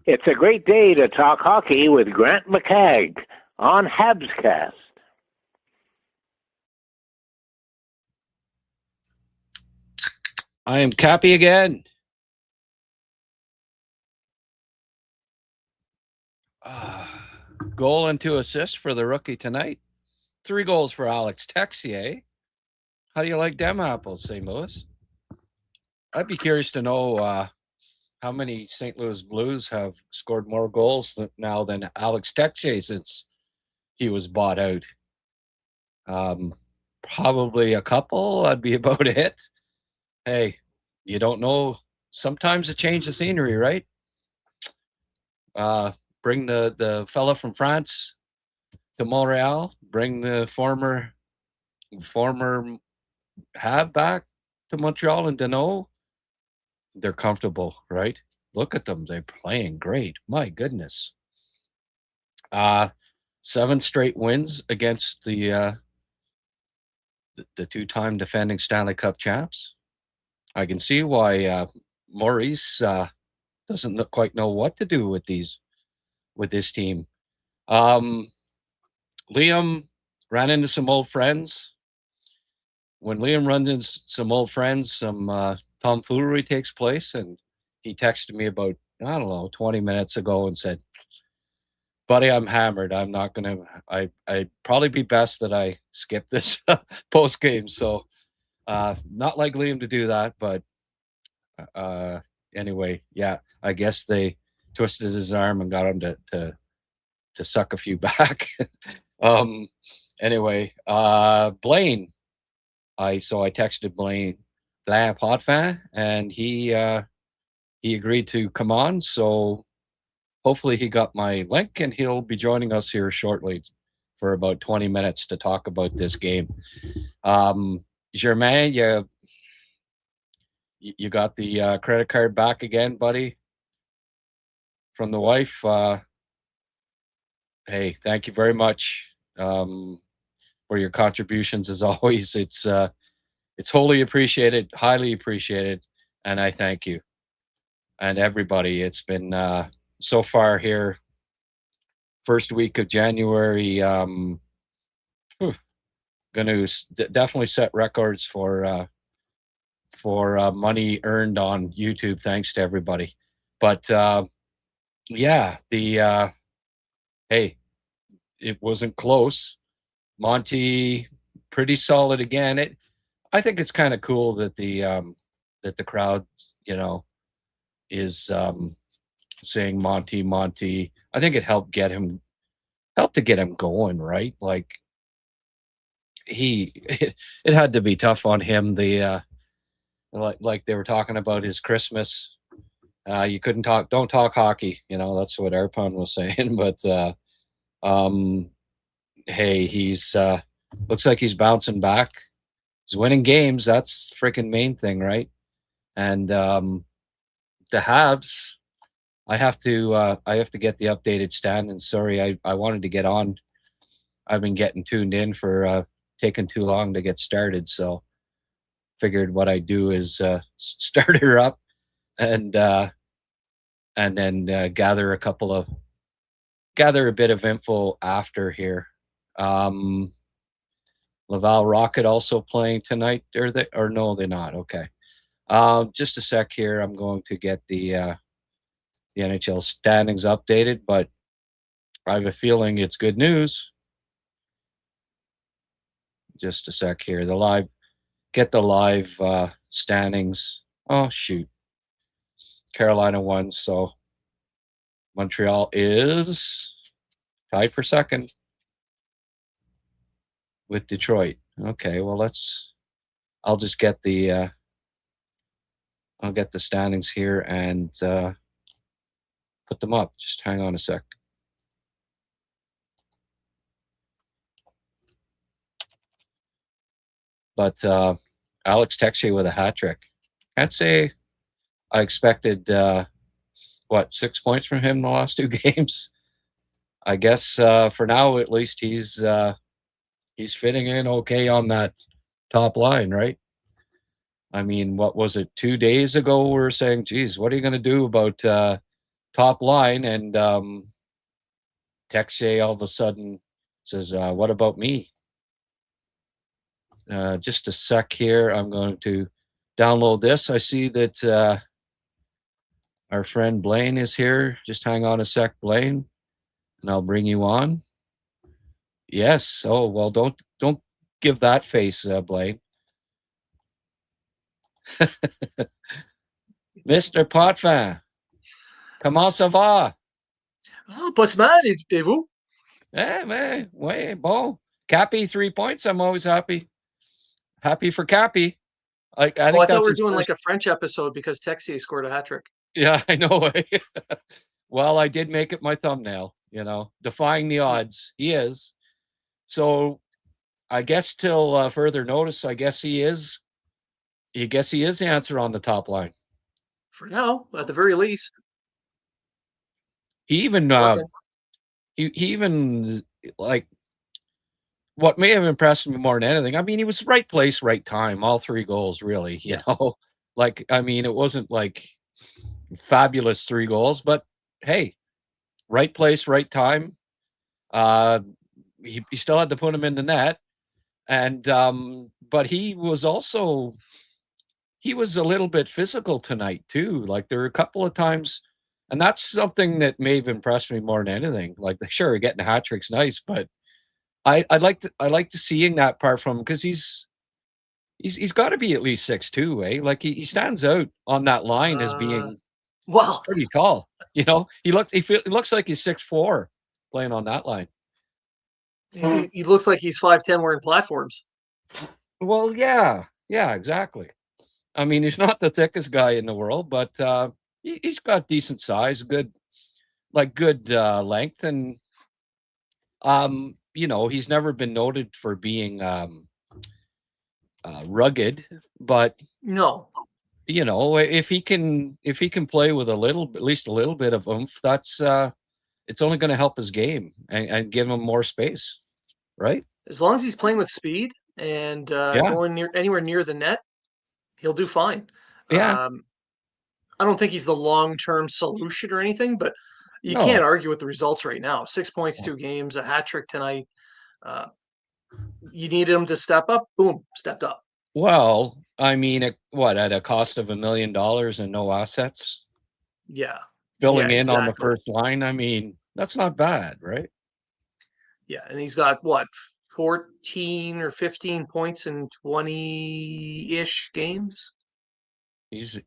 It's a great day to talk hockey with Grant McCagg on HabsCast. I am Cappy again. Goal and 2 assists for the rookie tonight. 3 goals for Alex Texier. How do you like them apples, St. Louis? I'd be curious to know how many St. Louis Blues have scored more goals now than Alex Texier since he was bought out. Probably a couple. That'd be about it. Hey, you don't know. Sometimes a change of scenery, right? Bring the fella from France to Montreal. Bring the former Hab back to Montreal and Dano. They're comfortable, right? Look at them. They're playing great. My goodness. 7 straight wins against the 2-time defending Stanley Cup champs. I can see why Maurice doesn't quite know what to do with this team. Liam ran into some old friends. When Liam runs into some old friends, some tomfoolery takes place, and he texted me about, 20 minutes ago and said, buddy, I'm hammered. I'm not going to, I'd probably be best that I skip this post game. So not like Liam to do that, but anyway, yeah, I guess they twisted his arm and got him to suck a few back. Anyway, Blain, I texted Blain Potvin, and he agreed to come on. So hopefully he got my link, and he'll be joining us here shortly for about 20 minutes to talk about this game. Germain, you got the credit card back again, buddy, from the wife. Hey, thank you very much for your contributions. As always, it's wholly appreciated, highly appreciated, and I thank you. And everybody, it's been so far here, first week of January, going to definitely set records for money earned on YouTube. Thanks to everybody. But yeah, hey, it wasn't close. Monty, pretty solid again. I think it's kind of cool that the crowd, is saying Monty. I think it helped to get him going, right? Like it had to be tough on him. Like they were talking about his Christmas. You couldn't don't talk hockey. That's what Arpon was saying. But hey, he's looks like he's bouncing back. He's winning games. That's freaking main thing, right? And the Habs, I have to get the updated standings. Sorry, I wanted to get on. I've been getting tuned in for taking too long to get started, so figured what I do is start her up and then gather a bit of info after here. Laval Rocket also playing tonight, or no, they're not. Okay. Just a sec here. I'm going to get the NHL standings updated, but I have a feeling it's good news. Just a sec here. Get the live standings. Oh, shoot. Carolina won, so Montreal is tied for second with Detroit. Okay, well, I'll just get the I'll get the standings here and put them up. Just hang on a sec. But Alex Texier with a hat trick. Can't say I expected 6 points from him in the last 2 games. I guess for now at least he's fitting in okay on that top line, right? I mean, what was it, 2 days ago we were saying, geez, what are you going to do about top line, and Texier all of a sudden says, "What about me?" Just a sec here. I'm going to download this. I see that our friend Blaine is here. Just hang on a sec, Blaine, and I'll bring you on. Yes. Oh well, don't give that face, Blaine. Mr. Potvin, comment ça va? Oh, pas si mal, et vous? Eh, man, way bon. Cappy, 3 points. I'm always happy. Happy for Cappy. I think I thought we were his doing first... like a French episode because Texier scored a hat trick. Yeah, I know. Well, I did make it my thumbnail, defying the odds. He is. So I guess till further notice, I guess he is the answer on the top line. For now, at the very least. He even he even like what may have impressed me more than anything. I mean, he was right place, right time, all 3 goals, really, you know. Like, I mean, it wasn't like fabulous 3 goals, but hey, right place, right time. He still had to put him in the net. And but he was a little bit physical tonight too. Like, there were a couple of times, and that's something that may have impressed me more than anything. Like, sure, getting a hat trick's nice, but I like to seeing that part from him, because he's got to be at least 6'2", eh? Like, he stands out on that line as being pretty tall. He looks like he's 6'4" playing on that line. He looks like he's 5'10" wearing platforms. Well, yeah, exactly. I mean, he's not the thickest guy in the world, but he's got decent size, good length, and he's never been noted for being rugged, but no, if he can play with at least a little bit of oomph, that's it's only going to help his game and give him more space, right? As long as he's playing with speed and going anywhere near the net, he'll do fine. Yeah. I don't think he's the long-term solution or anything, but you can't argue with the results right now. 6 points, 2 games, a hat trick tonight. You needed him to step up. Boom, stepped up. Well, I mean, at a cost of $1 million and no assets? Yeah. Filling in on the first line, I mean, that's not bad, right? Yeah, and he's got, 14 or 15 points in 20-ish games? He's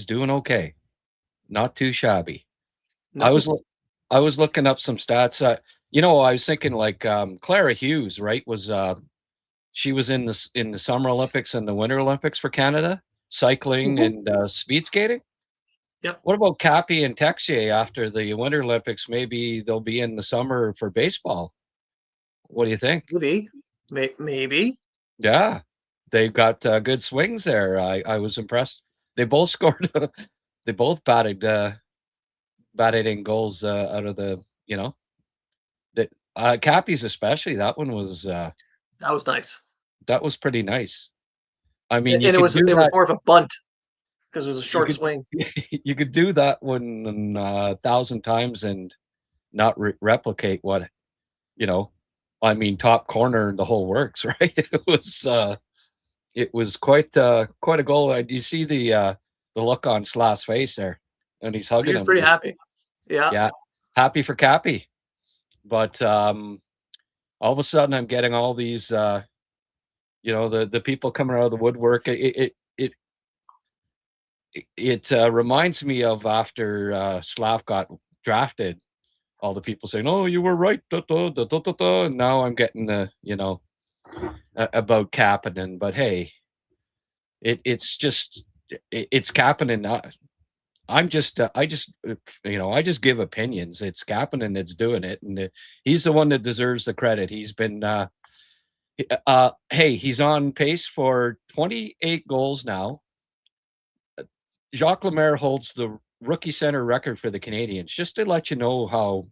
doing okay. Not too shabby. No. I was looking up some stats. I was thinking, like, Clara Hughes, right, was she was in the Summer Olympics and the Winter Olympics for Canada, cycling and speed skating. Yep. What about Cappy and Texier after the Winter Olympics? Maybe they'll be in the summer for baseball. What do you think? Maybe. Yeah, they've got good swings there. I was impressed. They both scored. They both batted in goals out of the. Cappy's especially. That one was. That was nice. That was pretty nice. I mean, and it was more of a bunt because it was a short swing. You could do that one 1,000 times and not replicate what, I mean, top corner, the whole works, right? It was quite a goal. You see the look on Sla's face there, and he's hugging him. He was pretty happy. Yeah, happy for Cappy. But all of a sudden, I'm getting all these, the people coming out of the woodwork. It reminds me of after Slav got drafted. All the people saying, "Oh, you were right." And now I'm getting the, about Kapanen. But hey, it's Kapanen. I just give opinions. It's Kapanen that's doing it, and he's the one that deserves the credit. He's been, he's on pace for 28 goals now. Jacques Lemaire holds the rookie center record for the Canadiens, just to let you know how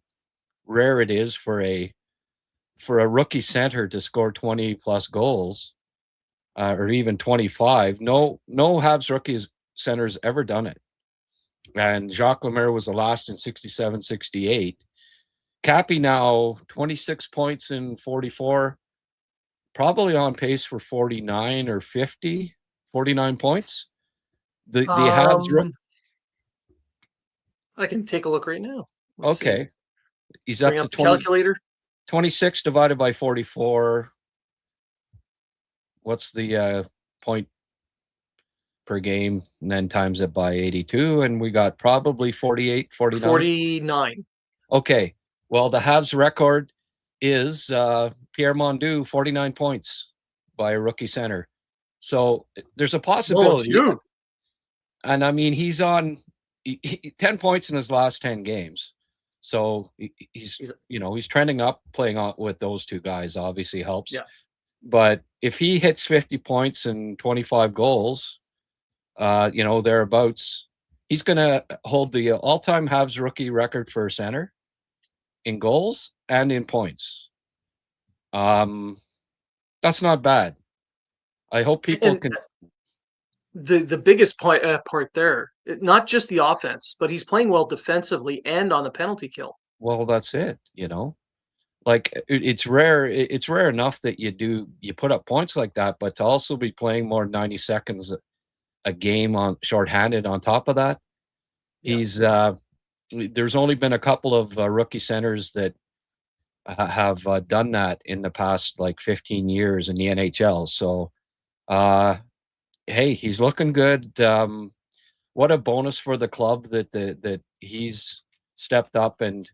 rare it is for a rookie center to score 20 plus goals, or even 25. No Habs rookie center's ever done it. and Jacques Lemaire was the last in 67, 68. Cappy now 26 points in 44, probably on pace for 49 or 50, 49 points. The Habs. I can take a look right now. Let's okay. See. He's Bring up to the calculator. 26 divided by 44. What's the point per game? And then times it by 82. And we got probably 48, 49. 49. Okay. Well, the Habs record is Pierre Mondu, 49 points by a rookie center. So there's a possibility. Whoa, and I mean, he's on 10 points in his last 10 games. So he's trending up. Playing with those two guys obviously helps. Yeah. But if he hits 50 points and 25 goals, thereabouts, he's going to hold the all-time Habs rookie record for center in goals and in points. That's not bad. I hope people can. The biggest part there, not just the offense, but he's playing well defensively and on the penalty kill. Well, that's it. Like it's rare. It's rare enough that you put up points like that, but to also be playing more than 90 seconds a game on shorthanded on top of that, he's there's only been a couple of rookie centers that have done that in the past like 15 years in the NHL. So, hey, he's looking good. What a bonus for the club that he's stepped up, and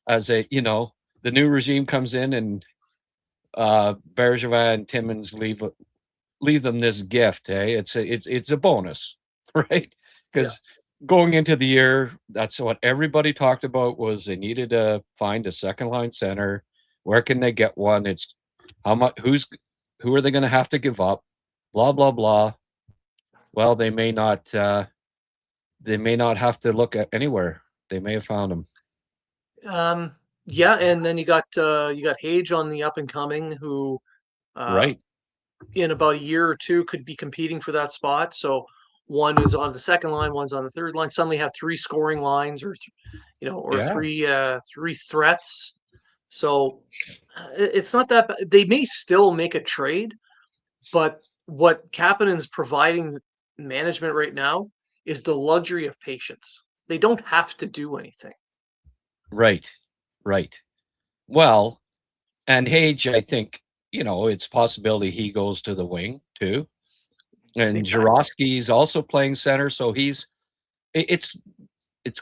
as the new regime comes in and Bergevin and Timmins leave them this gift. Hey, it's a bonus, right? Because going into the year, that's what everybody talked about was they needed to find a second line center. Where can they get one? It's how much? Who are they going to have to give up? Blah blah blah. Well, they may not. They may not have to look at anywhere. They may have found him. Yeah, and then you got Hage on the up and coming, who right in about a year or two could be competing for that spot. So one is on the second line, one's on the third line. Suddenly have three scoring lines, or three threats. So it's not that bad. They may still make a trade, but what Kapanen's providing management right now is the luxury of patience. They don't have to do anything. Right. Well, and Hage, I think, it's possibility he goes to the wing too. And Exactly. Jarosky's also playing center, so it's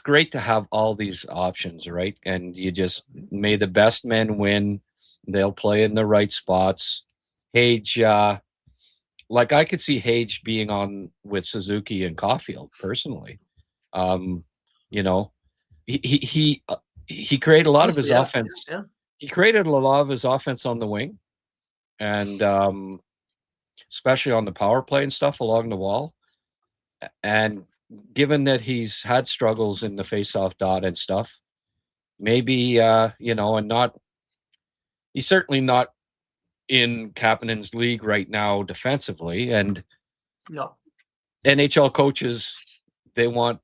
great to have all these options, right? And you just may the best men win. They'll play in the right spots. Hage, like I could see Hage being on with Suzuki and Caulfield personally. He created a lot of his offense. Yeah. He created a lot of his offense on the wing, and especially on the power play and stuff along the wall. And given that he's had struggles in the faceoff dot and stuff, maybe and not. He's certainly not in Kapanen's league right now defensively, and no NHL coaches, they want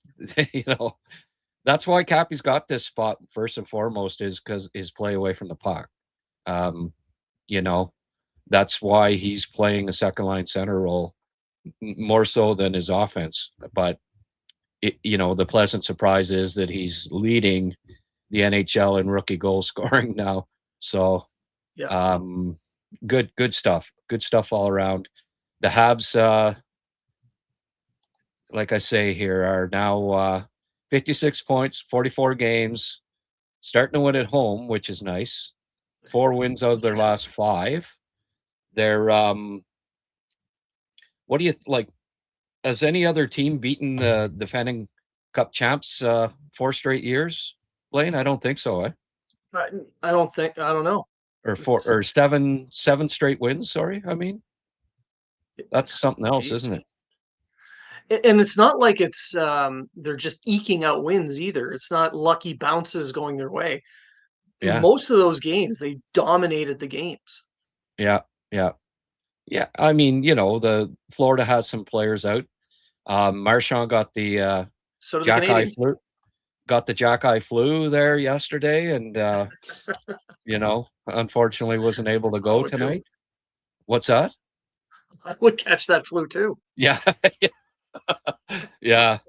that's why Cappy's got this spot first and foremost is because his play away from the puck. That's why he's playing a second line center role more so than his offense. But the pleasant surprise is that he's leading the NHL in rookie goal scoring now. So good stuff. Good stuff all around. The Habs, like I say here, are now 56 points, 44 games, starting to win at home, which is nice. 4 wins out of their last 5. They're what do you like? Has any other team beaten the defending Cup champs 4 straight years, Blaine? I don't think so. I don't know. Or 7 straight wins. Sorry, I mean that's something else, isn't it? And it's not like it's they're just eking out wins either. It's not lucky bounces going their way. Yeah. Most of those games, they dominated the games. Yeah. I mean, the Florida has some players out. Marchand got the So do the Jack Eye Canadiens. flu. Got the Jack Eye flu there yesterday, and unfortunately wasn't able to go tonight. What's that? I would catch that flu too. Yeah, yeah.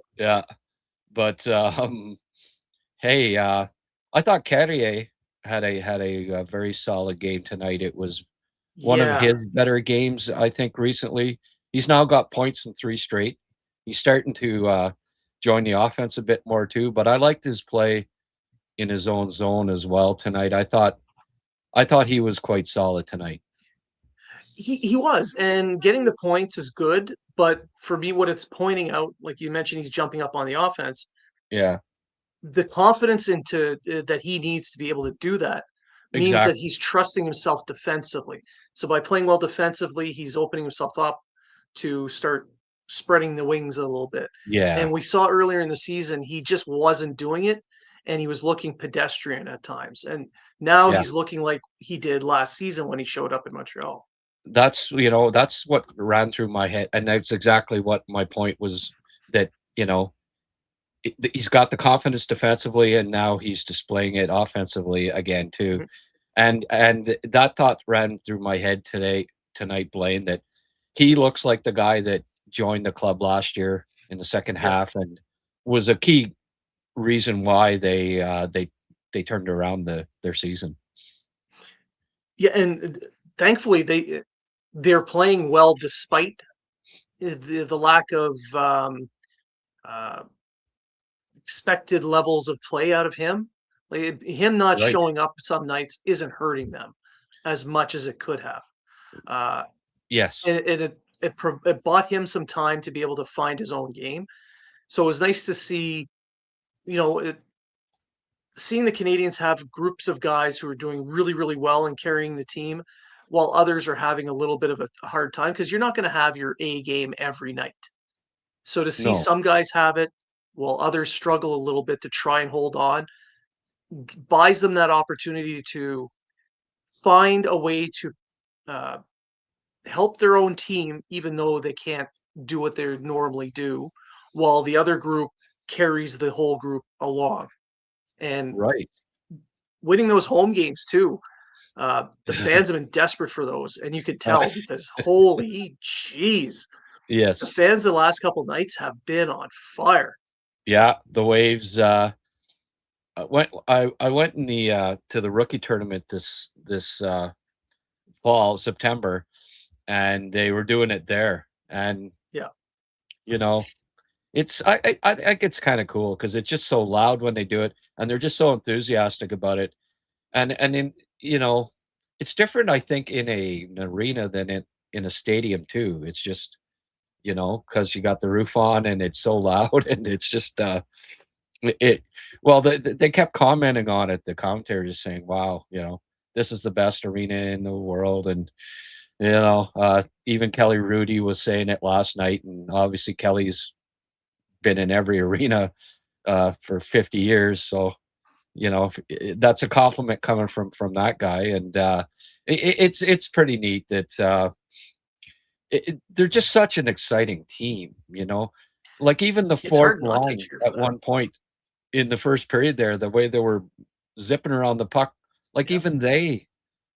But hey, I thought Carrier had a very solid game tonight. It was one of his better games, I think, recently. He's now got points in 3 straight. He's starting to join the offense a bit more too. But I liked his play in his own zone as well tonight. I thought he was quite solid tonight. He was, and getting the points is good. But for me, what it's pointing out, like you mentioned, he's jumping up on the offense. Yeah. The confidence into that he needs to be able to do that means that he's trusting himself defensively. So by playing well defensively, he's opening himself up to start spreading the wings a little bit. Yeah. And we saw earlier in the season, he just wasn't doing it. And he was looking pedestrian at times. And now he's looking like he did last season when he showed up in Montreal. That's what ran through my head. And that's exactly what my point was, that, he's got the confidence defensively, and now he's displaying it offensively again too. Mm-hmm. And that thought ran through my head tonight, Blaine, that he looks like the guy that joined the club last year in the second half and was a key reason why they turned around their season. Yeah, and thankfully they're playing well despite the lack of expected levels of play out of him. Like, him not showing up some nights isn't hurting them as much as it could have. Yes. And it bought him some time to be able to find his own game. So it was nice to see, seeing the Canadiens have groups of guys who are doing really, really well and carrying the team, while others are having a little bit of a hard time, because you're not going to have your A game every night. So to see some guys have it while others struggle a little bit to try and hold on, buys them that opportunity to find a way to help their own team, even though they can't do what they normally do, while the other group carries the whole group along. And winning those home games too. The fans have been desperate for those, and you could tell because holy jeez. Yes. The fans the last couple nights have been on fire. Yeah, the Waves I went in to the rookie tournament this fall, September, and they were doing it there. And it's I think it's kind of cool because it's just so loud when they do it, and they're just so enthusiastic about it. And in it's different, I think, in an arena than in a stadium too. It's just because you got the roof on and it's so loud, and it's just they kept commenting on it. The commentator just saying, "Wow, this is the best arena in the world," and even Kelly Rudy was saying it last night, and obviously Kelly's been in every arena for 50 years, so that's a compliment coming from that guy, and it's pretty neat that they're just such an exciting team. Like even the fourth line at one point in the first period there, the way they were zipping around the puck, like even they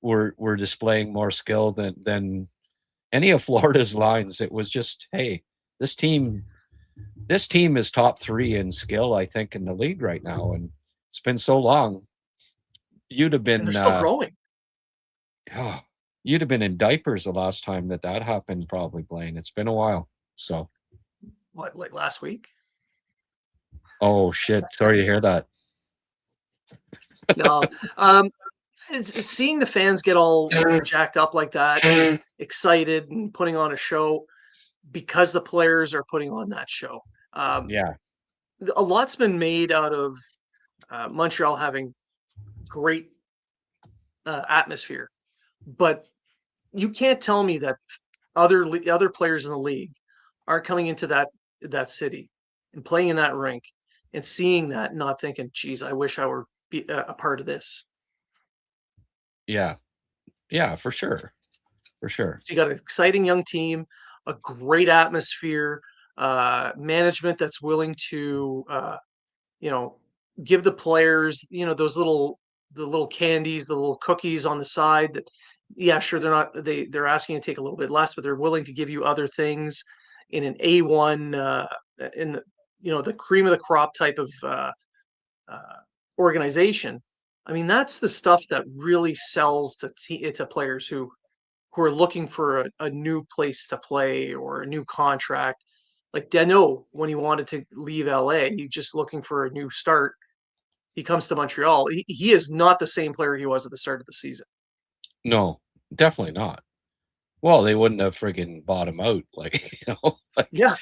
were displaying more skill than any of Florida's lines. It was just, hey, this team is top 3 in skill, I think, in the league right now, and it's been so long. You'd have been and they're still growing. Oh, you'd have been in diapers the last time that happened, probably, Blaine. It's been a while. So what, like last week? Oh shit! Sorry to hear that. No, it's seeing the fans get all jacked up like that, excited and putting on a show because the players are putting on that show. A lot's been made out of Montreal having great atmosphere, but you can't tell me that other players in the league aren't coming into that city and playing in that rink and seeing that and not thinking, geez, I wish I were a part of this. Yeah, for sure. So you got an exciting young team, a great atmosphere, management that's willing to, give the players, those the little candies, the little cookies on the side that, yeah, sure, they're asking you to take a little bit less, but they're willing to give you other things in an A1, in the, the cream of the crop type of uh, organization. I mean, that's the stuff that really sells to players who are looking for a new place to play or a new contract. Like Danault, when he wanted to leave LA, he's just looking for a new start. He comes to Montreal. He is not the same player he was at the start of the season. No, definitely not. Well, they wouldn't have friggin' bought him out, like, like, Yeah.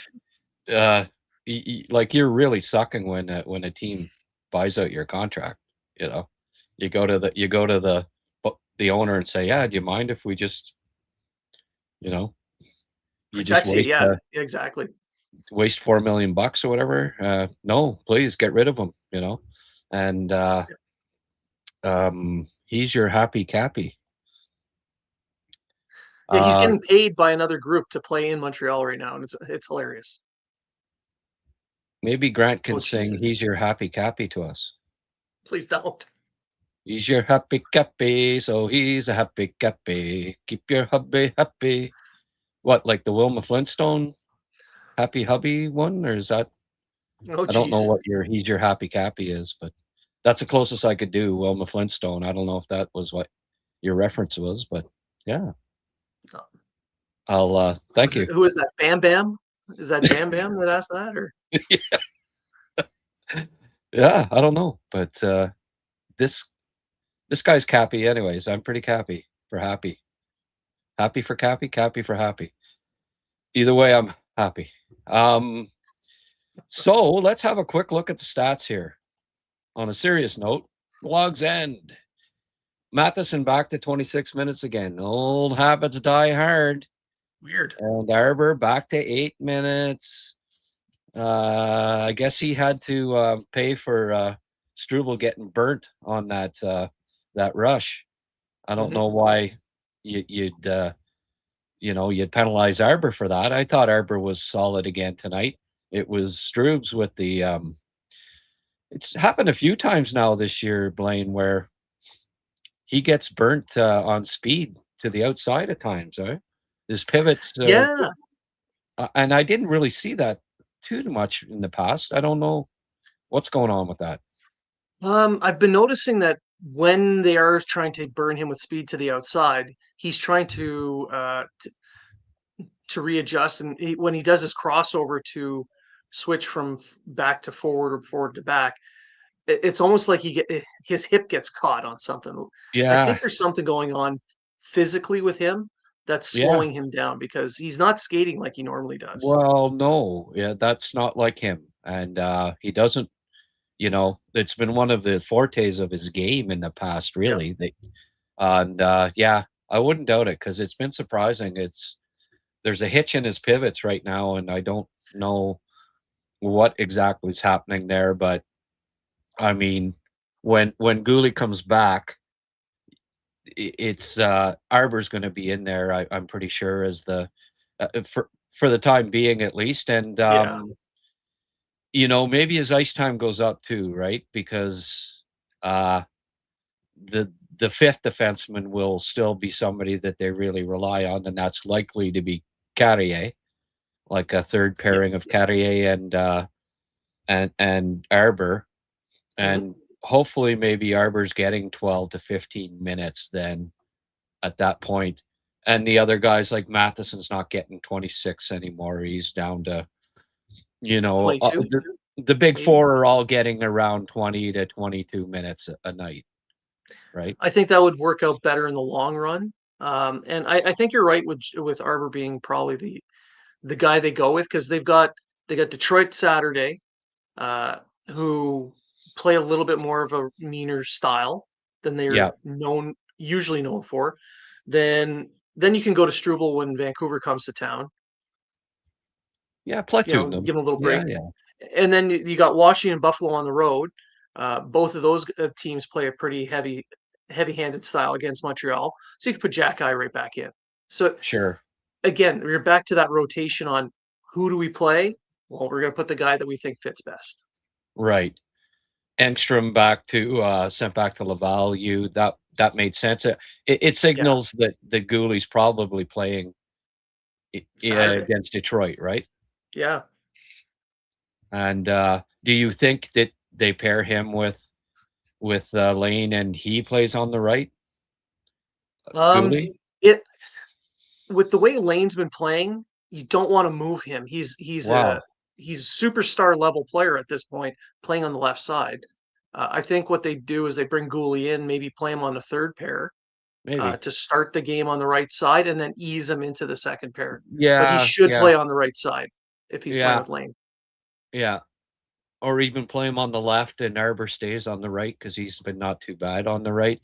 Like, you're really sucking when a team buys out your contract. You go to the owner and say, "Yeah, do you mind if we just, you just Texier, yeah, exactly. waste $4 million or whatever? No, please get rid of him." And he's your happy Cappy. Yeah, he's getting paid by another group to play in Montreal right now, and it's hilarious. Maybe Grant can Oh, sing Jesus. "He's Your Happy Cappy" to us. Please don't. He's your happy Cappy, so he's a happy Cappy. Keep your hubby happy. What, like the Wilma Flintstone Happy Hubby one, or is that? Oh, I don't know geez. what your "He's Your Happy Cappy" is, but that's the closest I could do. Wilma Flintstone. I don't know if that was what your reference was, but yeah. I'll thank you. Who is that? Bam Bam? Is that Bam Bam that asked that, or? Yeah, I don't know, but this guy's Cappy anyways. I'm pretty Cappy for happy. Happy for Cappy, Cappy for happy. Either way, I'm happy. So let's have a quick look at the stats here. On a serious note, Log's End. Matheson back to 26 minutes again. Old habits die hard. Weird. And Arber back to 8 minutes. I guess he had to pay for Struble getting burnt on that rush. I don't know why you'd penalize Arber for that. I thought Arber was solid again tonight. It was Strubes with the it's happened a few times now this year, Blaine, where he gets burnt on speed to the outside at times, right? His pivots. Yeah. And I didn't really see that too much in the past. I don't know what's going on with that. I've been noticing that when they are trying to burn him with speed to the outside, he's trying to readjust, and when he does his crossover to switch from back to forward or forward to back, it's almost like his hip gets caught on something. I Yeah, think there's something going on physically with him that's yeah. slowing him down because he's not skating like he normally does. Well, no, yeah, that's not like him, and he doesn't. It's been one of the fortes of his game in the past, Yeah. really. And yeah, I wouldn't doubt it because it's been surprising. There's a hitch in his pivots right now, and I don't know what exactly is happening there. But I mean, when Gooley comes back, it's Arber's going to be in there. I'm pretty sure as the for the time being at least, and Yeah. maybe as ice time goes up too, right? Because the fifth defenseman will still be somebody that they really rely on, and that's likely to be Carrier, like a third pairing of Carrier and Arber, and hopefully maybe Arber's getting 12 to 15 minutes then at that point. And the other guys like Matheson's not getting 26 anymore. He's down to, 22. The big maybe. four are all getting around 20 to 22 minutes a night, right? I think that would work out better in the long run. And I think you're right with Arbor being probably the guy they go with because they got Detroit Saturday, who play a little bit more of a meaner style than Yeah. they're usually known for. Then you can go to Struble when Vancouver comes to town. Yeah, platoon them. Give them a little Yeah, break. yeah. And then you got Washington and Buffalo on the road. Both of those teams play a pretty heavy-handed style against Montreal. So you can put Jack Eye right back in. So Sure. again, we're back to that rotation on who do we play? Well, we're going to put the guy that we think fits best. Right. Engstrom back to sent back to Laval. That made sense. It signals that the Goulie's probably playing against Detroit, right? Yeah. And do you think that they pair him with Lane and he plays on the right? Goulet? With the way Lane's been playing, you don't want to move him. He's Wow. he's superstar level player at this point, playing on the left side. I think what they do is they bring Goulet in, maybe play him on the third pair Maybe. to start the game on the right side, and then ease him into the second pair. But he Yeah. should play on the right side if he's playing Yeah. with Lane. Yeah. Or even play him on the left and Arbor stays on the right because he's been not too bad on the right,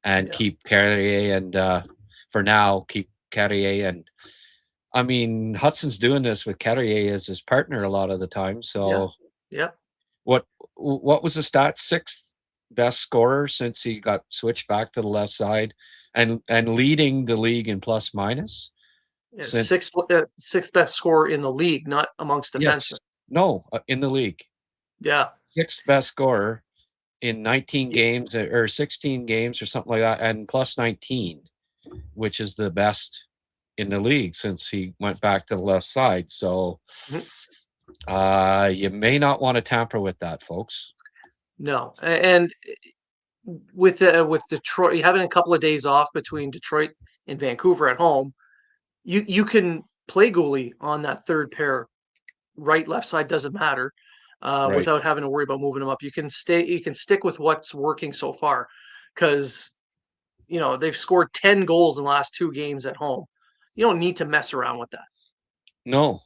and keep Carrier and for now keep Carrier and I mean Hudson's doing this with Carrier as his partner a lot of the time. So what was the stat? Sixth best scorer since he got switched back to the left side, and leading the league in plus minus. Yeah, sixth best scorer in the league, not amongst defensemen. Yes. No, in the league. Yeah. Sixth best scorer in 19 games or 16 games or something like that, and plus 19, which is the best in the league since he went back to the left side. So you may not want to tamper with that, folks. No. And with Detroit, having a couple of days off between Detroit and Vancouver at home, you can play Goulet on that third pair, right, left side, doesn't matter, without having to worry about moving him up. You can stick with what's working so far, because they've scored 10 goals in the last 2 games at home. You don't need to mess around with that. No,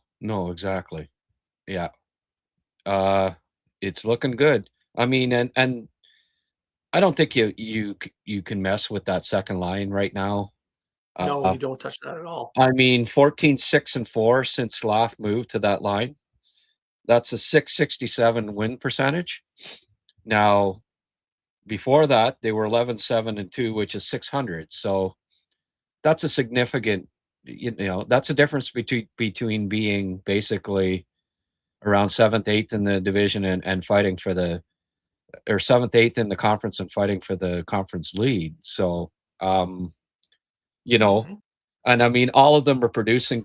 exactly. Yeah. It's looking good. I mean, and I don't think you can mess with that second line right now. No, you don't touch that at all. I mean, 14-6-4 since Slav moved to that line. That's a .667 win percentage. Now, before that, they were 11-7-2, which is .600. So that's a significant, that's a difference between being basically around 7th, 8th in the division and fighting for or 7th, 8th in the conference and fighting for the conference lead. So, and I mean, all of them are producing.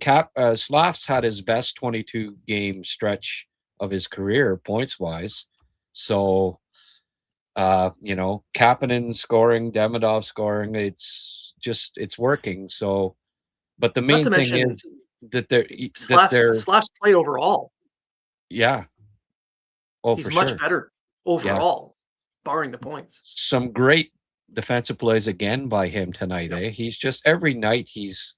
Slav's had his best 22 game stretch of his career points wise. So, Kapanen scoring, Demidov scoring, it's working. So, but the main thing is that Slav's play overall. Yeah. Oh, he's for much sure. better overall, barring the points. Some great defensive plays again by him tonight. He's just every night he's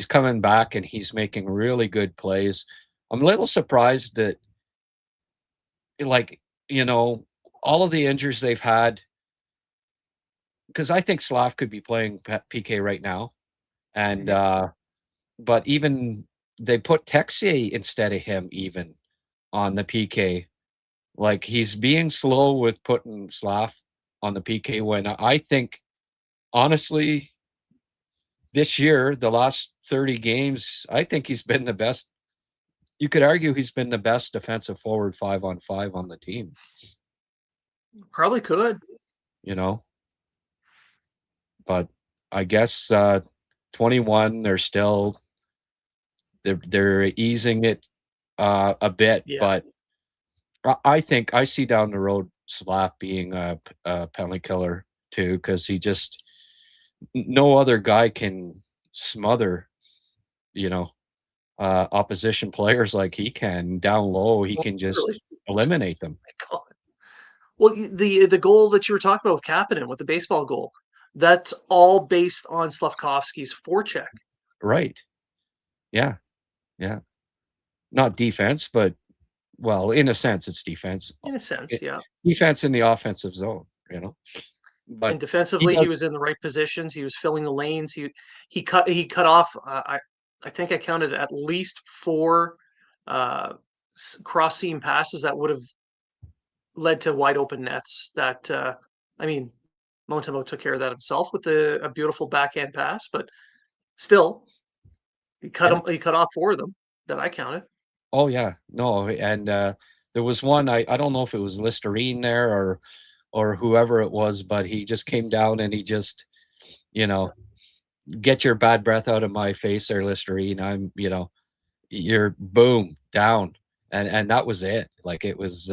coming back and he's making really good plays. I'm a little surprised that all of the injuries they've had, because I think Slav could be playing PK right now, and but even they put Texier instead of him even on the PK. Like, he's being slow with putting Slav on the PK when I think, honestly, this year, the last 30 games, I think he's been the best. You could argue he's been the best defensive forward 5-on-5 on the team. Probably could. But I guess 21, they're easing it a bit, but I think I see down the road Slav being a penalty killer too, because no other guy can smother, opposition players like he can down low. He can just eliminate them. God. Well, the goal that you were talking about with Kapanen, with the baseball goal, that's all based on Slavkovsky's forecheck. Right. Yeah. Not defense, but well, in a sense, it's defense. In a sense, yeah. Defense in the offensive zone, But and defensively, he was in the right positions. He was filling the lanes. He cut off. I think I counted at least 4 cross seam passes that would have led to wide open nets. That Montreal took care of that himself with a beautiful backhand pass, but still, he cut off 4 of them that I counted. Oh yeah, no, and there was one. I don't know if it was Listerine there or whoever it was, but he just came down and he just, you know, get your bad breath out of my face there, Listerine. I'm, you're boom down, and that was it. Like it was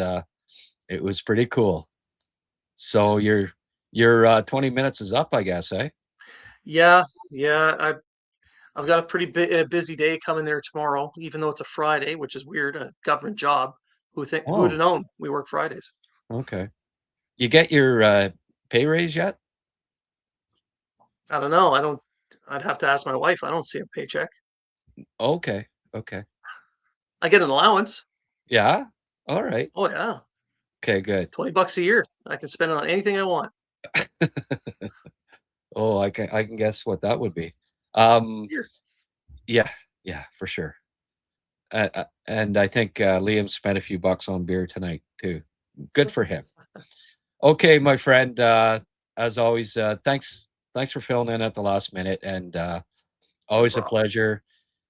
pretty cool. So your 20 minutes is up, I guess, eh? Yeah, yeah. I've got a pretty busy day coming there tomorrow, even though it's a Friday, which is weird. A government job. Who would have Oh, known we work Fridays? okay. You get your pay raise yet? I don't know. I don't. I'd have to ask my wife. I don't see a paycheck. Okay, okay. I get an allowance. Yeah. All right. Oh yeah, Okay, good. $20 a year. I can spend it on anything I want. Oh, I can guess what that would be. Um, Here. yeah, yeah, for sure. And I think Liam spent a few bucks on beer tonight too. Good for him. Okay, my friend. As always, thanks for filling in at the last minute, and No always a problem. pleasure.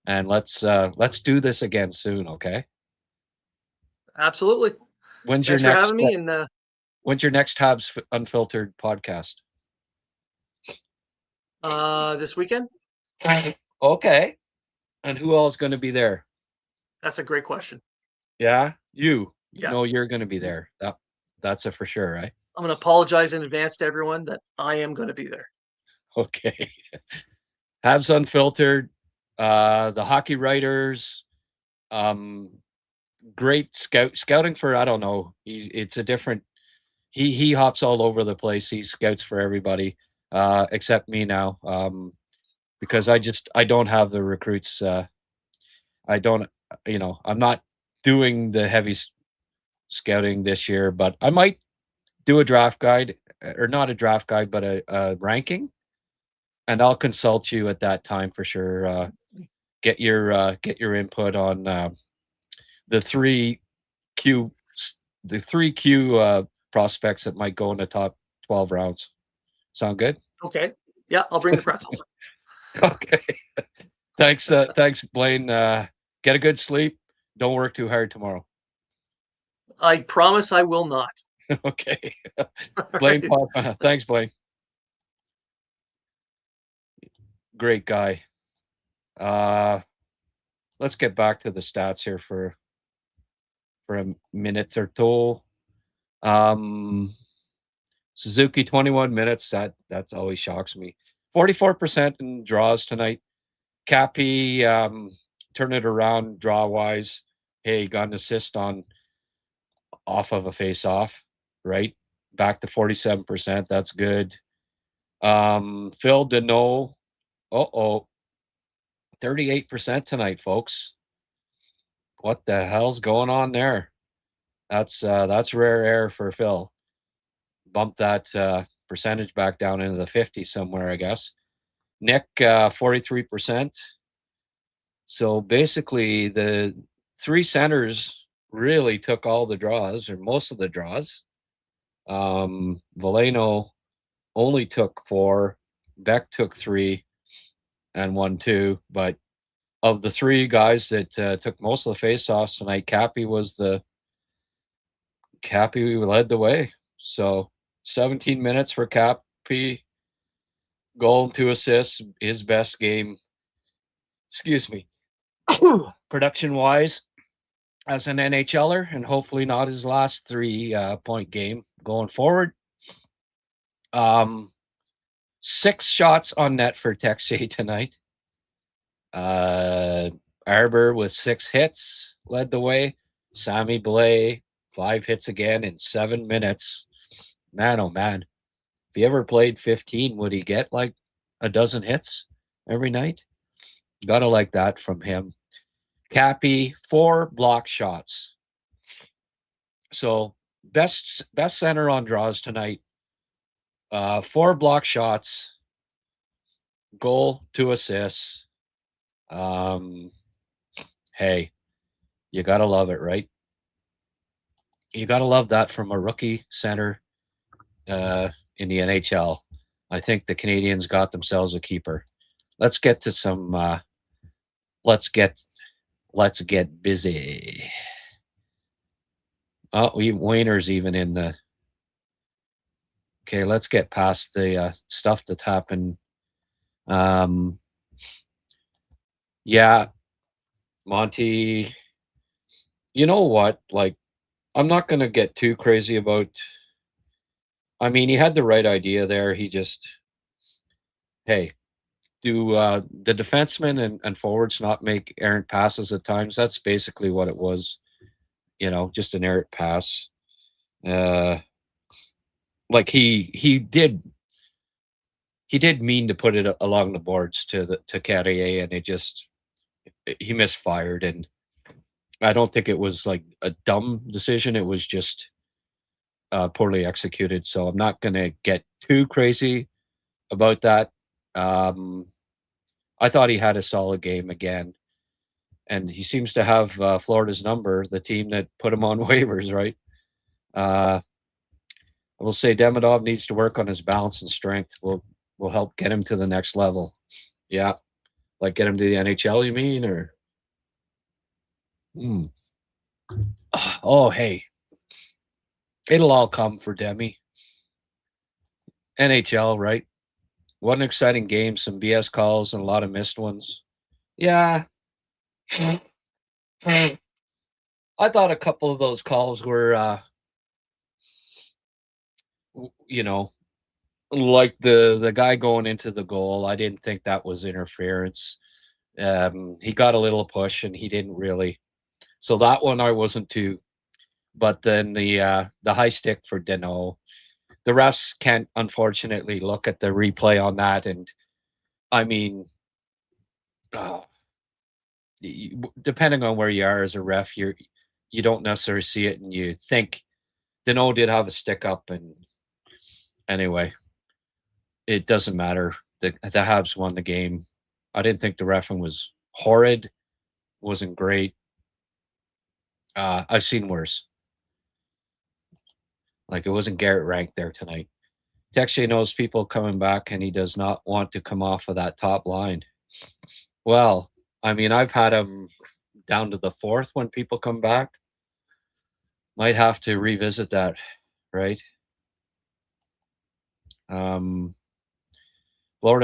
And let's do this again soon. Okay. Absolutely. When's your Thanks for next having me. And When's your next Habs Unfiltered podcast? this weekend. Okay. And who all is going to be there? That's a great question. Yeah, you. You Yeah. know you're going to be there. That's a for sure, right? I'm going to apologize in advance to everyone that I am going to be there. Okay. Habs Unfiltered, the hockey writers, um, great scouting for, I don't know. It's a different, he hops all over the place. He scouts for everybody, except me now. Because I don't have the recruits. I don't, I'm not doing the heavy scouting this year, but I might do a draft guide, or not a draft guide, but a ranking, and I'll consult you at that time for sure. Get your input on the three Q the three Q prospects that might go in the top 12 rounds. Sound good? Okay. Yeah, I'll bring the pretzels. Okay. Thanks, Blaine. Get a good sleep. Don't work too hard tomorrow. I promise I will not. Okay. Blain Potvin. Thanks, Blaine. Great guy. Let's get back to the stats here for a minute or two. Suzuki 21 minutes. That always shocks me. 44% in draws tonight. Cappy turned it around draw wise. Hey, got an assist off of a face off, right? Back to 47%. That's good. Phil Deneau. 38% tonight, folks. What the hell's going on there? That's rare air for Phil. Bump that percentage back down into the 50s somewhere, I guess. Nick, 43%. So basically, the three centers really took all the draws, or most of the draws. Valeno only took 4. Beck took 3 and 1, 2. But of the three guys that took most of the faceoffs tonight, Cappy led the way. So 17 minutes for Cappy, goal and 2 assists, his best game. Excuse me. Production wise, as an NHLer, and hopefully not his last 3-point game going forward. 6 shots on net for Texier tonight. Arbor with 6 hits led the way. Sammy Blais, 5 hits again in 7 minutes. Man, oh man. If he ever played 15, would he get like a dozen hits every night? Gotta like that from him. Cappy, 4 block shots. So best center on draws tonight. 4 block shots, goal, 2 assists. Hey, you gotta love it, right? You gotta love that from a rookie center in the NHL. I think the Canadians got themselves a keeper. Let's get to some. Let's get Let's get busy. Oh, Wayner's even in the. Okay, let's get past the stuff that's happened. Yeah, Monty. You know what? Like, I'm not going to get too crazy about. I mean, he had the right idea there. He just, hey, do the defensemen and forwards not make errant passes at times? That's basically what it was. Just an errant pass. Like he did mean to put it along the boards to Carrier, and he misfired, and I don't think it was like a dumb decision. It was just poorly executed. So I'm not going to get too crazy about that. I thought he had a solid game again, and he seems to have Florida's number, the team that put him on waivers, right? I will say Demidov needs to work on his balance and strength. Will help get him to the next level. Yeah, like get him to the NHL, you mean, or? Oh, hey, it'll all come for Demi. NHL, right? What an exciting game. Some BS calls and a lot of missed ones. Yeah. I thought a couple of those calls were, like the guy going into the goal. I didn't think that was interference. He got a little push and he didn't really. So that one I wasn't too. But then the high stick for Deno, the refs can't unfortunately look at the replay on that. And I mean, depending on where you are as a ref, you don't necessarily see it, and you think Deno did have a stick up. And anyway, it doesn't matter. The Habs won the game. I didn't think the reffing was horrid, wasn't great. I've seen worse. Like, it wasn't Garrett Rank there tonight. Texier knows people coming back, and he does not want to come off of that top line. Well, I mean, I've had him down to the fourth when people come back. Might have to revisit that, right? Florida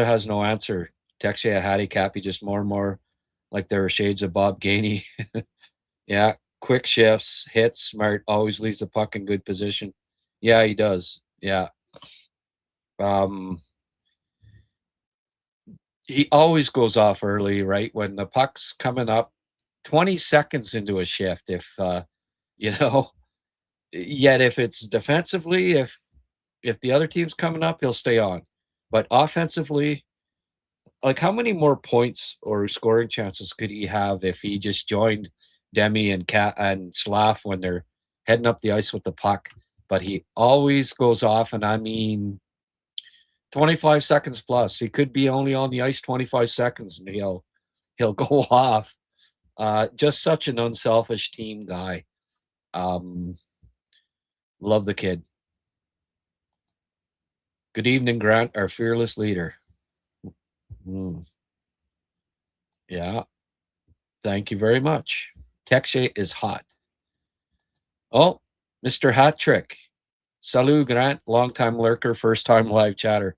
has no answer. Texier, Hattie, Cappy, just more and more like there are shades of Bob Gainey. Yeah, quick shifts, hits, smart, always leaves the puck in good position. Yeah, he does. Yeah. He always goes off early, right? When the puck's coming up 20 seconds into a shift, if yet if it's defensively, if the other team's coming up, he'll stay on. But offensively, like, how many more points or scoring chances could he have if he just joined Demi and Slav when they're heading up the ice with the puck? But he always goes off, and I mean 25 seconds plus. He could be only on the ice 25 seconds, and he'll go off. Just such an unselfish team guy. Love the kid. Good evening, Grant, our fearless leader. Yeah. Thank you very much. Texier is hot. Oh, Mr. Hat Trick. Salut, Grant, long-time lurker, first-time live chatter.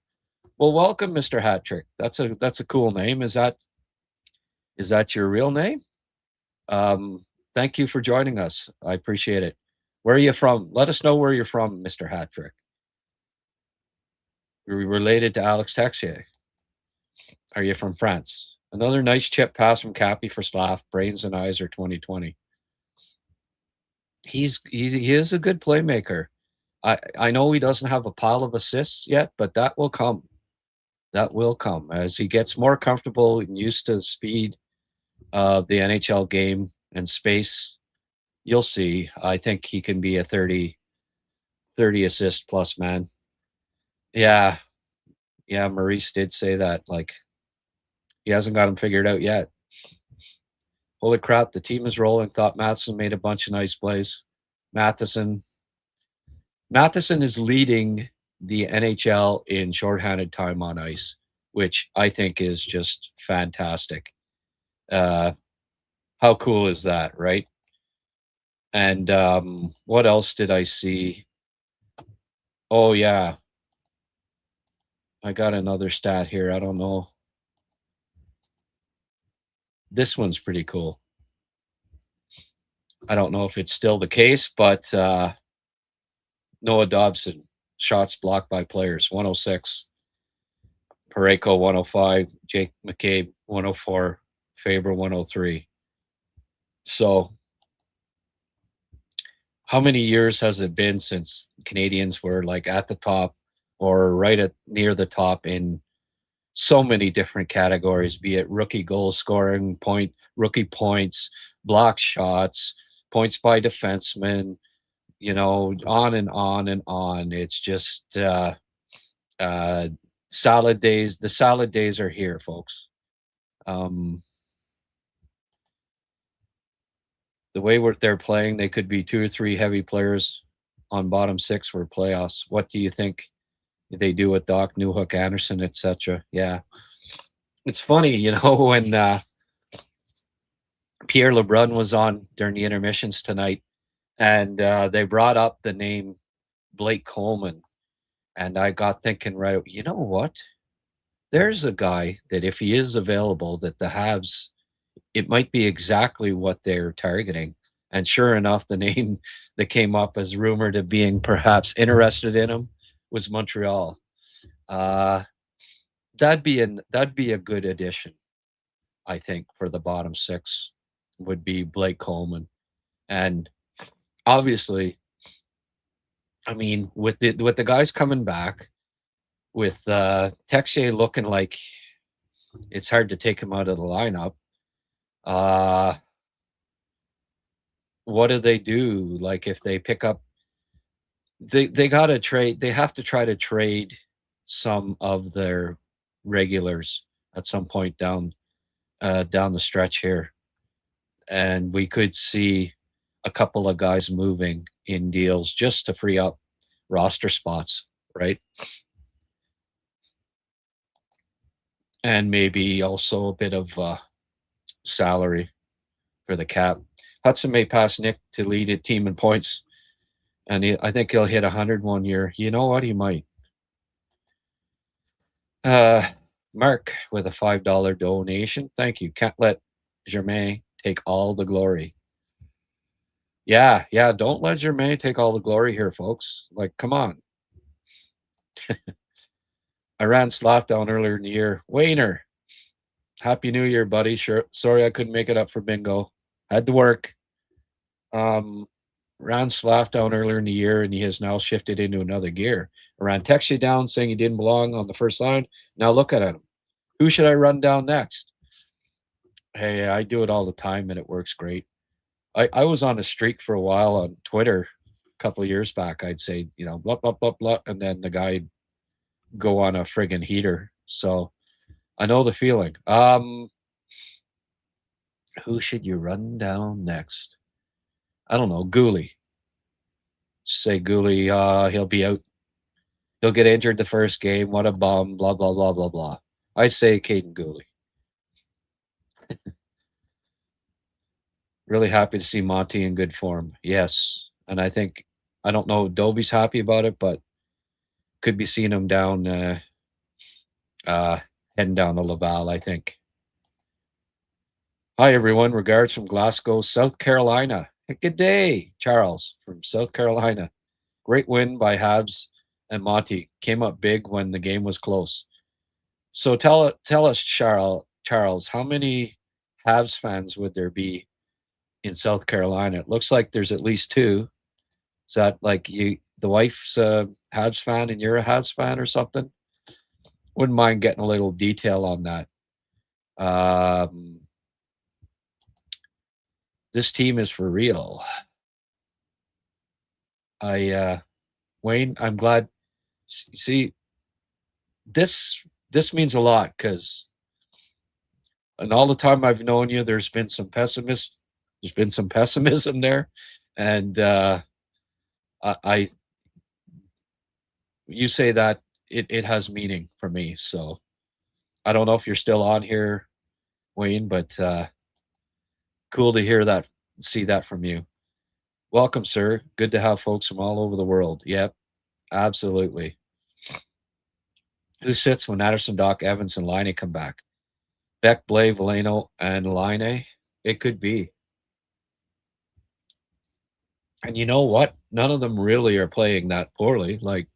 Well, welcome, Mr. Hat Trick. That's a cool name. Is that your real name? Thank you for joining us. I appreciate it. Where are you from? Let us know where you're from, Mr. Hat Trick. Are you related to Alex Texier? Are you from France? Another nice chip pass from Cappy for Slav. Brains and eyes are 2020. He is a good playmaker. I know he doesn't have a pile of assists yet, but that will come. That will come as he gets more comfortable and used to the speed of the NHL game and space. You'll see. I think he can be a 30 assist plus man. Yeah. Yeah, Maurice did say that. Like, he hasn't got him figured out yet. Holy crap, the team is rolling. Thought Matheson made a bunch of nice plays. Matheson is leading the NHL in shorthanded time on ice, which I think is just fantastic. How cool is that, right? And what else did I see? Oh yeah, I got another stat here. I don't know. This one's pretty cool. I don't know if it's still the case, but Noah Dobson, shots blocked by players, 106. Pareko, 105. Jake McCabe, 104. Faber, 103. So how many years has it been since Canadians were like at the top or right at near the top in so many different categories, be it rookie goal scoring, rookie points, block shots, points by defensemen, on and on and on. It's just salad days. The salad days are here, folks. The way they're playing, they could be 2 or 3 heavy players on bottom 6 for playoffs. What do you think they do with Doc, Newhook, Anderson, etc.? Yeah. It's funny, when Pierre LeBrun was on during the intermissions tonight, and they brought up the name Blake Coleman, and I got thinking, right, you know what? There's a guy that if he is available, that the Habs, it might be exactly what they're targeting. And sure enough, the name that came up as rumored of being perhaps interested in him was Montreal. That'd be a good addition, I think, for the bottom 6 would be Blake Coleman. And obviously, I mean, with the guys coming back, with Texier looking like it's hard to take him out of the lineup. What do they do? Like if they pick up, they got to trade. They have to try to trade some of their regulars at some point down the stretch here, and we could see a couple of guys moving in deals just to free up roster spots, right? And maybe also a bit of salary for the cap. Hudson may pass Nick to lead a team in points, and I think he'll hit 100 one year. You know what? He might. Mark with a $5 donation. Thank you. Can't let Germain take all the glory. Yeah. Don't let Germain take all the glory here, folks. Like, come on. I ran Slav down earlier in the year. Wayner, Happy New Year, buddy. Sure. Sorry I couldn't make it up for bingo. Had to work. Ran Slav down earlier in the year, and he has now shifted into another gear. I ran Texier down, saying he didn't belong on the first line. Now look at him. Who should I run down next? Hey, I do it all the time, and it works great. I was on a streak for a while on Twitter a couple of years back. I'd say, blah, blah, blah, blah, and then the guy'd go on a friggin' heater. So I know the feeling. Who should you run down next? I don't know. Gooley. Say Gooley, he'll be out. He'll get injured the first game. What a bum. Blah, blah, blah, blah, blah. I say Caden Gooley. Really happy to see Monty in good form. Yes. And I don't know if Dobie's happy about it, but could be seeing him down, heading down to Laval, I think. Hi, everyone. Regards from Glasgow, South Carolina. Good day, Charles from South Carolina. Great win by Habs and Monty. Came up big when the game was close. So tell us, Charles, how many Habs fans would there be in South Carolina? It looks like there's at least 2. Is that like the wife's a Habs fan and you're a Habs fan or something? Wouldn't mind getting a little detail on that. This team is for real. Wayne, I'm glad. See, this means a lot because, and all the time I've known you, there's been some pessimism there, and you say that it has meaning for me. So I don't know if you're still on here, Wayne, but Cool to hear that, see that from you. Welcome, sir. Good to have folks from all over the world. Yep, absolutely. Who sits when Anderson, Doc, Evans, and Line come back? Beck, Blay, Veleno, and Line? It could be. And you know what? None of them really are playing that poorly. Like,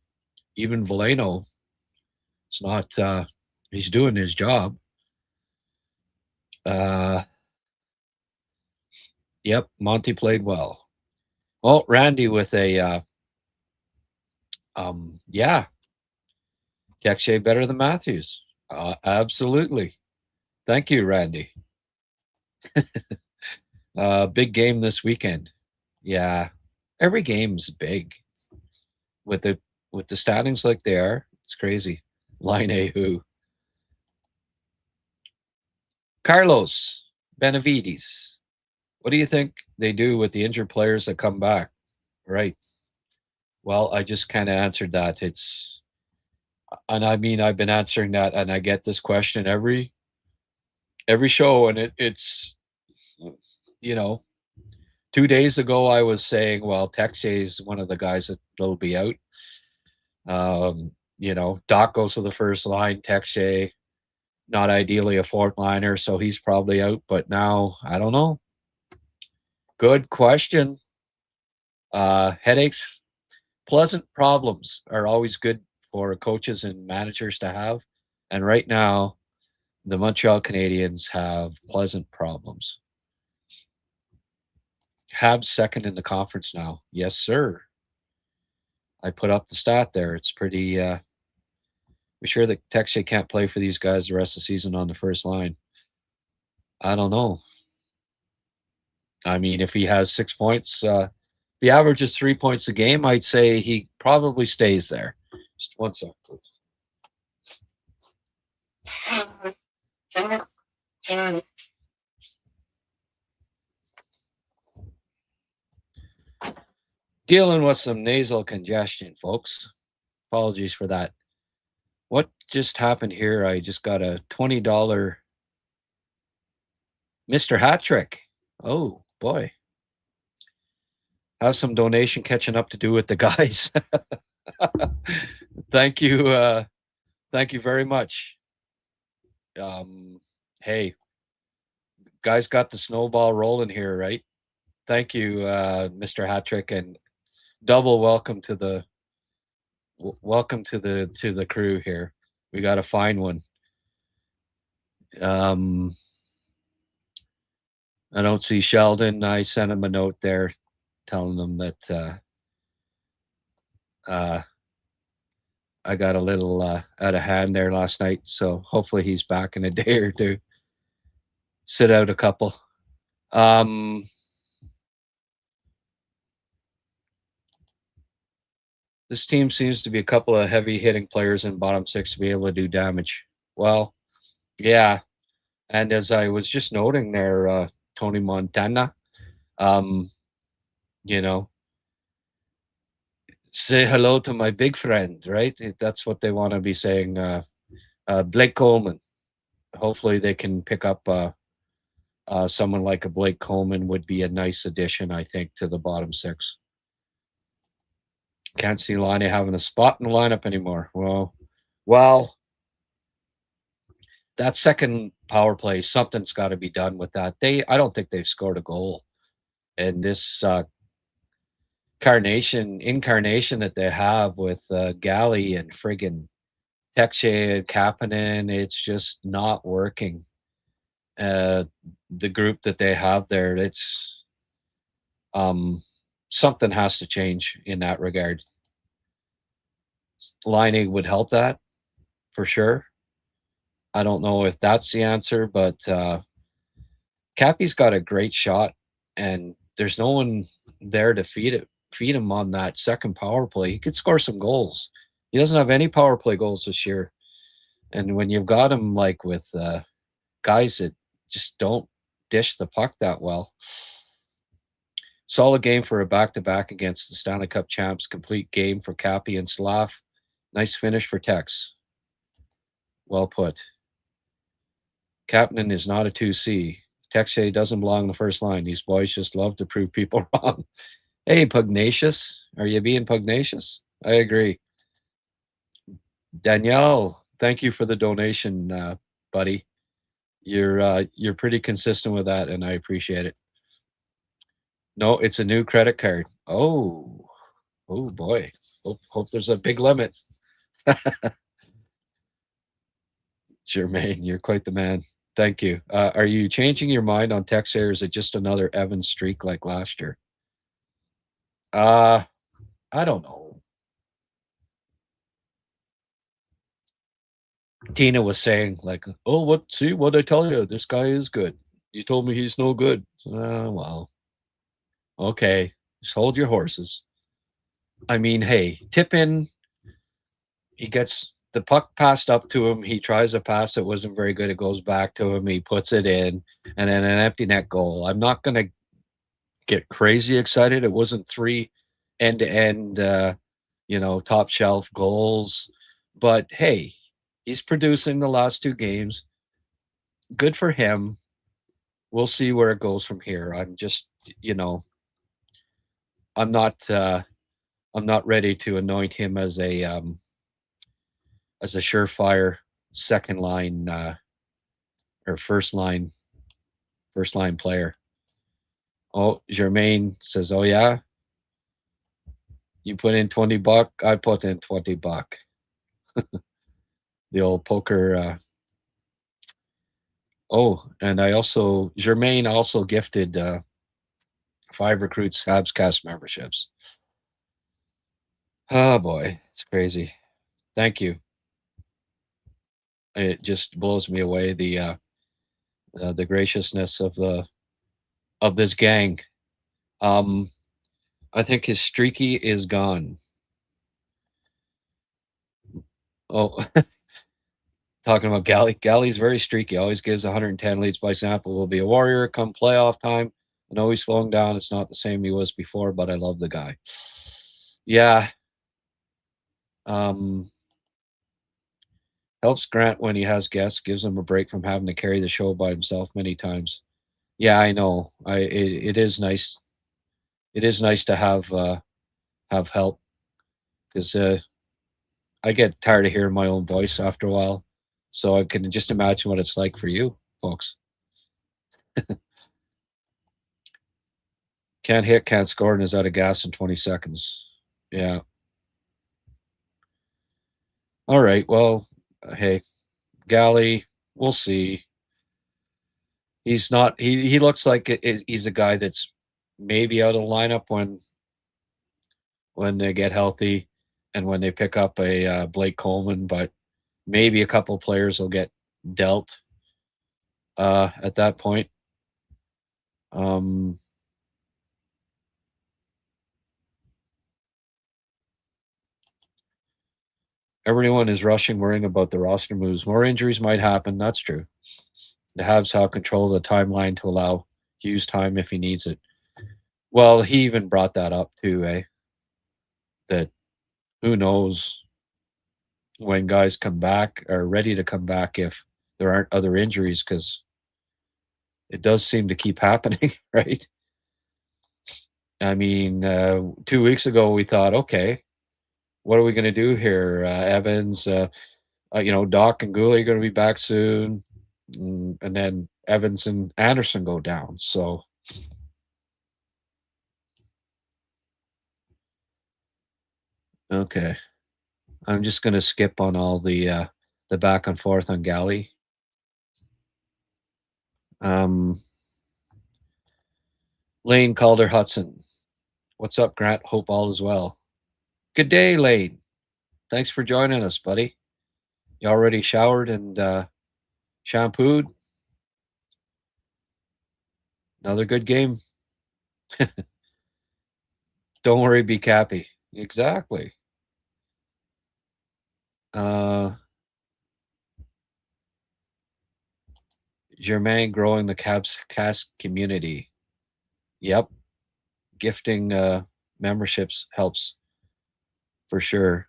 even Veleno, it's not, he's doing his job. Yep, Monty played well. Oh, Randy with a, yeah, Texier better than Matthews. Absolutely. Thank you, Randy. Big game this weekend. Yeah, every game's big with the standings like they are. It's crazy. Line A who? Carlos Benavides. What do you think they do with the injured players that come back? Right. Well, I just kind of answered that. And I mean, I've been answering that, and I get this question every show, and it's 2 days ago I was saying, well, Texier is one of the guys that will be out. Doc goes to the first line. Texier, not ideally a fourth liner, so he's probably out. But now I don't know. Good question. Headaches, pleasant problems are always good for coaches and managers to have. And right now, the Montreal Canadiens have pleasant problems. Habs second in the conference now. Yes, sir. I put up the stat there. It's pretty. We're sure that Texier can't play for these guys the rest of the season on the first line. I don't know. I mean, if he has 6 points, if he averages 3 points a game, I'd say he probably stays there. Just 1 second, please. Dealing with some nasal congestion, folks. Apologies for that. What just happened here? I just got a $20 Mr. Hat Trick. Oh, boy. Have some donation catching up to do with the guys. Thank you. Thank you very much. Hey, guys got the snowball rolling here, right? Thank you, Mr. Hat Trick, and double welcome to the crew here. We got to find one. I don't see Sheldon. I sent him a note there telling him that I got a little out of hand there last night, so hopefully he's back in a day or two. Sit out a couple. This team seems to be a couple of heavy-hitting players in bottom six to be able to do damage. Well, yeah. And as I was just noting there, Tony Montana, say hello to my big friend, right? That's what they want to be saying. Blake Coleman. Hopefully they can pick up someone like a Blake Coleman would be a nice addition, I think, to the bottom six. Can't see Laine having a spot in the lineup anymore. Well, that second power play, something's got to be done with that. I don't think they've scored a goal. And this incarnation that they have with Galley and friggin' Texier and Kapanen, it's just not working. The group that they have there, it's something has to change in that regard. Laine would help that for sure. I don't know if that's the answer, but Cappy's got a great shot, and there's no one there to feed him on that second power play. He could score some goals. He doesn't have any power play goals this year, and when you've got him like with guys that just don't dish the puck that well. Solid game for a back-to-back against the Stanley Cup champs. Complete game for Cappy and Slav. Nice finish for Tex. Well put. Kapanen is not a 2C. Texier doesn't belong in the first line. These boys just love to prove people wrong. Hey, pugnacious. Are you being pugnacious? I agree. Danielle, thank you for the donation, buddy. You're pretty consistent with that, and I appreciate it. No, it's a new credit card. Oh boy. Hope there's a big limit. Jermaine, you're quite the man. Thank you. Are you changing your mind on Texier, or is it just another Evans streak like last year? I don't know. Tina was saying, like, oh, what I tell you? This guy is good. You told me he's no good. Well, okay. Just hold your horses. I mean, hey, tip in. He gets the puck passed up to him. He tries a pass that wasn't very good. It goes back to him. He puts it in, and then an empty net goal. I'm not going to get crazy excited. It wasn't 3 end-to-end, top shelf goals. But hey, he's producing the last 2 games. Good for him. We'll see where it goes from here. I'm just, I'm not ready to anoint him as a surefire second line or first line player. Oh, Germaine says, oh yeah, you put in $20, I put in $20. The old poker. And Germaine also gifted 5 recruits HabsCast memberships. Oh boy, it's crazy. Thank you. It just blows me away, the graciousness of this gang. I think his streaky is gone. Oh, talking about Galley. Galley's very streaky. Always gives 110 leads by sample. Will be a warrior come playoff time. I know he's slowing down. It's not the same he was before, but I love the guy. Yeah. Helps Grant when he has guests. Gives him a break from having to carry the show by himself many times. Yeah, I know. It is nice. It is nice to have help, because I get tired of hearing my own voice after a while. So I can just imagine what it's like for you folks. Can't hit, can't score, and is out of gas in 20 seconds. Yeah. All right. Well, hey, Galley, we'll see. He's not. He looks like he's a guy that's maybe out of the lineup when they get healthy and when they pick up a Blake Coleman, but maybe a couple players will get dealt at that point. Everyone is rushing, worrying about the roster moves. More injuries might happen. That's true. The Habs have control of the timeline to allow Hughes time if he needs it. Well, he even brought that up too, that who knows when guys come back, are ready to come back, if there aren't other injuries, because it does seem to keep happening, right? I mean, 2 weeks ago we thought, okay, what are we going to do here? Evans, Doc and Goulet are going to be back soon. And then Evans and Anderson go down. So okay, I'm just going to skip on all the back and forth on Galley. Lane Calder Hudson, what's up, Grant? Hope all is well. Good day, Lane. Thanks for joining us, buddy. You already showered and shampooed? Another good game. Don't worry, be Cappy. Exactly. Germain growing the HabsCast community. Yep. Gifting memberships helps for sure.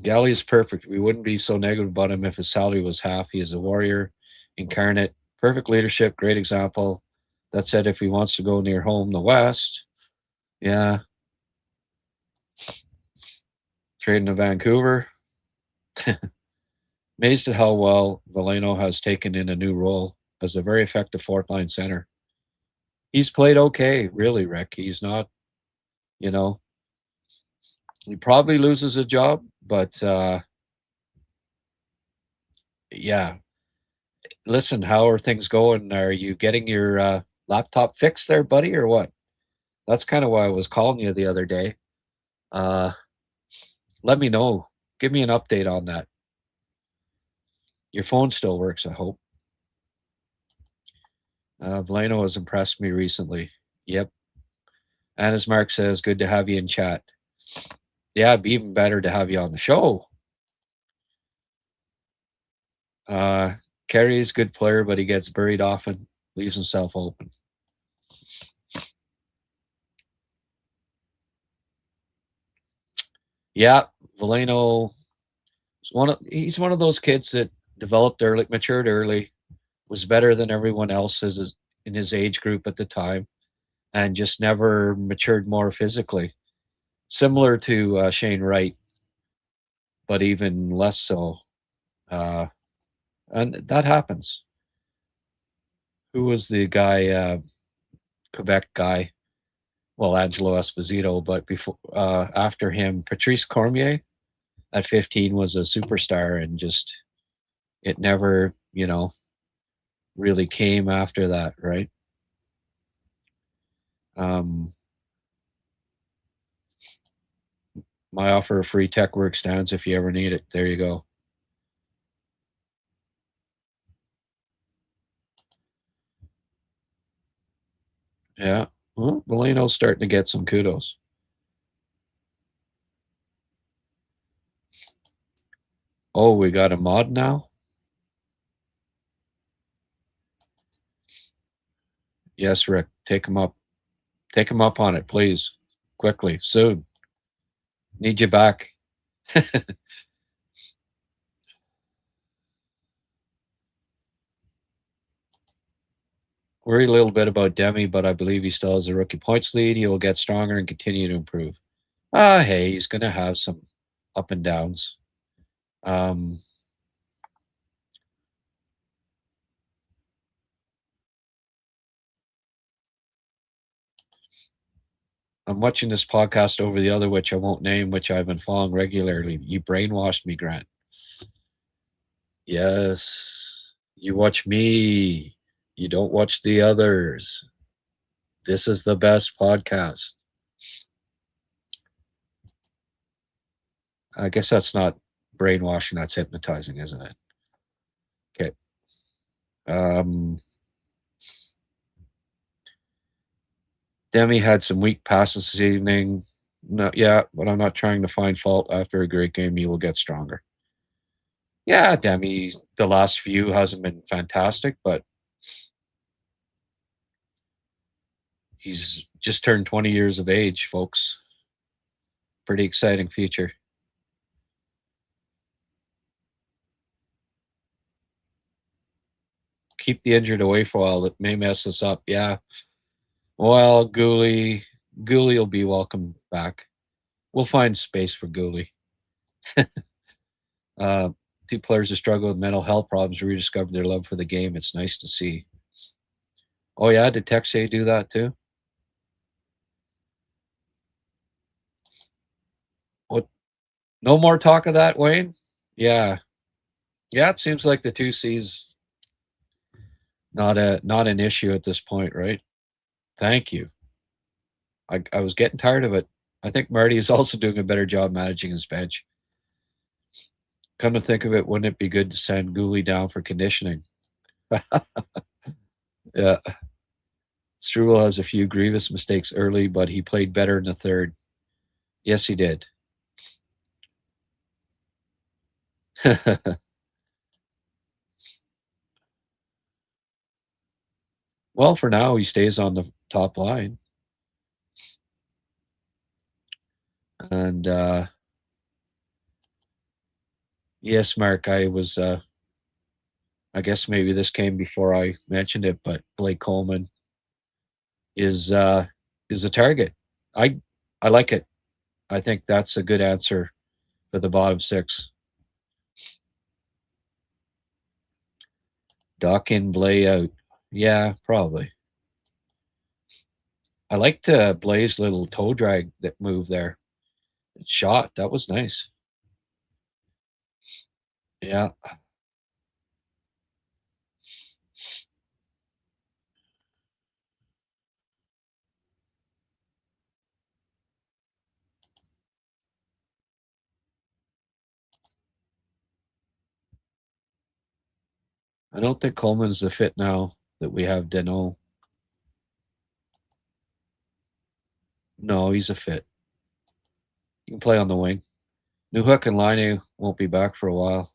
Galley is perfect. We wouldn't be so negative about him if his salary was half. He is a warrior incarnate, perfect leadership, great example. That said, if he wants to go near home, the West, yeah. Trading to Vancouver. Amazed at how well Veleno has taken in a new role as a very effective fourth line center. He's played okay, really, Rick. He's not, you know, he probably loses a job, but yeah. Listen, how are things going? Are you getting your laptop fixed there, buddy, or what? That's kind of why I was calling you the other day. Uh, let me know. Give me an update on that. Your phone still works, I hope. Veleno has impressed me recently. Yep. And as Mark says, good to have you in chat. Yeah, it'd be even better to have you on the show. Kerry's a good player, but he gets buried often, leaves himself open. Yeah, Veleno he's one of those kids that developed early, matured early, was better than everyone else in his age group at the time, and just never matured more physically. Similar to Shane Wright, but even less so. And that happens. Who was the guy, Quebec guy? Well, Angelo Esposito, but before after him, Patrice Cormier at 15 was a superstar, and just it never, really came after that, right? My offer of free tech work stands if you ever need it. There you go. Yeah. Well, Veleno's starting to get some kudos. Oh, we got a mod now? Yes, Rick. Take him up. Take him up on it, please. Quickly. Soon. Need you back. Worry a little bit about Demi, but I believe he still has a rookie points lead. He will get stronger and continue to improve. Hey, he's going to have some up and downs. I'm watching this podcast over the other, which I won't name, which I've been following regularly. You brainwashed me, Grant. Yes. You watch me. You don't watch the others. This is the best podcast. I guess that's not brainwashing, that's hypnotizing, isn't it? Okay. Demi had some weak passes this evening. No, yeah, but I'm not trying to find fault. After a great game, you will get stronger. Yeah, Demi, the last few hasn't been fantastic, but he's just turned 20 years of age, folks. Pretty exciting future. Keep the injured away for a while. It may mess us up. Yeah. Well, Gooley will be welcome back. We'll find space for Gooley. Two players who struggle with mental health problems rediscovered their love for the game. It's nice to see. Oh yeah, did Texier do that too? What? No more talk of that, Wayne? Yeah. Yeah, it seems like the 2C's not an issue at this point, right? Thank you. I was getting tired of it. I think Marty is also doing a better job managing his bench. Come to think of it, wouldn't it be good to send Gooley down for conditioning? Yeah. Struble has a few grievous mistakes early, but he played better in the third. Yes, he did. Well, for now, he stays on the top line. And yes, Mark, I was I guess maybe this came before I mentioned it, but Blake Coleman is a target. I like it. I think that's a good answer for the bottom six. Dock in, Blay out. Yeah, probably. I liked Blay's little toe drag that move there. Shot. That was nice. Yeah. I don't think Coleman's the fit now that we have Deneau. No, he's a fit. He can play on the wing. Newhook and Laine won't be back for a while.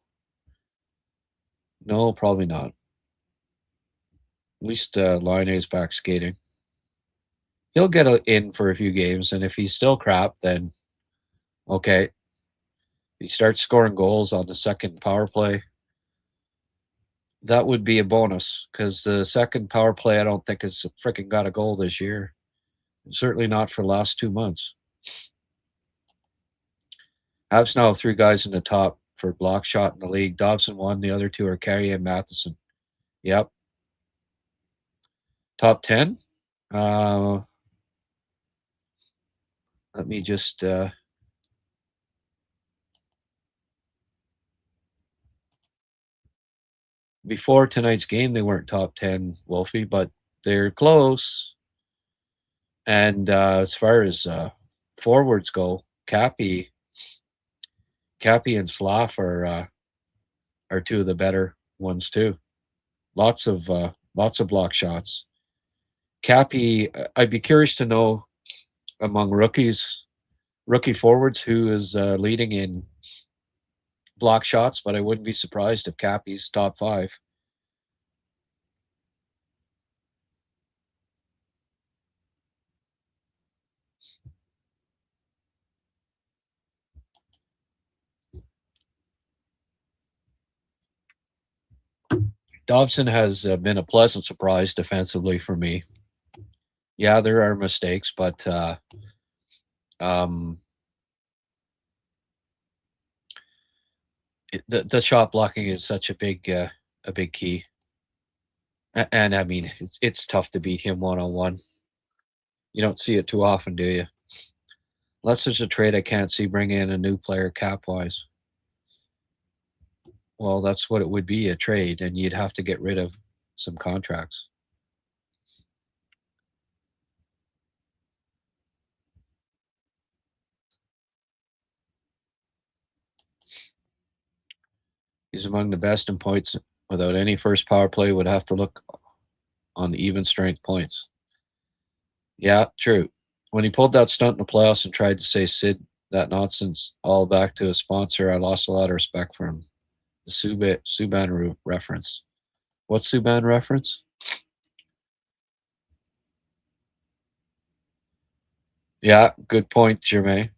No, probably not. At least Laine's back skating. He'll get in for a few games, and if he's still crap, then okay. He starts scoring goals on the second power play. That would be a bonus because the second power play, I don't think has freaking got a goal this year. Certainly not for the last 2 months. Habs now have 3 guys in the top for block shot in the league. Dobson 1, the other 2 are Carrier and Matheson. Yep. Top 10? Let me just before tonight's game, they weren't top 10, Wolfie, but they're close. And as far as forwards go, Cappy and Slav are 2 of the better ones too. Lots of block shots. Cappy, I'd be curious to know among rookie forwards who is leading in block shots, but I wouldn't be surprised if Cappy's top 5. Dobson has been a pleasant surprise defensively for me. Yeah, there are mistakes, but the shot blocking is such a big key. And I mean, it's tough to beat him one-on-one. You don't see it too often, do you? Unless there's a trade I can't see bring in a new player cap-wise. Well, that's what it would be, a trade, and you'd have to get rid of some contracts. He's among the best in points without any first power play. Would have to look on the even strength points. Yeah, true. When he pulled that stunt in the playoffs and tried to say Sid that nonsense all back to his sponsor, I lost a lot of respect for him. The Subban reference. What's Subban reference? Yeah, good point, Jermaine.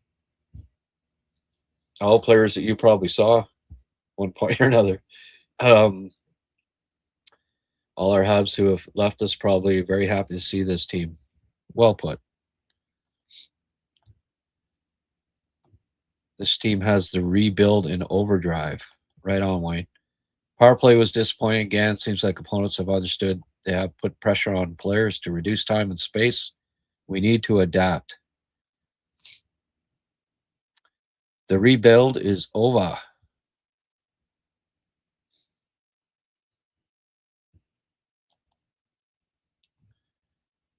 All players that you probably saw one point or another. All our Habs who have left us probably very happy to see this team. Well put. This team has the rebuild in overdrive. Right on, Wayne. Power play was disappointing again. Seems like opponents have understood they have put pressure on players to reduce time and space. We need to adapt. The rebuild is over.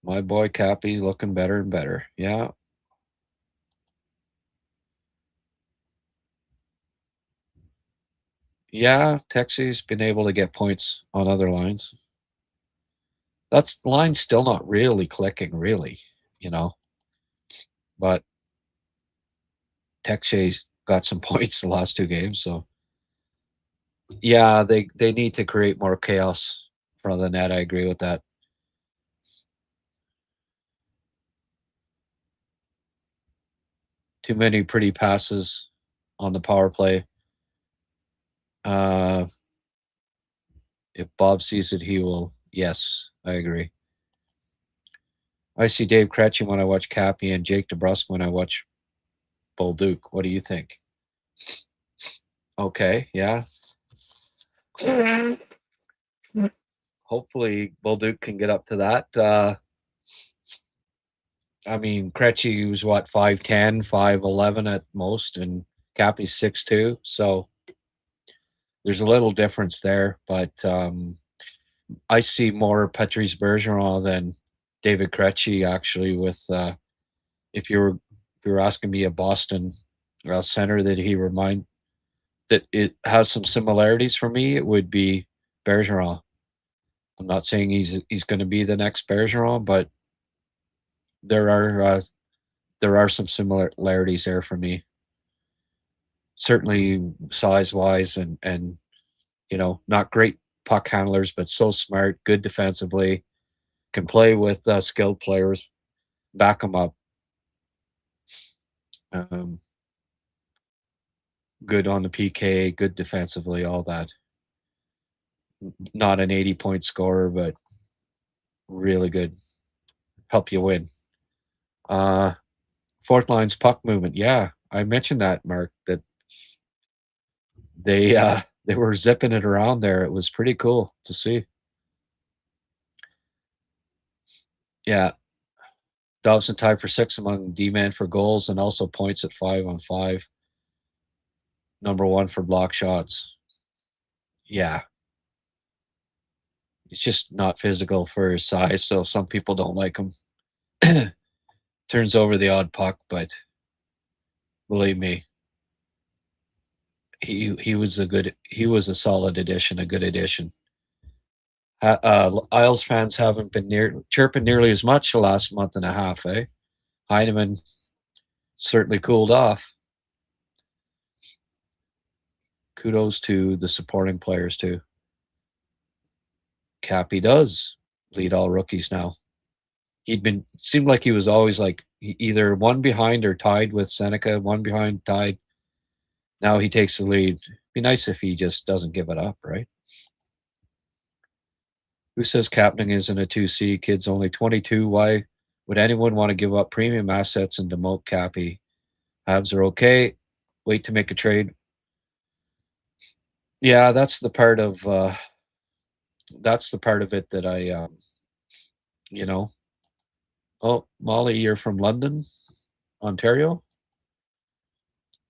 My boy Cappy looking better and better. Yeah. Yeah, Texie's been able to get points on other lines. That's the line's still not really clicking, really, you know. But Texier's got some points the last 2 games, so yeah, they need to create more chaos in front of the net. I agree with that. Too many pretty passes on the power play. If Bob sees it, he will. Yes, I agree. I see Dave Krejci when I watch Cappy and Jake DeBrusk when I watch Bolduc. What do you think? Okay, yeah. Hopefully Bolduc can get up to that. I mean, Krejci was what, 5'10", 5'11" at most, and Cappy's 6'2", so there's a little difference there. But I see more Patrice Bergeron than David Krejci actually. With if you were asking me a Boston center that it has some similarities for me, it would be Bergeron. I'm not saying he's going to be the next Bergeron, but there are some similarities there for me. Certainly size wise and not great puck handlers, but so smart, good defensively, can play with skilled players, back them up. Good on the PK, good defensively, all that. Not an 80-point scorer, but really good. Help you win. Fourth line's puck movement. Yeah, I mentioned that, Mark, that they were zipping it around there. It was pretty cool to see. Yeah. Dobson tied for 6 among D-man for goals and also points at 5-on-5. Number 1 for block shots. Yeah. He's just not physical for his size, so some people don't like him. Turns over the odd puck, but believe me, he was a solid addition, a good addition. Isles fans haven't been chirping nearly as much the last month and a half, eh? Heineman certainly cooled off. Kudos to the supporting players too. Cappy does lead all rookies now. Seemed like he was always like either one behind or tied with Seneca, one behind, tied. Now he takes the lead. Be nice if he just doesn't give it up, right? Who says Kapanen isn't a 2C? Kid's only 22. Why would anyone want to give up premium assets and demote Cappy? Habs are okay. Wait to make a trade. Yeah, that's the part of it that I Oh, Molly, you're from London, Ontario?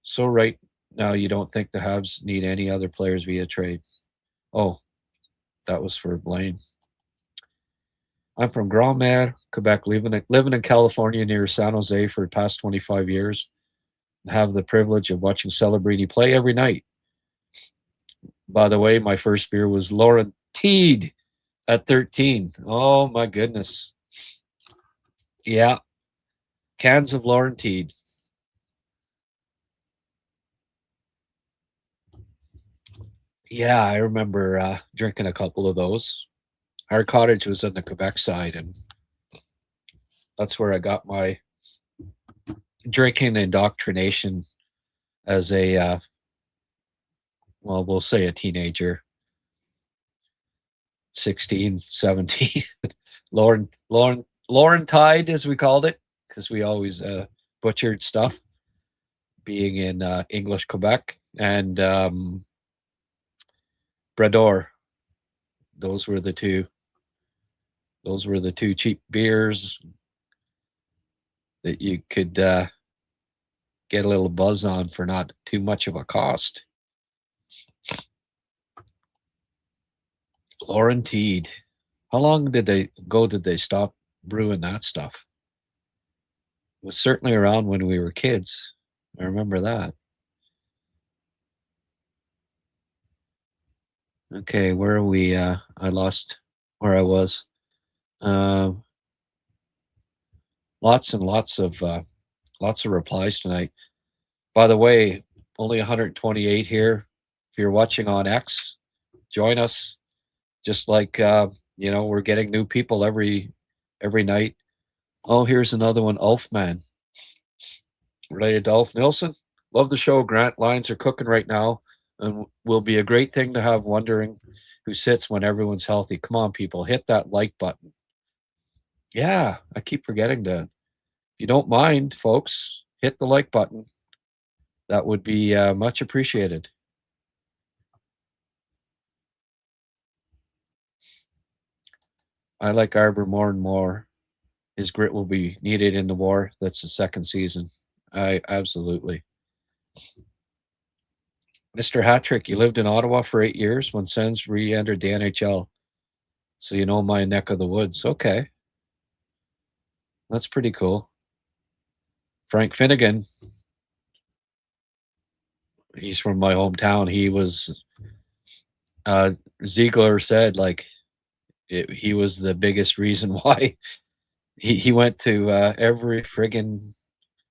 So right now you don't think the Habs need any other players via trade? Oh, that was for Blaine. I'm from Grand Mare, Quebec, living in California near San Jose for the past 25 years. I have the privilege of watching Celebrini play every night. By the way, my first beer was Lauren Teed at 13. Oh, my goodness. Yeah. Cans of Lauren Teed. Yeah, I remember drinking a couple of those. Our cottage was on the Quebec side, and that's where I got my drinking indoctrination as a, we'll say a teenager, 16, 17. Lauren Tide, as we called it, because we always butchered stuff, being in English Quebec, and Brador. Those were the two cheap beers that you could get a little buzz on for not too much of a cost. Lauren Teed. How long did they stop brewing that stuff? It was certainly around when we were kids. I remember that. Okay, where are we? I lost where I was. Lots and lots of replies tonight. By the way, only 128 here. If you're watching on X, join us. Just like we're getting new people every night. Oh, here's another one, Ulfman. Related to Ulf Nilsson. Love the show, Grant. Lines are cooking right now. and will be a great thing to have wondering who sits when everyone's healthy. Come on, people, hit that like button. Yeah, I keep forgetting to. If you don't mind, folks, hit the like button. That would be much appreciated. I like Arbor more and more. His grit will be needed in the war. That's the second season. I absolutely. Mr. Hattrick, you lived in Ottawa for 8 years when Sens re-entered the NHL. So you know my neck of the woods. Okay. That's pretty cool. Frank Finnegan. He's from my hometown. He was Ziegler said like he was the biggest reason why he went to every friggin'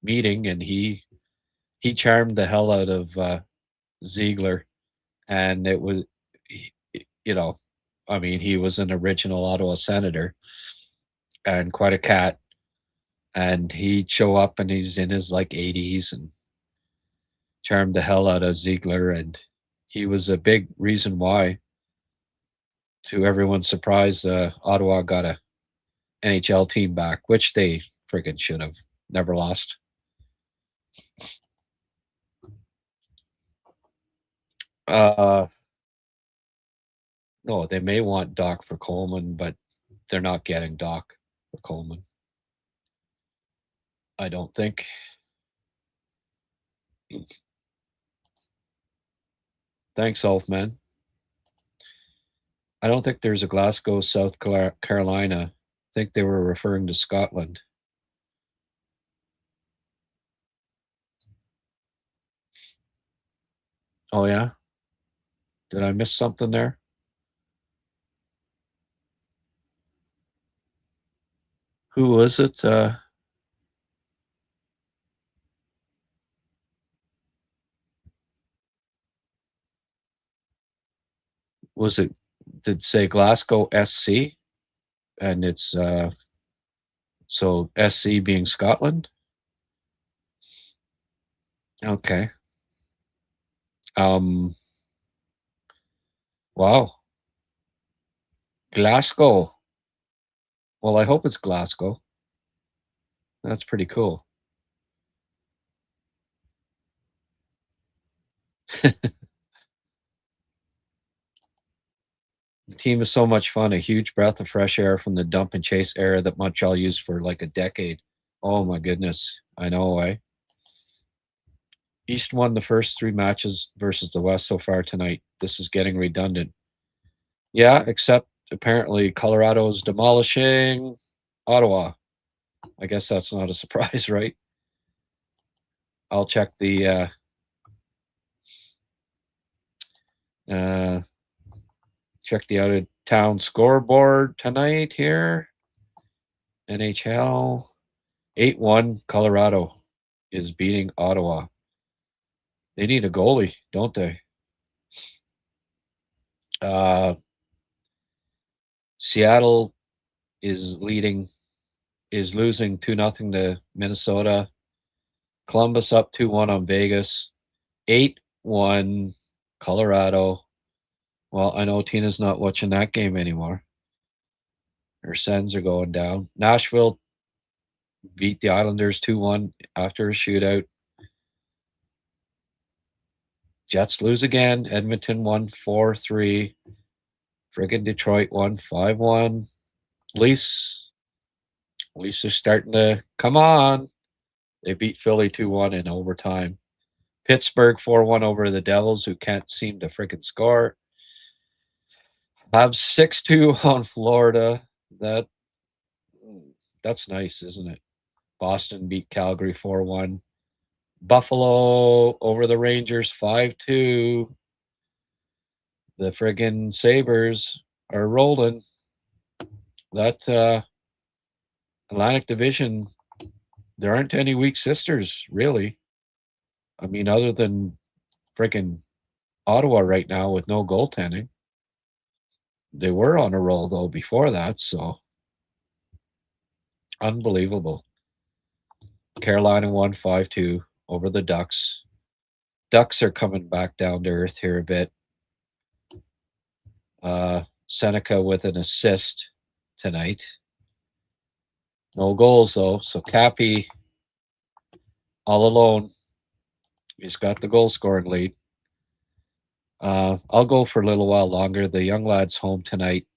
meeting, and he charmed the hell out of Ziegler, and it was, you know, I mean, he was an original Ottawa senator and quite a cat, and he'd show up and he's in his like 80s and charmed the hell out of Ziegler, and he was a big reason why, to everyone's surprise, Ottawa got a NHL team back, which they friggin' should have never lost. No, they may want Doc for Coleman, but they're not getting Doc for Coleman. I don't think. Thanks, Elfman. I don't think there's a Glasgow, South Carolina. I think they were referring to Scotland. Oh, yeah? Did I miss something there? Who was it? Was it, did say Glasgow SC? And it's, so SC being Scotland? Okay. Wow. Glasgow. Well, I hope it's Glasgow. That's pretty cool. The team is so much fun, a huge breath of fresh air from the dump and chase era that Montreal used for like a decade. Oh my goodness. I know, eh? East won the first 3 matches versus the West so far tonight. This is getting redundant. Yeah, except apparently Colorado's demolishing Ottawa. I guess that's not a surprise, right? I'll check the out of town scoreboard tonight here. NHL 8-1 Colorado is beating Ottawa. They need a goalie, don't they? Seattle is losing 2-0 to Minnesota. Columbus up 2-1 on Vegas. 8-1 Colorado. Well, I know Tina's not watching that game anymore. Her Sens are going down. Nashville beat the Islanders 2-1 after a shootout. Jets lose again. Edmonton won 4-3. Friggin' Detroit won 5-1. Leafs are starting to come on. They beat Philly 2-1 in overtime. Pittsburgh 4-1 over the Devils, who can't seem to friggin' score. Habs 6-2 on Florida. That's nice, isn't it? Boston beat Calgary 4-1. Buffalo over the Rangers 5-2. The friggin' Sabres are rolling. That Atlantic Division, there aren't any weak sisters, really. I mean, other than friggin' Ottawa right now with no goaltending. They were on a roll, though, before that, so unbelievable. Carolina won 5-2 over the Ducks. Ducks are coming back down to earth here a bit. Seneca with an assist tonight. No goals, though. So Cappy, all alone. He's got the goal-scoring lead. I'll go for a little while longer. The young lad's home tonight,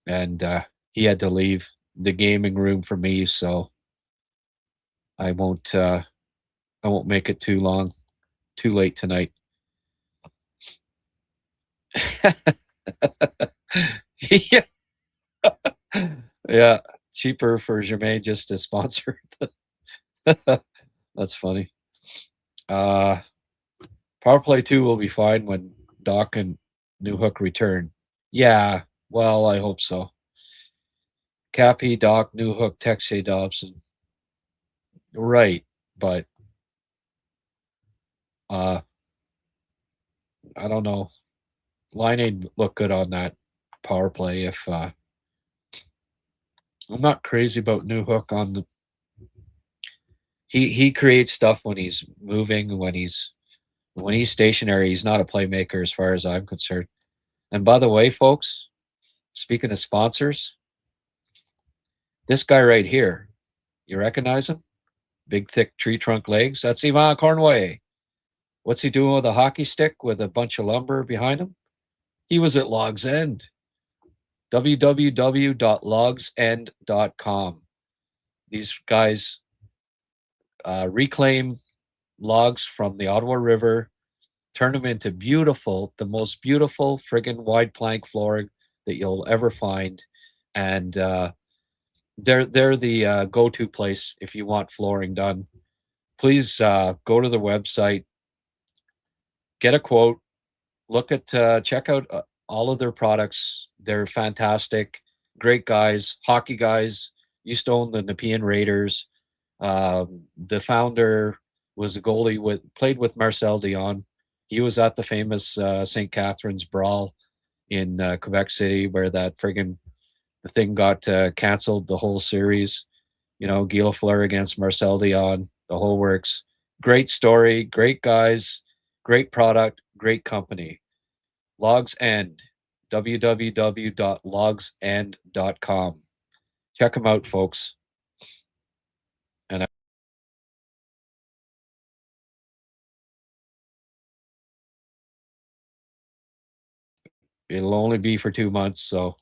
and he had to leave the gaming room for me, so I won't make it too long, too late tonight. Yeah. Yeah, cheaper for Germain just to sponsor. That's funny. Power play 2 will be fine when Doc and Newhook return. Yeah, well, I hope so. Cappy, Doc, Newhook, Texier, Dobson. Right, but I don't know. Line ain't look good on that power play. If I'm not crazy about Newhook on the. He creates stuff when he's moving. When he's stationary, he's not a playmaker as far as I'm concerned. And by the way, folks, speaking of sponsors, this guy right here, you recognize him? Big, thick tree trunk legs. That's Yvan Cornway. What's he doing with a hockey stick with a bunch of lumber behind him? He was at Logs End. www.logsend.com. These guys reclaim logs from the Ottawa River, turn them into the most beautiful friggin' wide plank flooring that you'll ever find. And they're the go-to place if you want flooring done. Please go to the website, get a quote, check out all of their products. They're fantastic, great guys, hockey guys. Used to own the Nepean Raiders. The founder was a goalie played with Marcel Dion. He was at the famous St. Catharines Brawl in Quebec City, where the thing got canceled, the whole series. Guy Lafleur against Marcel Dion, the whole works. Great story, great guys, great product, great company. Logs End, www.logsend.com. Check them out, folks. And it'll only be for 2 months, so at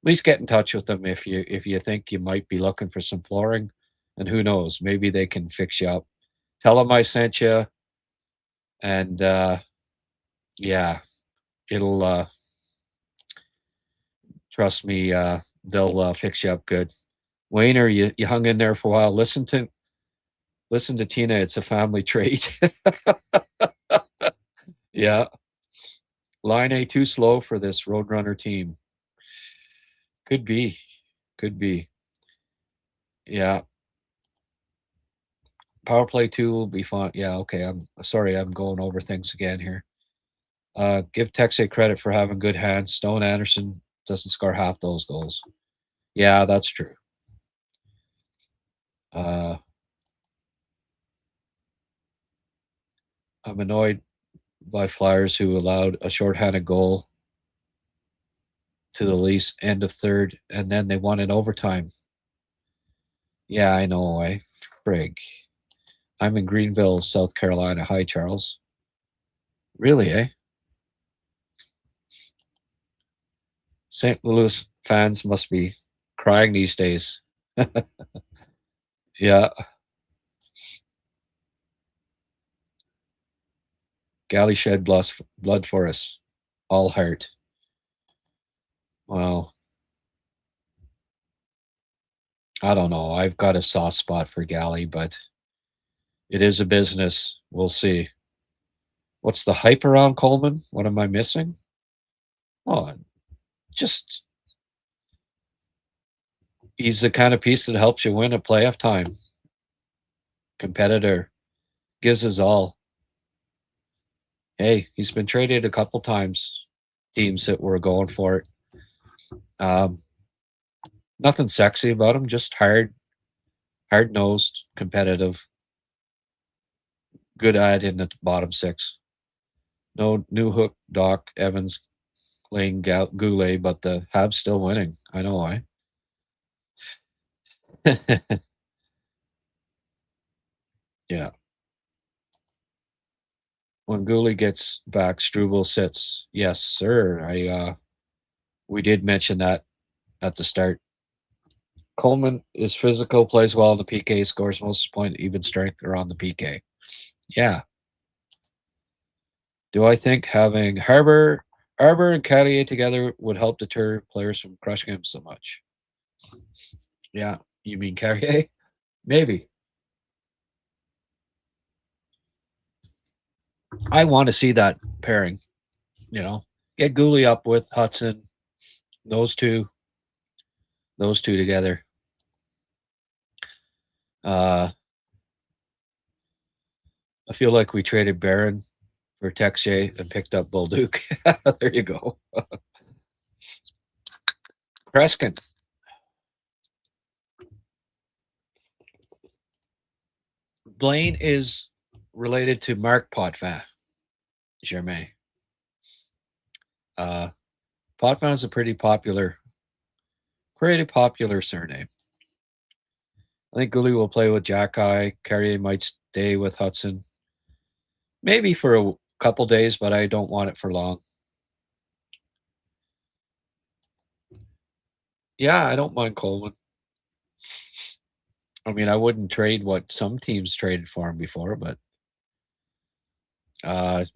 least get in touch with them if you think you might be looking for some flooring, and who knows, maybe they can fix you up. Tell them I sent you, and yeah, it'll trust me, they'll fix you up good. Wayner, you hung in there for a while. Listen to Tina. It's a family trait. Yeah. Line A too slow for this Roadrunner team. Could be. Yeah. Power play 2 will be fine. Yeah, okay. I'm sorry, I'm going over things again here. Give Texier credit for having good hands. Stone Anderson doesn't score half those goals. Yeah, that's true. I'm annoyed by Flyers who allowed a shorthanded goal to the Leafs end of third, and then they won in overtime. Yeah, I know. Frig. I'm in Greenville, South Carolina. Hi, Charles. Really, eh? St. Louis fans must be crying these days. Yeah. Galley shed blood for us. All heart. Well, I don't know. I've got a soft spot for Galley, but it is a business. We'll see. What's the hype around Coleman? What am I missing? Oh, just he's the kind of piece that helps you win a playoff time. Competitor. Gives his all. Hey, he's been traded a couple times. Teams that were going for it. Nothing sexy about him, just hard-nosed, competitive good add in the bottom six. No new hook, Doc, Evans, Lane, Goulet, but the Habs still winning. I know why. Yeah. When Goulet gets back, Struble sits. Yes, sir. We did mention that at the start. Coleman is physical, plays well on the PK, scores most of the point, even strength are on the PK. Yeah. Do I think having Arbor and Carrier together would help deter players from crushing him so much? Yeah. You mean Carrier? Maybe. I want to see that pairing. Get Goulet up with Hudson. Those two together. I feel like we traded Barron for Texier and picked up Bolduc. There you go. Kreskin. Blain is related to Mark Potvin. Germain. Potvin is a pretty popular surname. I think Goulet will play with Jacky. Carrier might stay with Hudson. Maybe for a couple days, but I don't want it for long. Yeah, I don't mind Coleman. I mean, I wouldn't trade what some teams traded for him before, but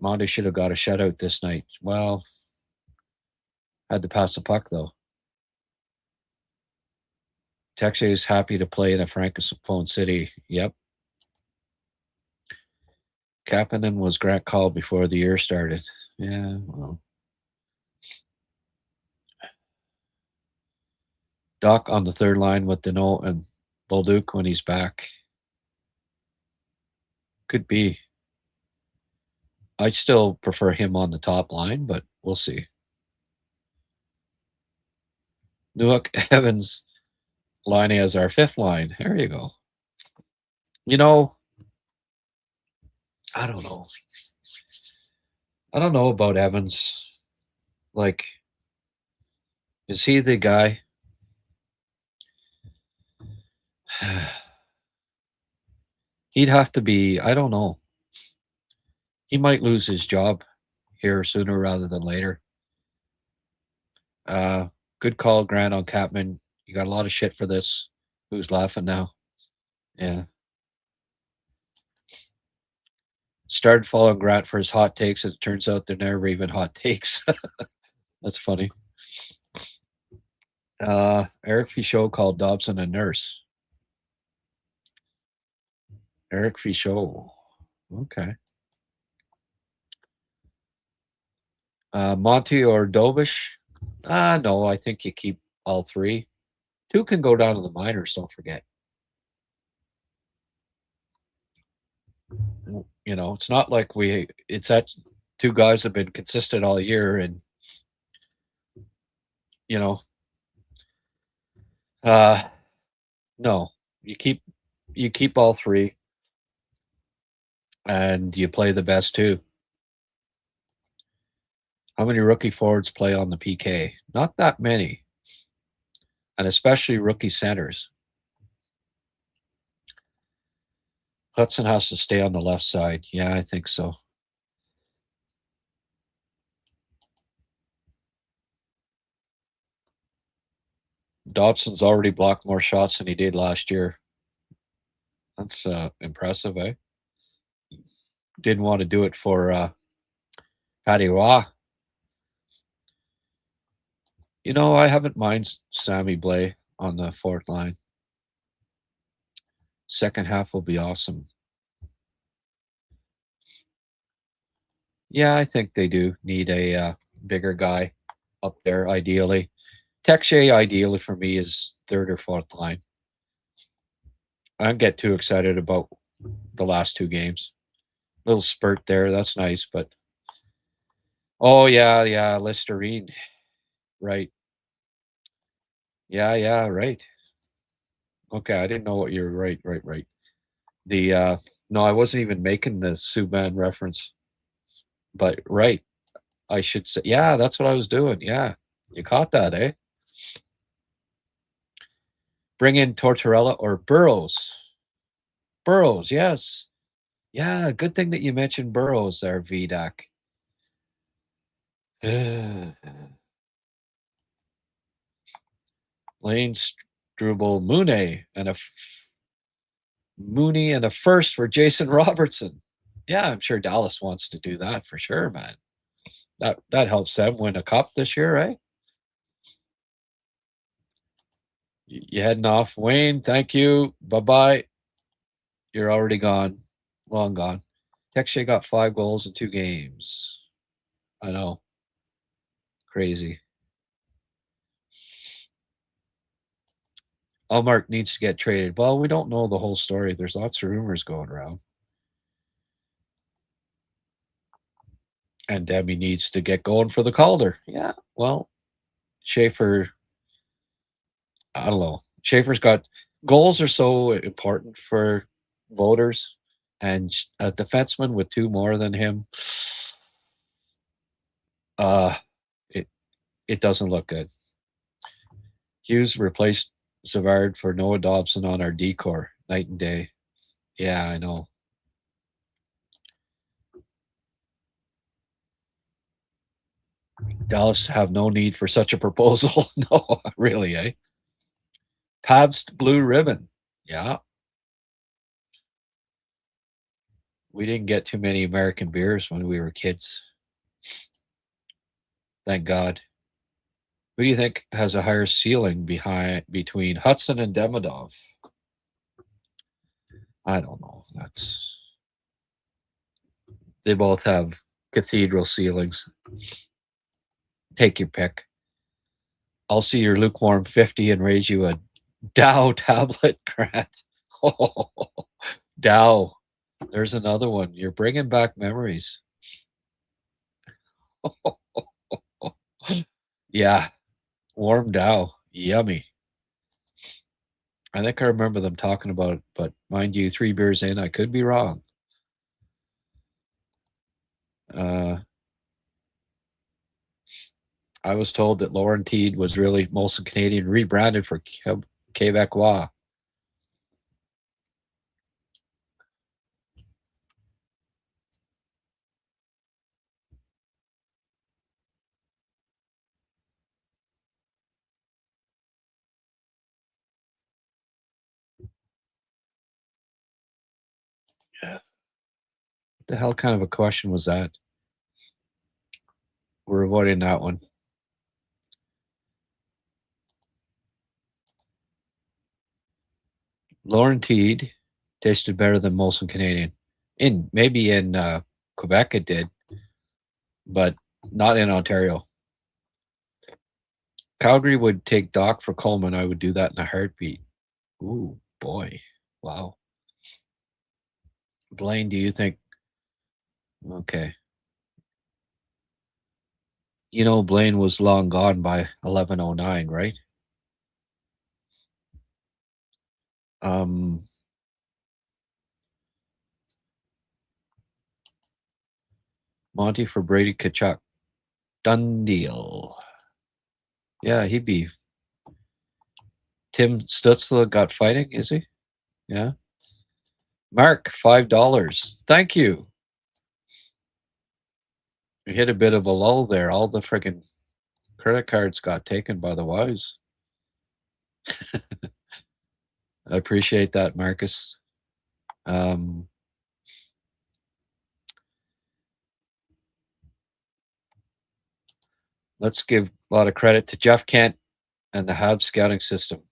Monty should have got a shutout this night. Well, had to pass the puck, though. Texier is happy to play in a Francophone city. Yep. Kapanen was Grant called before the year started. Yeah, well. Doc on the third line with Deneau and Bolduc when he's back. Could be. I still prefer him on the top line, but we'll see. Newhook, Evans, line as our fifth line. There you go. I don't know. I don't know about Evans. Like, is he the guy? He'd have to be, I don't know. He might lose his job here sooner rather than later. Good call, Grant, on Capman. You got a lot of shit for this. Who's laughing now? Yeah. Started following Grant for his hot takes, and it turns out they're never even hot takes. That's funny. Eric Fichot called Dobson a nurse. Eric Fichot. Okay. Monty or Dobish? No, I think you keep all three. Two can go down to the minors, don't forget. It's not like it's that two guys have been consistent all year, and no, you keep all three, and you play the best two. How many rookie forwards play on the PK? Not that many, and especially rookie centers. Hudson has to stay on the left side. Yeah, I think so. Dobson's already blocked more shots than he did last year. That's impressive, eh? Didn't want to do it for Patty Roy. I haven't mind Sammy Blais on the fourth line. Second half will be awesome. Yeah, I think they do need a bigger guy up there, ideally. Texier, ideally for me, is third or fourth line. I don't get too excited about the last two games. Little spurt there, that's nice, but oh yeah, Listerine. Right. Yeah, right. Okay, I didn't know what you're right. The No, I wasn't even making the Subban reference. But right, I should say, yeah, that's what I was doing. Yeah, you caught that, eh? Bring in Tortorella or Burrows. Burrows, yes. Yeah, good thing that you mentioned Burrows there, VDAC. Lane Struble, Mooney and a first for Jason Robertson. Yeah, I'm sure Dallas wants to do that for sure, man. That helps them win a cup this year, right? You heading off, Wayne? Thank you. Bye-bye. You're already gone. Long gone. Texier got 5 goals in 2 games. I know. Crazy. Allmark needs to get traded. Well, we don't know the whole story. There's lots of rumors going around. And Debbie needs to get going for the Calder. Yeah, well, Schaefer, I don't know. Schaefer's got goals are so important for voters, and a defenseman with 2 more than him, it it doesn't look good. Hughes replaced Savard for Noah Dobson on our decor night and day. Yeah, I know. Dallas have no need for such a proposal. No, really, eh? Pabst Blue Ribbon. Yeah. We didn't get too many American beers when we were kids. Thank God. Who do you think has a higher ceiling between Hudson and Demidov? I don't know. They both have cathedral ceilings. Take your pick. I'll see your lukewarm 50 and raise you a Dow tablet, Grant. Oh, Dow. There's another one. You're bringing back memories. Yeah. Warm Dow. Yummy. I think I remember them talking about it, but mind you, 3 beers in, I could be wrong. I was told that Laurentide was really Molson Canadian rebranded for Quebecois. Yeah. What the hell kind of a question was that? We're avoiding that one. Laurentide tasted better than Molson Canadian. Maybe in Quebec it did, but not in Ontario. Calgary would take Doc for Coleman. I would do that in a heartbeat. Ooh, boy. Wow. Blaine, do you think? Okay. You know, Blaine was long gone by 11:09, right? Monty for Brady Kachuk. Done deal. Yeah, he'd be. Tim Stutzla got fighting, is he? Yeah. Mark, $5. Thank you. We hit a bit of a lull there. All the freaking credit cards got taken by the Wives. I appreciate that, Marcus. Let's give a lot of credit to Jeff Kent and the Habs scouting system.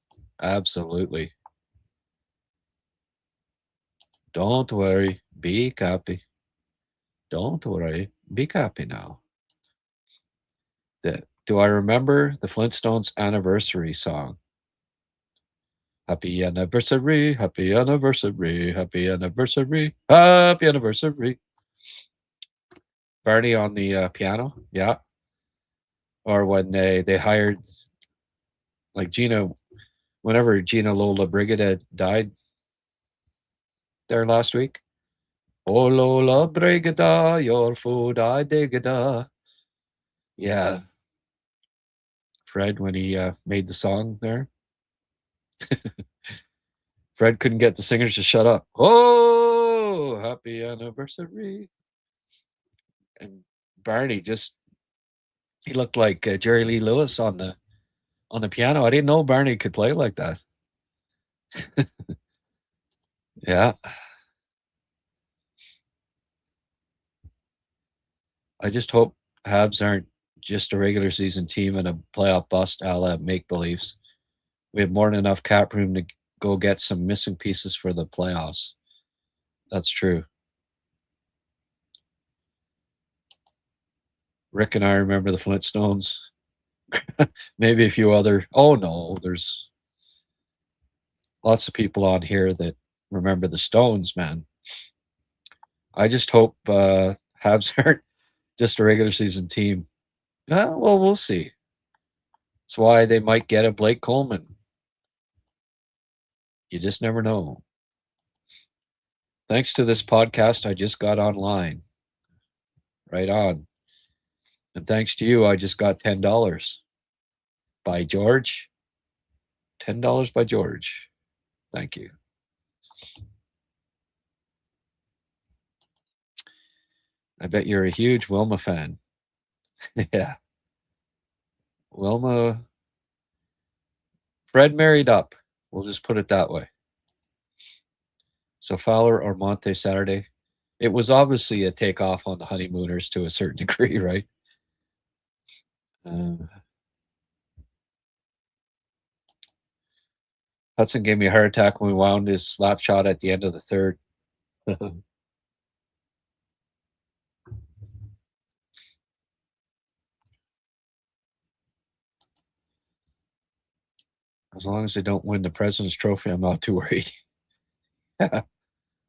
Absolutely. Don't worry. Be happy. Don't worry. Be happy now. Do I remember the Flintstones anniversary song? Happy anniversary, happy anniversary, happy anniversary, happy anniversary. Barney on the piano, yeah. Or when they hired, like whenever Gina Lola Brigida died there last week, Oh Lola Brigada, your food I digada. Yeah. Fred, when he made the song there, Fred couldn't get the singers to shut up. Oh, happy anniversary. And Barney he looked like Jerry Lee Lewis on the piano. I didn't know Barney could play like that. Yeah. I just hope Habs aren't just a regular season team and a playoff bust a la make believes. We have more than enough cap room to go get some missing pieces for the playoffs. That's true. Rick and I remember the Flintstones. Maybe a few other. Oh no, there's lots of people on here that remember the Stones, man. I just hope Habs aren't just a regular season team. Well, we'll see. That's why they might get a Blake Coleman. You just never know. Thanks to this podcast, I just got online. Right on. And thanks to you, I just got $10 by George. $10 by George. Thank you. I bet you're a huge Wilma fan. Yeah. Wilma. Fred married up. We'll just put it that way. So Fowler or Monty Saturday. It was obviously a takeoff on the honeymooners to a certain degree, right? Hudson gave me a heart attack when we wound his slap shot at the end of the third. As long as they don't win the President's Trophy, I'm not too worried.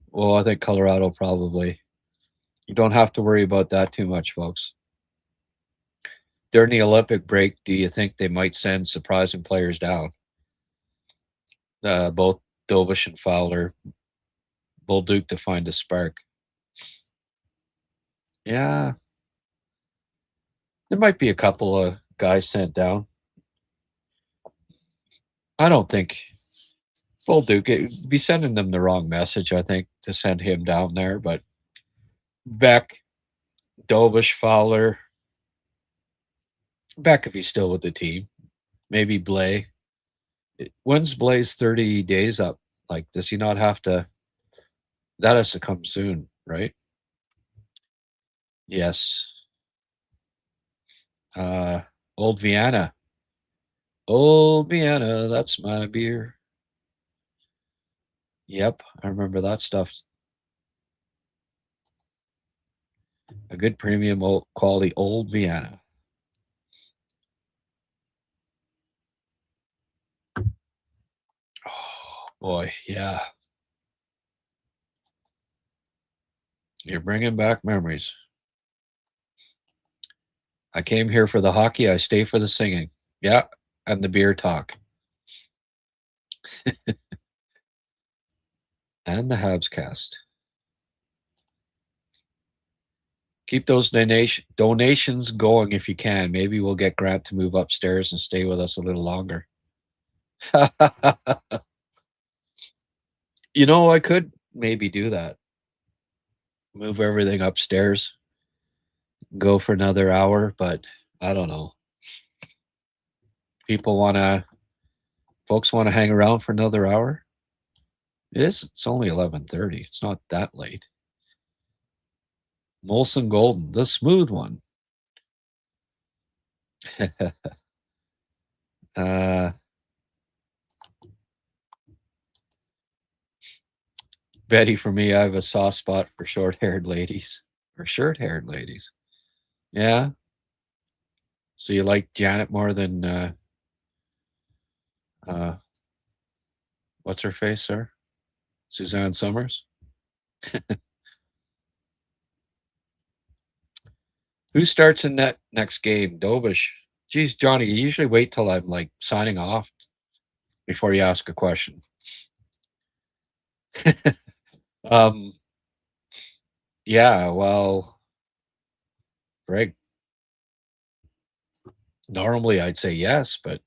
Well, I think Colorado probably. You don't have to worry about that too much, folks. During the Olympic break, do you think they might send surprising players down? Both Dovish and Fowler, Bolduc to find a spark. Yeah. There might be a couple of guys sent down. I don't think Bolduc, it'd be sending them the wrong message, I think, to send him down there. But Beck, Dovish, Fowler, Beck if he's still with the team. Maybe Blay. When's Blay's 30 days up? Like, does he not have to? That has to come soon, right? Yes. Old Vienna. Old Vienna, that's my beer. Yep, I remember that stuff. A good premium quality Old Vienna. Oh, boy, yeah. You're bringing back memories. I came here for the hockey. I stay for the singing. Yeah, and the beer talk. And the HabsCast. Keep those donations going if you can. Maybe we'll get Grant to move upstairs and stay with us a little longer. You know, I could maybe do that. Move everything upstairs. Go for another hour, but I don't know. Folks want to hang around for another hour? It's only 11:30. It's not that late. Molson Golden, the smooth one. Betty, for me, I have a soft spot for short-haired ladies or shirt-haired ladies. Yeah. So you like Janet more than what's her face, sir? Suzanne Summers? Who starts in that next game? Dovish. Geez, Johnny, you usually wait till I'm like signing off before you ask a question. Yeah, well, Greg, normally I'd say yes, but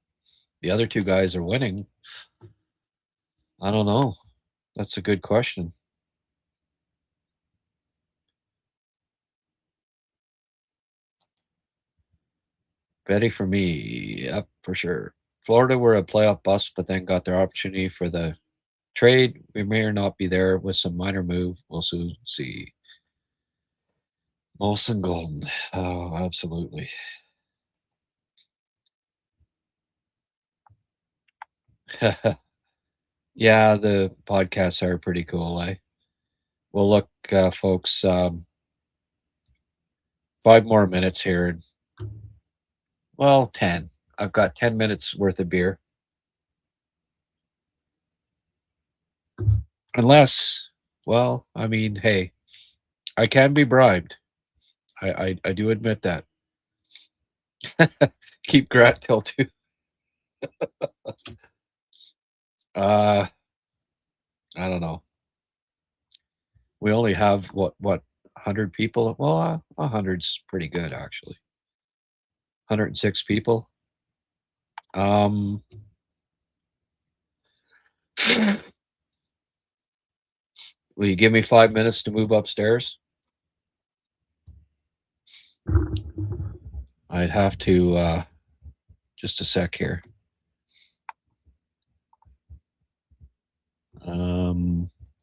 the other two guys are winning. I don't know. That's a good question. Betty for me, yep, for sure. Florida were a playoff bust, but then got their opportunity for the trade. We may or not be there with some minor move. We'll soon see. Molson Golden. Oh, absolutely. Yeah, the podcasts are pretty cool. Well, look, folks, 5 more minutes here. Well, 10. I've got 10 minutes worth of beer. Unless, well, I mean, hey, I can be bribed. I do admit that. Keep Grat till 2. I don't know. We only have what 100 people. Well, 100's pretty good actually. 106 people. Um, will you give me 5 minutes to move upstairs? I'd have to just a sec here.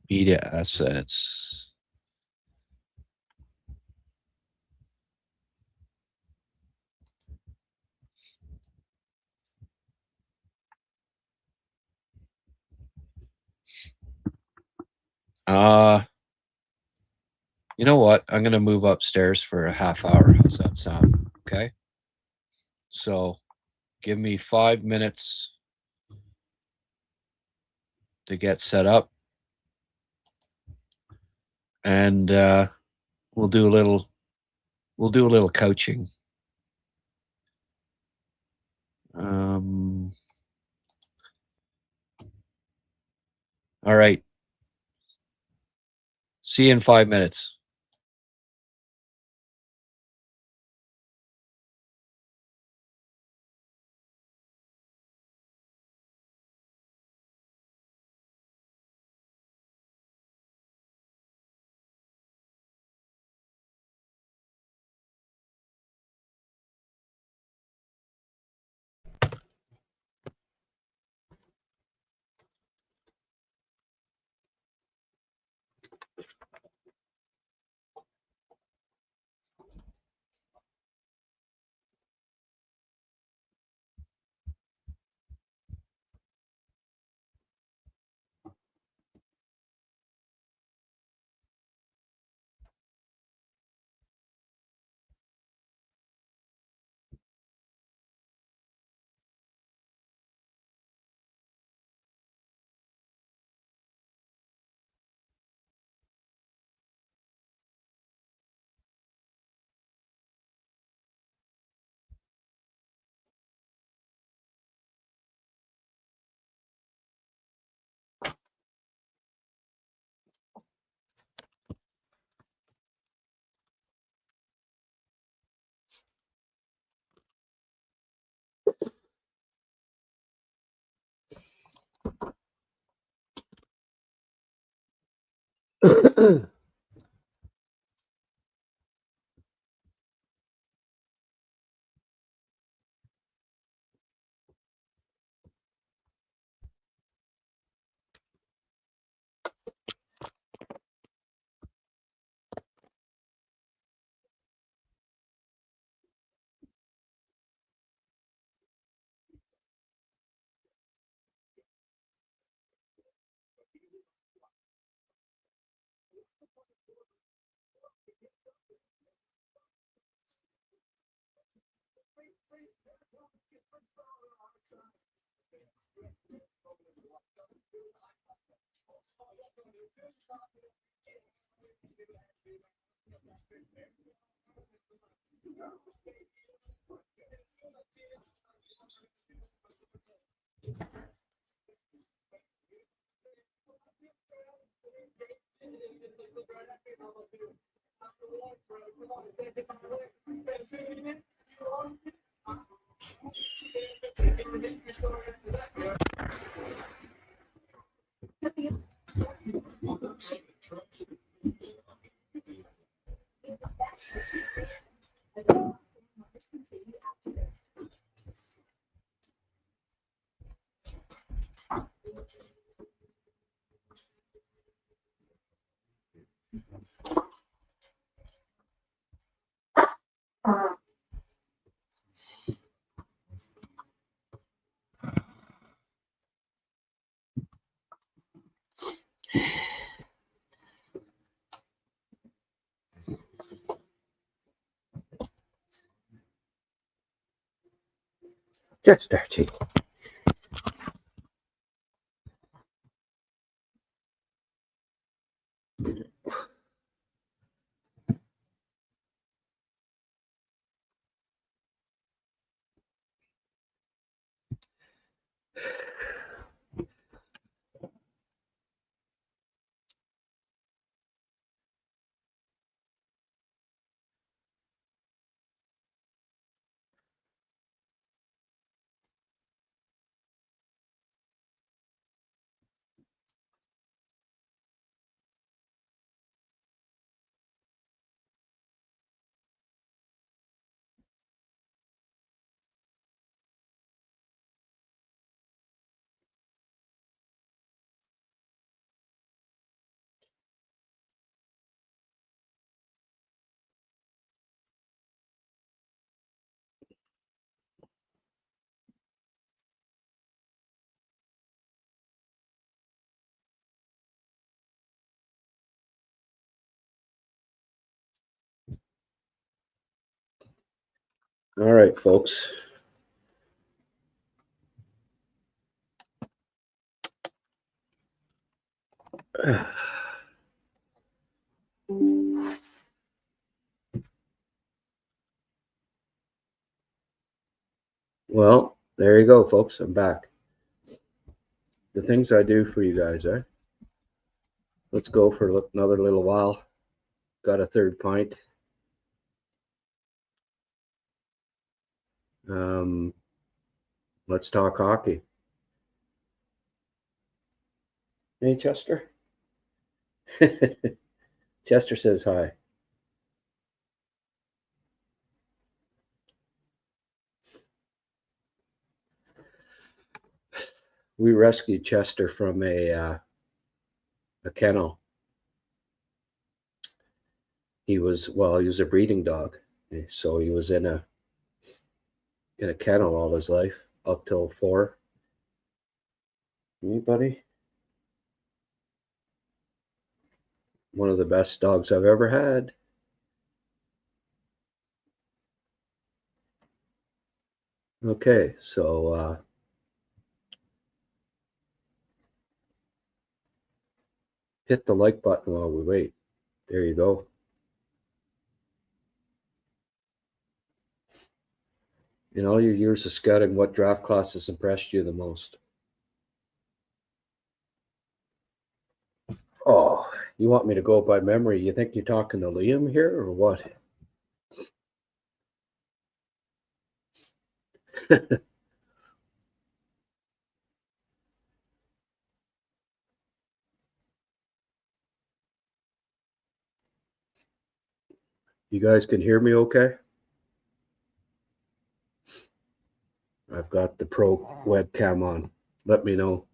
Media assets. You know what? I'm gonna move upstairs for a half hour. How's that sound? Okay. So give me 5 minutes to get set up. And we'll do a little coaching. All right. See you in 5 minutes. Just Archie. All right, folks. Well, there you go, folks. I'm back. The things I do for you guys, eh? Let's go for another little while. Got a third pint. Let's talk hockey. Hey, Chester. Chester says hi. We rescued Chester from a kennel. He was a breeding dog, so he was in a kennel all his life up till 4. Anybody? One of the best dogs I've ever had. Okay, so hit the like button while we wait. There you go. In all your years of scouting, what draft classes impressed you the most? Oh, you want me to go by memory? You think you're talking to Liam here or what? You guys can hear me okay? I've got the pro webcam on. Let me know.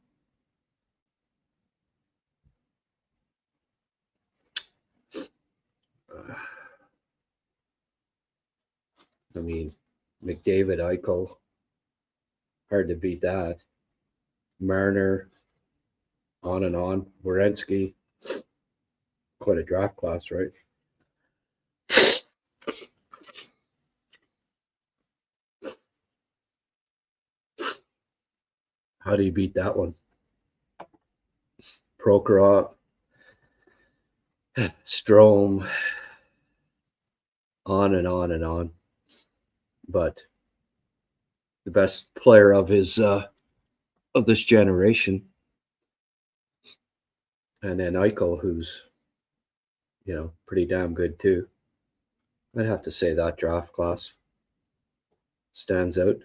I mean, McDavid, Eichel, hard to beat that. Marner, on and on. Werenski, quite a draft class, right? How do you beat that one? Prokhorov, Strome, on and on and on. But the best player of his of this generation, and then Eichel, who's pretty damn good too. I'd have to say that draft class stands out.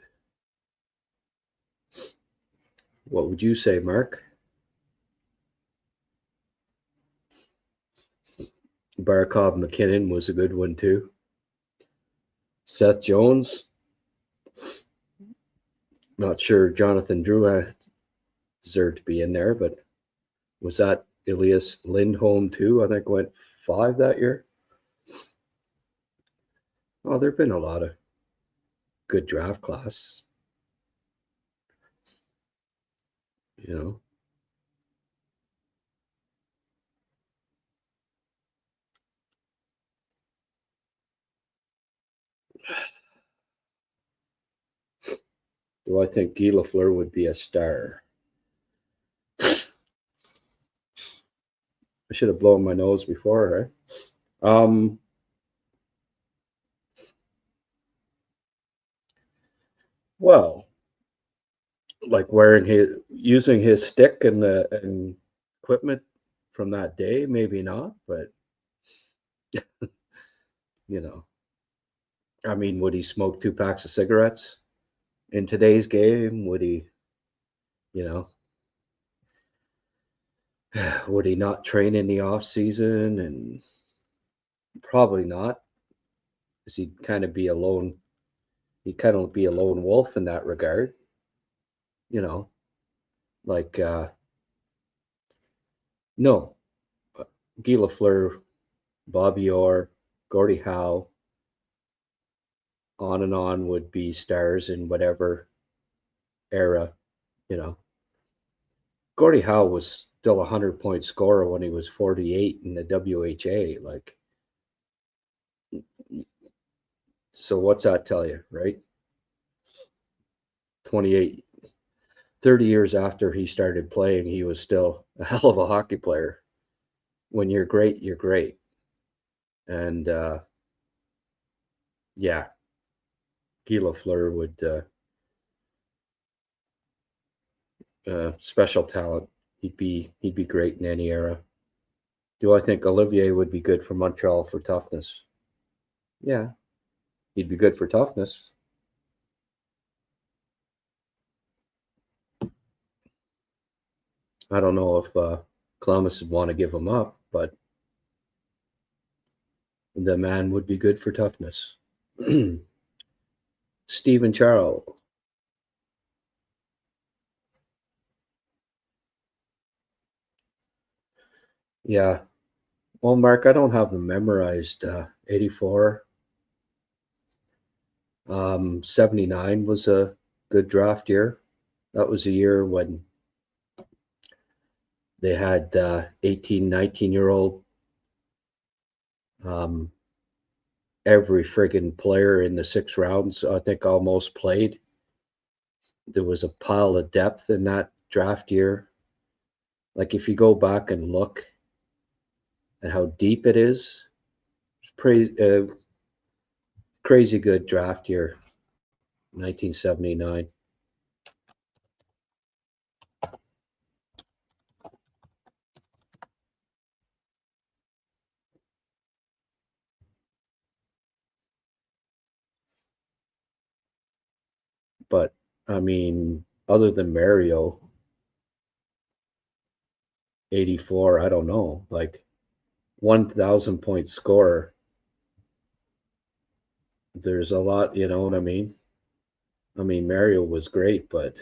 What would you say, Mark? Barkov McKinnon was a good one too. Seth Jones. Not sure Jonathan Drouin deserved to be in there, but was that Elias Lindholm too? I think went 5 that year. Oh, there have been a lot of good draft class. Do I think Guy Lafleur would be a star? I should have blown my nose before, right? Well, like using his stick and equipment from that day, maybe not, but you know, I mean, would he smoke 2 packs of cigarettes in today's game? Would he, you know, would he not train in the off season? And probably not, because he'd kind of be a lone wolf in that regard, you know, like no, Guy Lafleur, Bobby Orr, Gordie Howe, on and on would be stars in whatever era, you know. Gordie Howe was still a 100-point scorer when he was 48 in the WHA. Like, so what's that tell you, right? 28, 30 years after he started playing, he was still a hell of a hockey player. When you're great, you're great. And yeah, Guy Lafleur would special talent. He'd be great in any era. Do I think Olivier would be good for Montreal for toughness? Yeah, he'd be good for toughness. I don't know if Columbus would want to give him up, but the man would be good for toughness. Steven Charles. Yeah. Well, Mark, I don't have them memorized. 84. 79 was a good draft year. That was a year when they had 18, 19-year-old every friggin' player in the 6 rounds, I think, almost played. There was a pile of depth in that draft year. Like, if you go back and look at how deep it is, it's crazy good draft year, 1979. But, I mean, other than Mario, 84, I don't know, like 1,000-point scorer. There's a lot, you know what I mean? I mean, Mario was great, but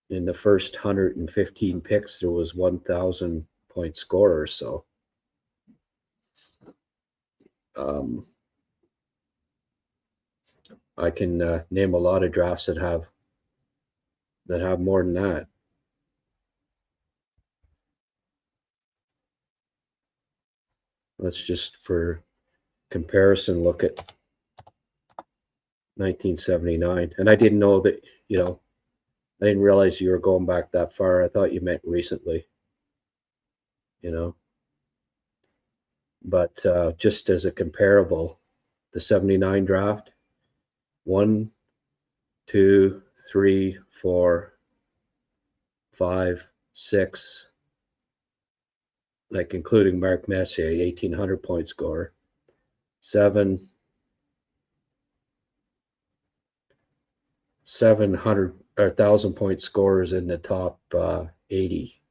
in the first 115 picks, there was 1,000-point scorer. So, I can name a lot of drafts that have more than that. Let's just, for comparison, look at 1979. And I didn't know that, you know, I didn't realize you were going back that far. I thought you meant recently, you know. But just as a comparable, the 79 draft, 1, 2, 3, 4, 5, 6, like including Mark Messier, 1,800-point scorer, 700 or 1,000-point scorers in the top 80.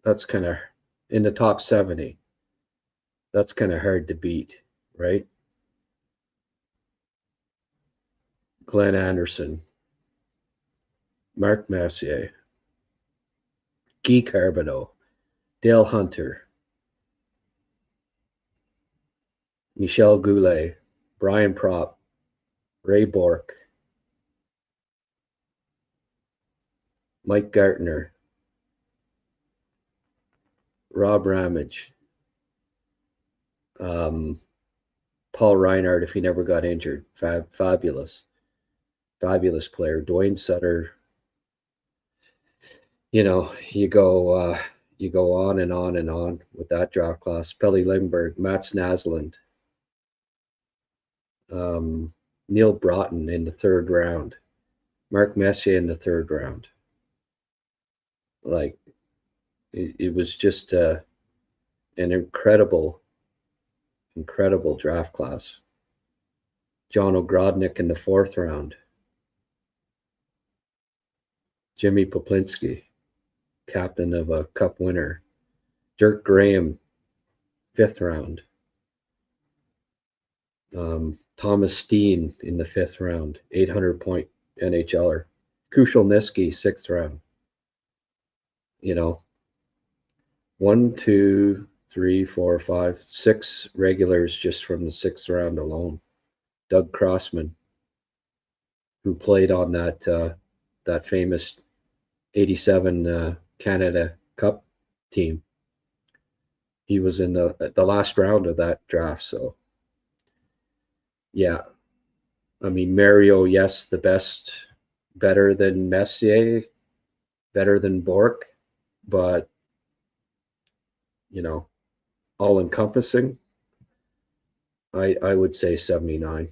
That's kind of in the top 70. That's kind of hard to beat, right? Glenn Anderson, Mark Messier, Guy Carbonneau, Dale Hunter, Michel Goulet, Brian Propp, Ray Bourque, Mike Gartner, Rob Ramage, Paul Reinhardt, if he never got injured, fabulous. fabulous player. Dwayne Sutter. You know, you go on and on and on with that draft class. Pelle Lindbergh, Mats Naslund, Neil Broughton in the 3rd round, Mark Messier in the 3rd round. Like, it was just an incredible draft class. John Ogrodnik in the 4th round. Jimmy Poplinski, captain of a cup winner. Dirk Graham, 5th round. Thomas Steen in the 5th round, 800-point NHLer. Kushel Niski, 6th round. You know, 1, 2, 3, 4, 5, 6 regulars just from the 6th round alone. Doug Crossman, who played on that famous 87 Canada Cup team. He was in the last round of that draft. So, yeah. I mean, Mario, yes, the best, better than Messier, better than Bork, but, you know, all-encompassing, I would say 79.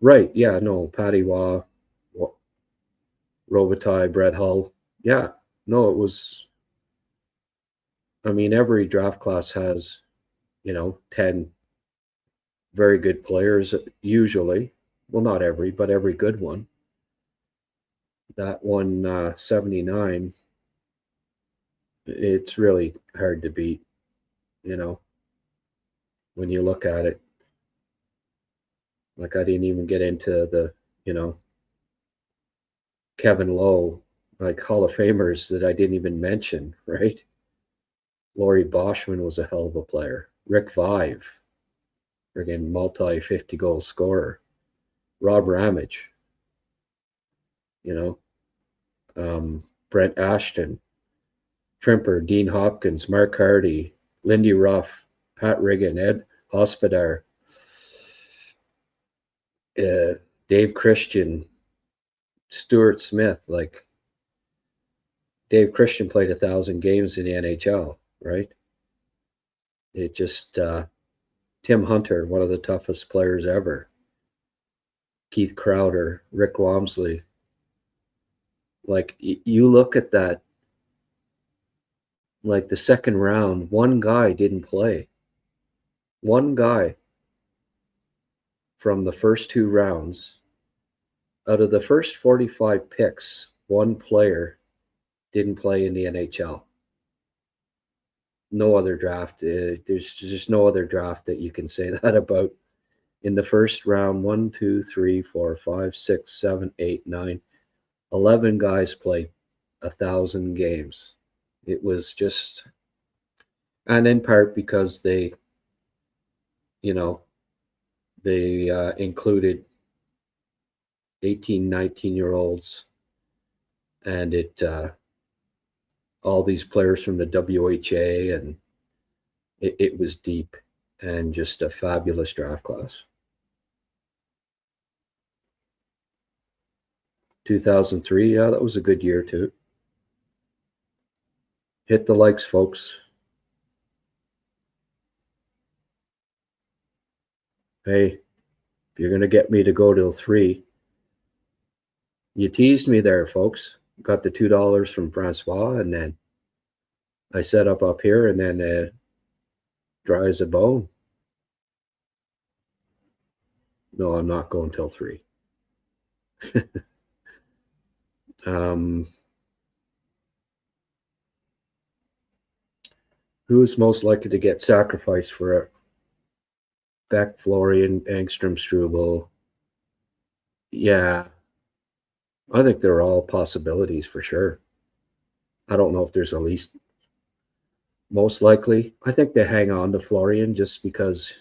Right, yeah, no, Patty Waugh, Robitaille, Brett Hull. Yeah, no, it was, I mean, every draft class has, 10 very good players, usually. Well, not every, but every good one. That one, 79, it's really hard to beat, when you look at it. Like, I didn't even get into the, Kevin Lowe, like Hall of Famers that I didn't even mention, right? Laurie Boschman was a hell of a player. Rick Vive, friggin' multi 50 goal scorer. Rob Ramage, Brent Ashton, Trimper, Dean Hopkins, Mark Hardy, Lindy Ruff, Pat Riggin, Ed Hospodar, Dave Christian, Stuart Smith. Like, Dave Christian played 1,000 games in the NHL, right? It just, Tim Hunter, one of the toughest players ever. Keith Crowder, Rick Wamsley. Like, you look at that, like the 2nd round, one guy didn't play. One guy from the first 2 rounds. Out of the first 45 picks, one player didn't play in the NHL. No other draft. There's just no other draft that you can say that about. In the first round, 1, 2, 3, 4, 5, 6, 7, 8, 9, 11 guys played 1,000 games. It was just, and in part because they included 18, 19-year-olds, and all these players from the WHA, and it was deep and just a fabulous draft class. 2003, yeah, that was a good year too. Hit the likes, folks. Hey, if you're going to get me to go till 3, you teased me there, folks. Got the $2 from Francois, and then I set up here, and then dry as a bone. No, I'm not going till 3. Who is most likely to get sacrificed for a Beck, Florian, Engstrom, Struble? Yeah, I think they're all possibilities for sure. I don't know if there's a least most likely. I think they hang on to Florian just because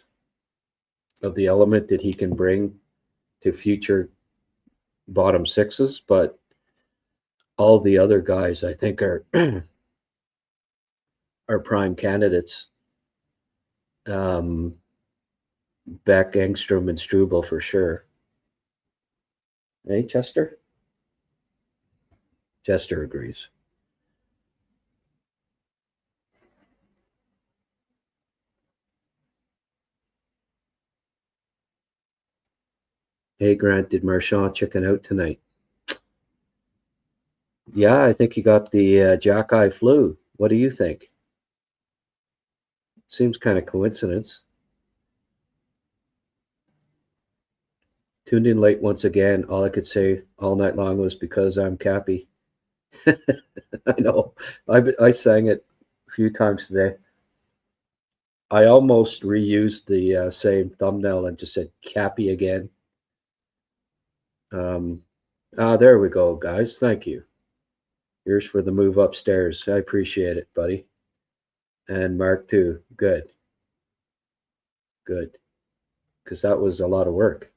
of the element that he can bring to future bottom 6s, but all the other guys I think are prime candidates. Beck, Engstrom, and Struble for sure. Hey, Chester? Chester agrees. Hey, Grant, did Marchand chicken out tonight? Yeah, I think he got the jack-eye flu. What do you think? Seems kind of coincidence. Tuned in late once again. All I could say all night long was because I'm Cappy. I know. I sang it a few times today. I almost reused the same thumbnail and just said Cappy again. There we go, guys. Thank you. Here's for the move upstairs. I appreciate it, buddy. And Mark too. Good. Good. Because that was a lot of work.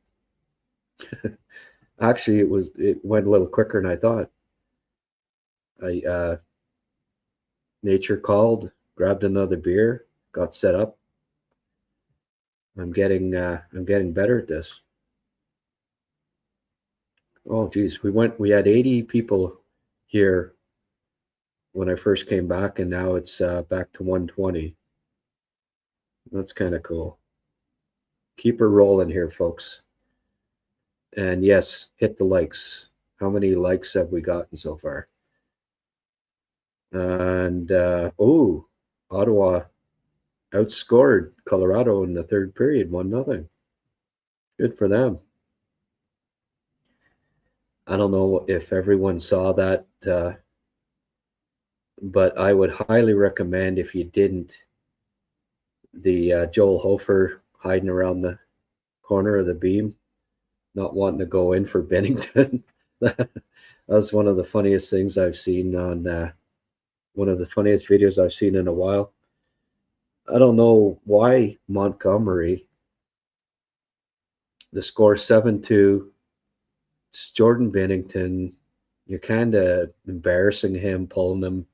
Actually, it went a little quicker than I thought. Nature called, grabbed another beer, got set up. I'm getting better at this. Oh geez, we had 80 people here when I first came back, and now it's back to 120. That's kind of cool. Keep her rolling here, folks. And yes, hit the likes. How many likes have we gotten so far? And Ottawa outscored Colorado in the third period, 1-0. Good for them. I don't know if everyone saw that, but I would highly recommend, if you didn't, the Joel Hofer hiding around the corner of the beam, not wanting to go in for Bennington. That was one of the funniest things I've seen on one of the funniest videos I've seen in a while. I don't know why Montgomery, the score 7-2, it's Jordan Bennington. You're kind of embarrassing him, pulling him.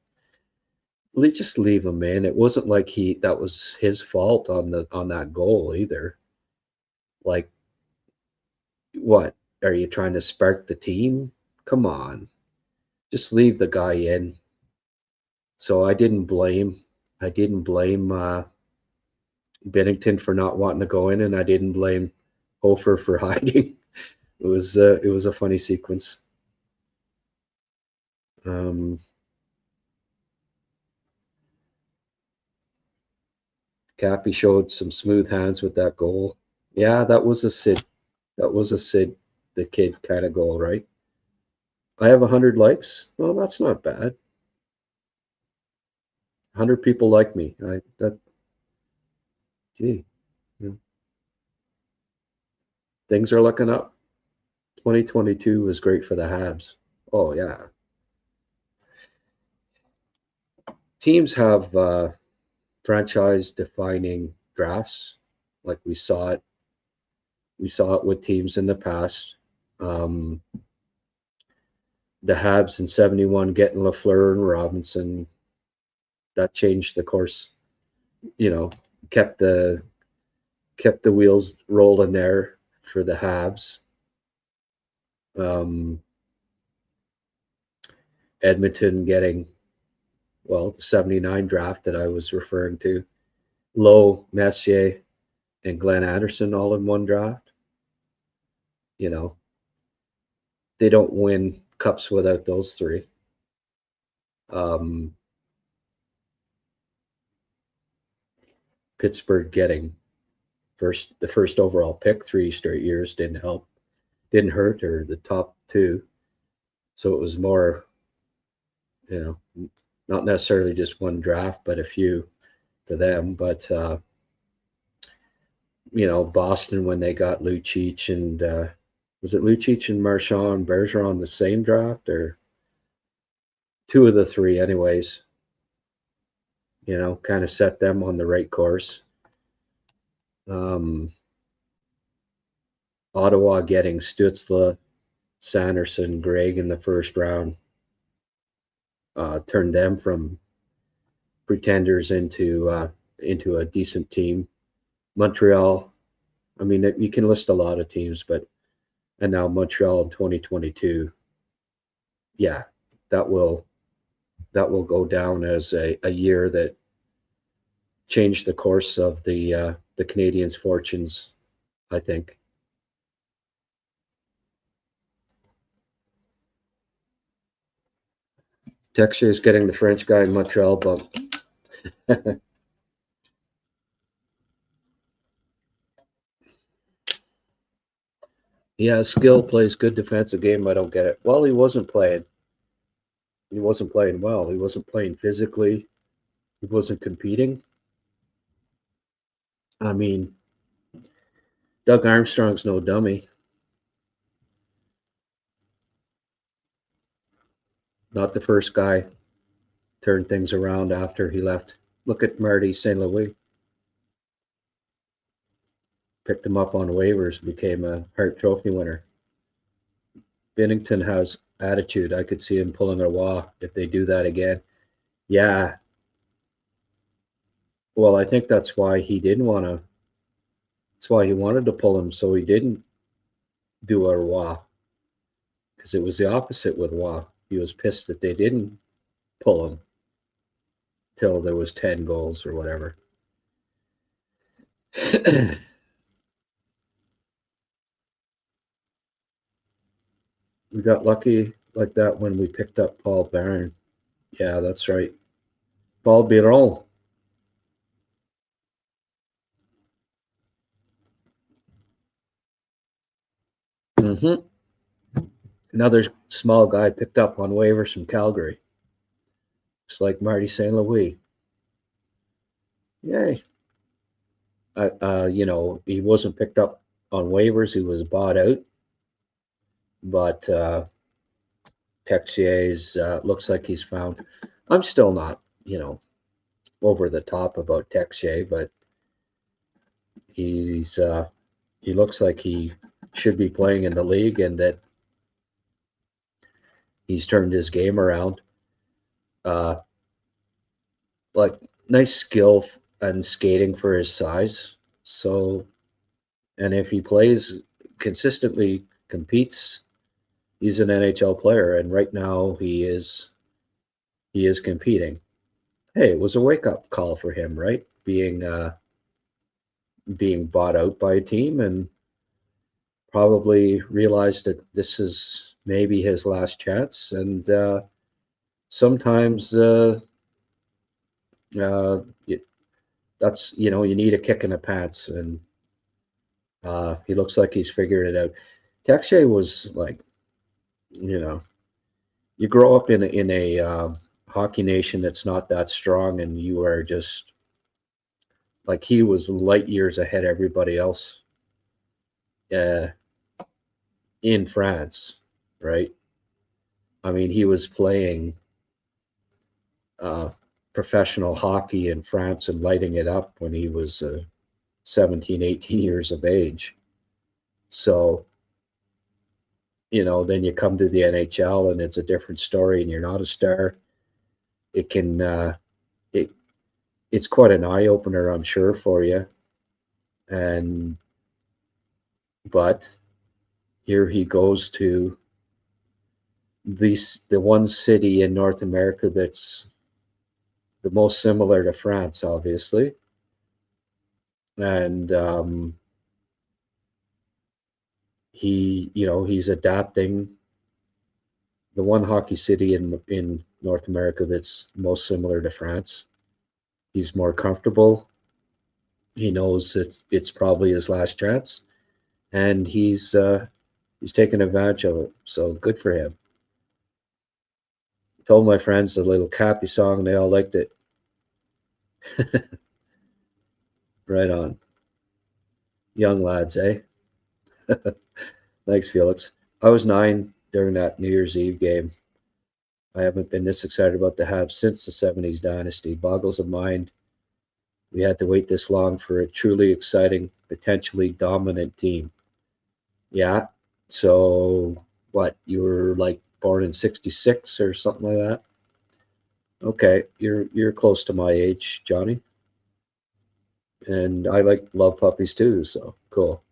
Just leave him in. It wasn't like that was his fault on that goal either. Like, what? Are you trying to spark the team? Come on. Just leave the guy in. So I didn't blame Bennington for not wanting to go in, and I didn't blame Hofer for hiding. It was a funny sequence. Cappy showed some smooth hands with that goal. Yeah, that was a Sid the Kid kind of goal, right? I have 100 likes. Well, that's not bad. 100 people like me. Things are looking up. 2022 was great for the Habs. Oh yeah. Teams have franchise-defining drafts, like we saw it. We saw it with teams in the past. The Habs in '71 getting Lafleur and Robinson, that changed the course. Kept the wheels rolling there for the Habs. Edmonton getting, the '79 draft that I was referring to, Lowe, Messier, and Glenn Anderson all in one draft. They don't win cups without those three. Pittsburgh getting the first overall pick 3 straight years didn't hurt, or the top 2. So it was more, not necessarily just one draft, but a few for them. But Boston, when they got Lucic and was it Lucic and Marchand and Bergeron the same draft, or 2 of the 3 anyways, kind of set them on the right course. Ottawa getting Stützle, Sanderson, Gregg in the first round turned them from pretenders into a decent team. Montreal, I mean, you can list a lot of teams, and now Montreal in 2022, yeah, that will go down as a year that changed the course of the Canadiens' fortunes, I think. Texier is getting the French guy in Montreal bumped. Yeah, skill, plays good defensive game. I don't get it. Well, he wasn't playing. He wasn't playing well. He wasn't playing physically. He wasn't competing. I mean, Doug Armstrong's no dummy. Not the first guy turned things around after he left. Look at Marty St. Louis. Picked him up on waivers, became a Hart Trophy winner. Binnington has attitude. I could see him pulling a wah if they do that again. Yeah. Well, I think that's why he didn't want to. That's why he wanted to pull him, so he didn't do a wah. Because it was the opposite with wah. He was pissed that they didn't pull him till there was 10 goals or whatever. We got lucky like that when we picked up Paul Barron. Yeah, that's right. Paul Biron. Another small guy picked up on waivers from Calgary. It's like Marty St. Louis. Yay. He wasn't picked up on waivers. He was bought out. But Texier's looks like he's found. I'm still not, over the top about Texier, but he looks like he should be playing in the league and that he's turned his game around. Like nice skill and skating for his size. So, and if he plays consistently, competes, he's an NHL player. And right now he is competing. Hey, it was a wake-up call for him, right? Being bought out by a team and probably realized that this is maybe his last chance. And sometimes that's, you need a kick in the pants, and he looks like he's figured it out. Texier was like, you grow up in a hockey nation that's not that strong, and you are just like, he was light years ahead of everybody else in France, right? I mean, he was playing professional hockey in France and lighting it up when he was 17, 18 years of age. So, then you come to the NHL and it's a different story and you're not a star. It can, it's quite an eye opener, I'm sure, for you. But here he goes to the one city in North America that's the most similar to France, obviously. And he's adapting. The one hockey city in North America that's most similar to France. He's more comfortable. He knows it's probably his last chance, and he's taking advantage of it. So good for him. Told my friends the little Cappy song, and they all liked it. Right on. Young lads, eh? Thanks, Felix. I was 9 during that New Year's Eve game. I haven't been this excited about the Habs since the 70s dynasty. Boggles the mind. We had to wait this long for a truly exciting, potentially dominant team. Yeah. So what? You were like born in '66 or something like that? Okay, you're close to my age, Johnny, and I love puppies too. So cool.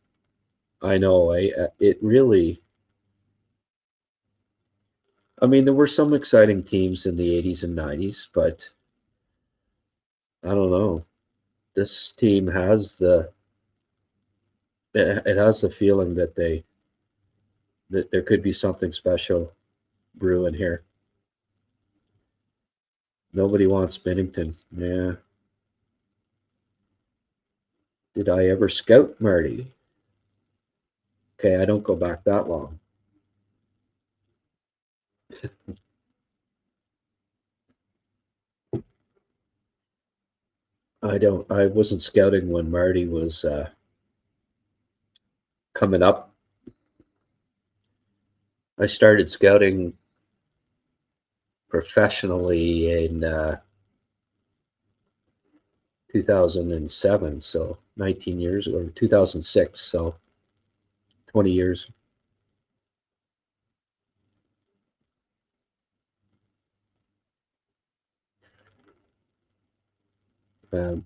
I know. It really. I mean, there were some exciting teams in the '80s and '90s, but I don't know. This team has it has the feeling that there could be something special brewing here. Nobody wants Bennington. Yeah. Did I ever scout Marty? Okay, I don't go back that long. I wasn't scouting when Marty was coming up. I started scouting professionally in 2007, so 19 years, or 2006, so 20 years. Um,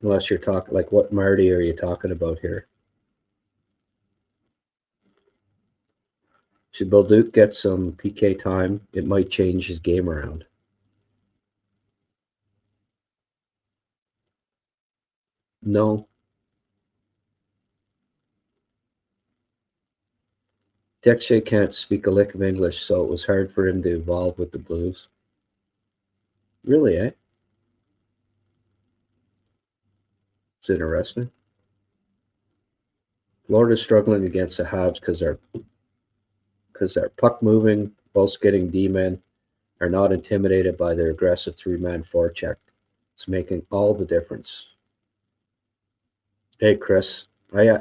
unless you're talking, like, what Marty are you talking about here? Should Bolduc get some PK time? It might change his game around. No. Texier can't speak a lick of English, so it was hard for him to evolve with the Blues. Really, eh? It's interesting. Florida's struggling against the Habs because their puck moving, both getting D-men, are not intimidated by their aggressive three-man forecheck. It's making all the difference. Hey, Chris, I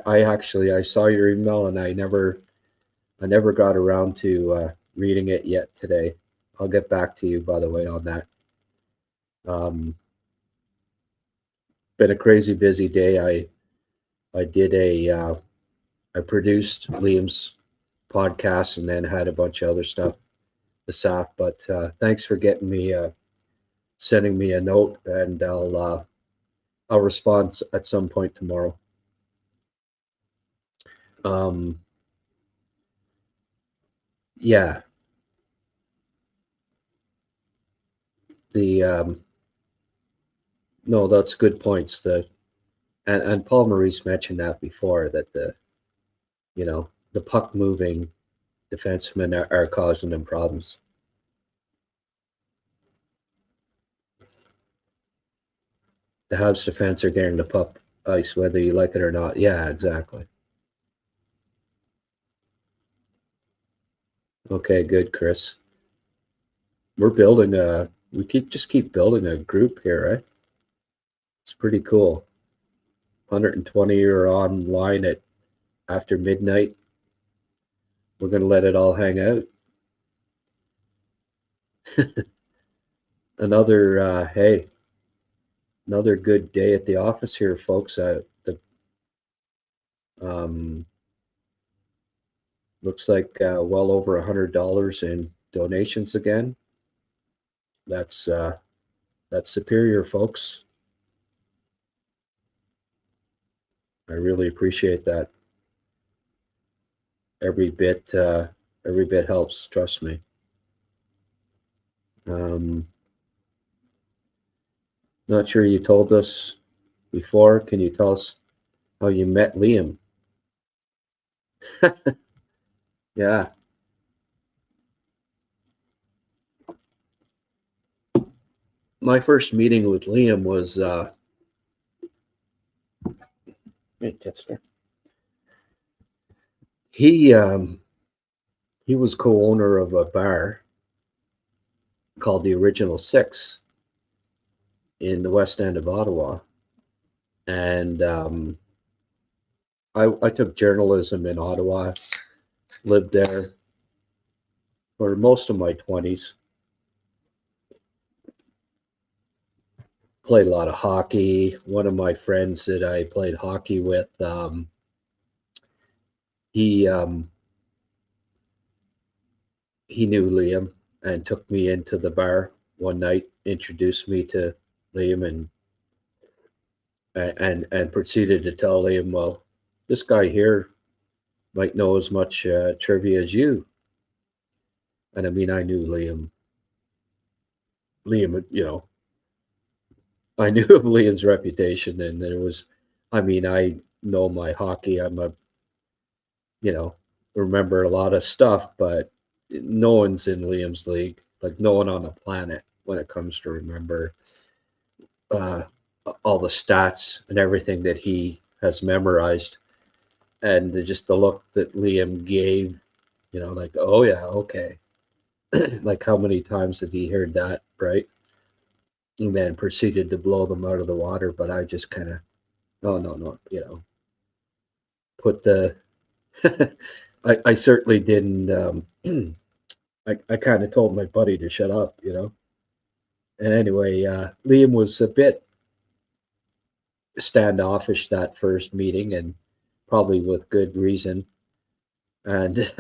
saw your email and I never got around to reading it yet today. I'll get back to you, by the way, on that. Been a crazy busy day. I did I produced Liam's podcast and then had a bunch of other stuff this app. But thanks for getting me sending me a note, and I'll respond at some point tomorrow. Yeah. No, that's good points. And Paul Maurice mentioned that before, that the puck moving defensemen are causing them problems. The Habs defense are getting the puck ice whether you like it or not. Yeah, exactly. Okay, good, Chris. We're building we keep building a group here, right? It's pretty cool. 120 are online at after midnight. We're gonna let it all hang out. Another good day at the office here, folks. Looks like well over $100 in donations again. That's superior, folks. I really appreciate that. Every bit helps. Trust me. Not sure you told us before. Can you tell us how you met Liam? Yeah. My first meeting with Liam was he was co-owner of a bar called the Original Six in the West End of Ottawa, and I took journalism in Ottawa, lived there for most of my 20s. Played a lot of hockey. One of my friends that I played hockey with, he knew Liam, and took me into the bar one night, introduced me to Liam, and proceeded to tell Liam, well, this guy here might know as much trivia as you. And I mean, I knew Liam, I knew of Liam's reputation, and there was, I mean, I know my hockey. Remember a lot of stuff, but no one's in Liam's league, like no one on the planet when it comes to remember uh, all the stats and everything that he has memorized. And just the look that Liam gave, like, oh yeah, okay. Like how many times has he heard that, right? And then proceeded to blow them out of the water. But I just kind of, no, put the, I certainly didn't, I kind of told my buddy to shut up, And anyway, Liam was a bit standoffish that first meeting, and probably with good reason. And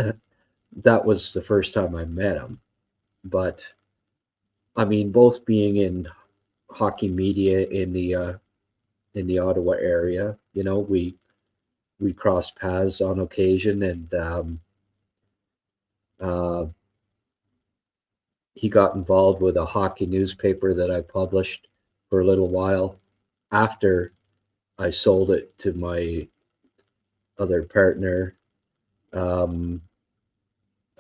that was the first time I met him. But I mean, both being in hockey media in the Ottawa area, we crossed paths on occasion, and uh, he got involved with a hockey newspaper that I published for a little while after I sold it to my other partner.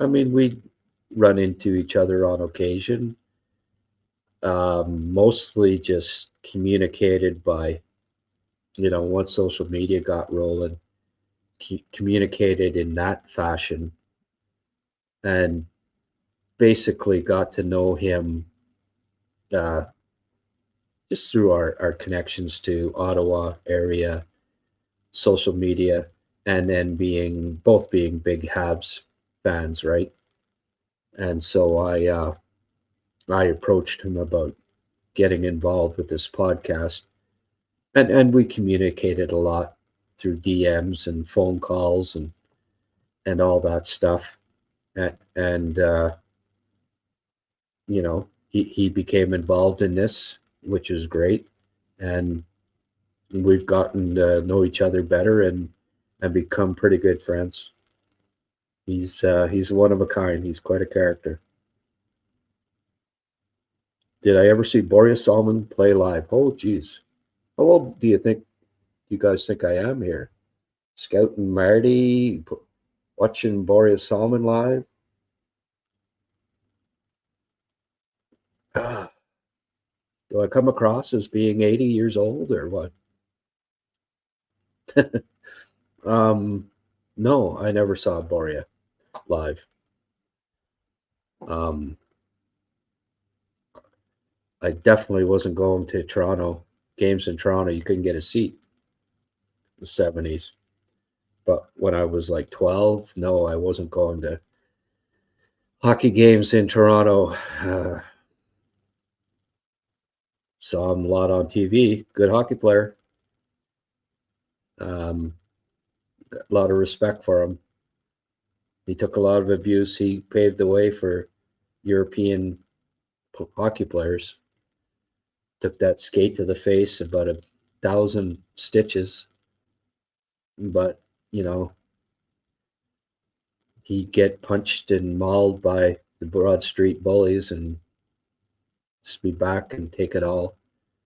I mean, we'd run into each other on occasion, mostly just communicated by, once social media got rolling, communicated in that fashion, and basically got to know him uh, just through our connections to Ottawa area social media, and then both being big Habs fans, right? And so I approached him about getting involved with this podcast, and we communicated a lot through DMs and phone calls and all that stuff, and he became involved in this, which is great, and we've gotten to know each other better and become pretty good friends. He's one of a kind. He's quite a character. Did I ever see Boreas Salmon play live? Oh, geez. How old do you guys think I am here? Scout and Marty watching Boreas Salmon live? Ah, do I come across as being 80 years old or what? No, I never saw Borea live. I definitely wasn't going to Toronto. Games in Toronto, you couldn't get a seat in the 70s. But when I was like 12, no, I wasn't going to hockey games in Toronto. Saw him a lot on TV. Good hockey player. A lot of respect for him. He took a lot of abuse. He paved the way for European hockey players. Took that skate to the face, about 1,000 stitches. But, he'd get punched and mauled by the Broad Street bullies and just be back and take it all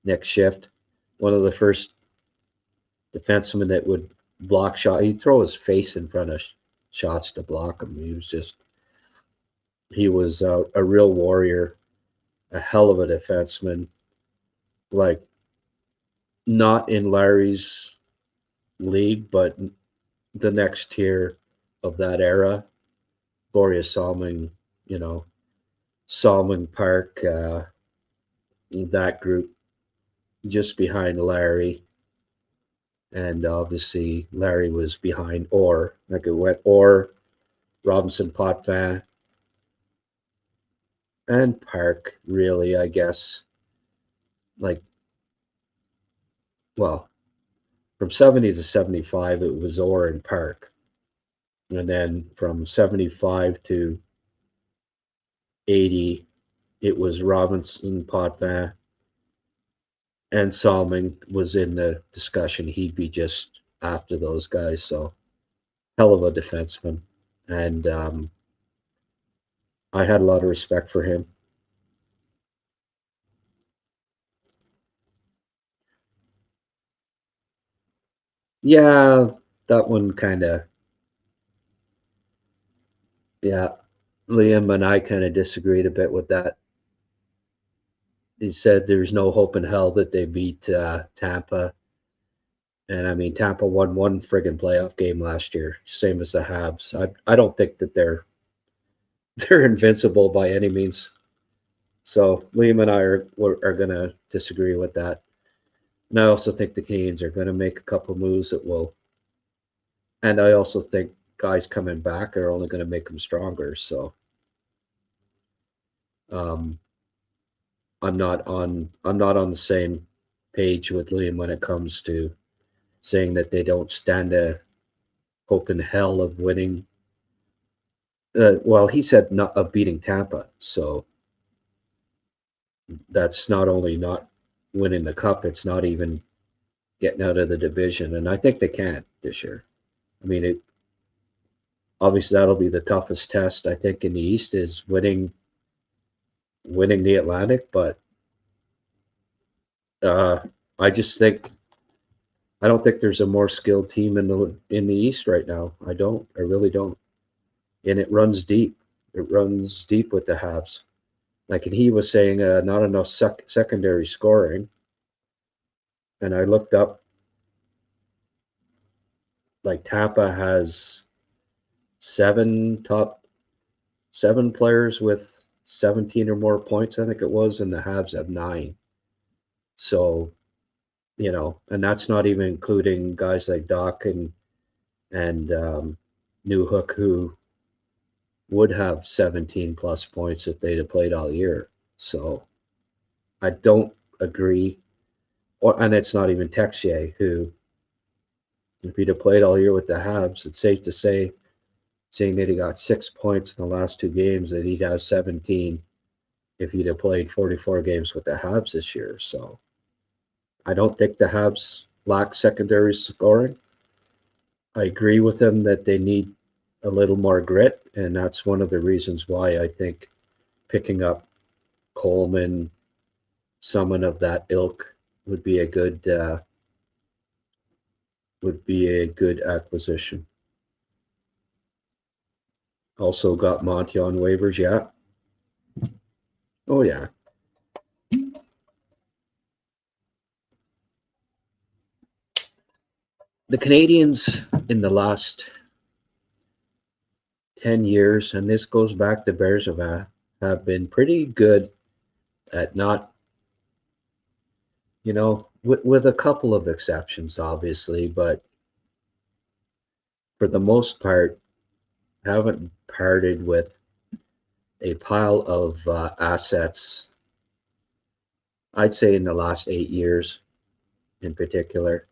next shift. One of the first defensemen that would block shot, he'd throw his face in front of shots to block them. He was a real warrior, a hell of a defenseman. Like, not in Larry's league, but the next tier of that era. Boreas Salmon, Salmon Park, that group just behind Larry. And obviously Larry was behind Orr. Like it went Orr, Robinson, Potvin, and Park, really, I guess. Like, well, from 70 to 75, it was Orr and Park. And then from 75 to 80, it was Robinson, Potvin, and Salmon was in the discussion. He'd be just after those guys. So hell of a defenseman. And I had a lot of respect for him. Yeah, that one kind of, yeah, Liam and I kind of disagreed a bit with that. He said there's no hope in hell that they beat Tampa. And I mean, Tampa won one friggin' playoff game last year, same as the Habs. I don't think that they're invincible by any means. So Liam and I are going to disagree with that. And I also think the Canadiens are going to make a couple moves that will. And I also think guys coming back are only going to make them stronger. So I'm not on the same page with Liam when it comes to saying that they don't stand a hope in hell of winning. Well, he said not of beating Tampa. So that's not only not winning the cup, it's not even getting out of the division. And I think they can this year. I mean, obviously that'll be the toughest test, I think, in the East is winning the Atlantic. But I just think I don't think there's a more skilled team in the East right now. I really don't. And it runs deep. It runs deep with the Habs. Like he was saying, not enough secondary scoring. And I looked up, like Tampa has top seven players with 17 or more points, I think it was, and the Habs have 9. So, and that's not even including guys like Doc and Newhook, who would have 17 plus points if they'd have played all year. So I don't agree. And it's not even Texier, who, if he'd have played all year with the Habs, it's safe to say, seeing that he got 6 points in the last 2 games, that he'd have 17 if he'd have played 44 games with the Habs this year. So I don't think the Habs lack secondary scoring. I agree with him that they need a little more grit, and that's one of the reasons why I think picking up Coleman, someone of that ilk, would be a good acquisition. Also got Monty on waivers, yeah. Oh yeah. The Canadiens in the last 10 years, and this goes back to Bergevin, have been pretty good at not, with a couple of exceptions, obviously, but for the most part, haven't parted with a pile of assets, I'd say in the last 8 years in particular.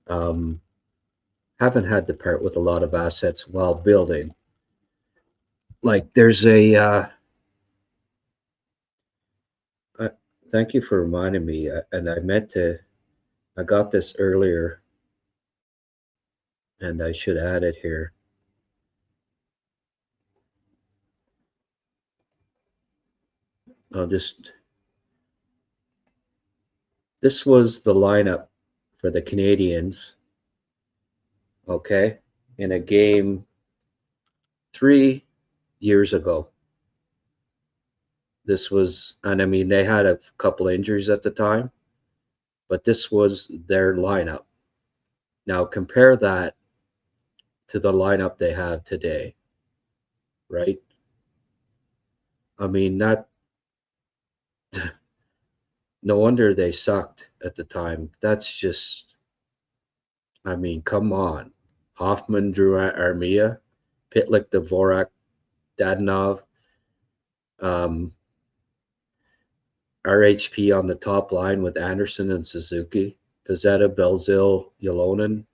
Haven't had to part with a lot of assets while building. Like there's thank you for reminding me, and I got this earlier, and I should add it here. This was the lineup for the Canadiens, okay, in a game 3 years ago. This was, and I mean, they had a couple injuries at the time, but this was their lineup. Now compare that to the lineup they have today, right? I mean, no wonder they sucked at the time. That's just, I mean, come on. Hoffman, Drouin, Armia, Pitlick, Dvorak, Dadonov, RHP on the top line with Anderson and Suzuki, Pizzetta, Belzil, Yolonen,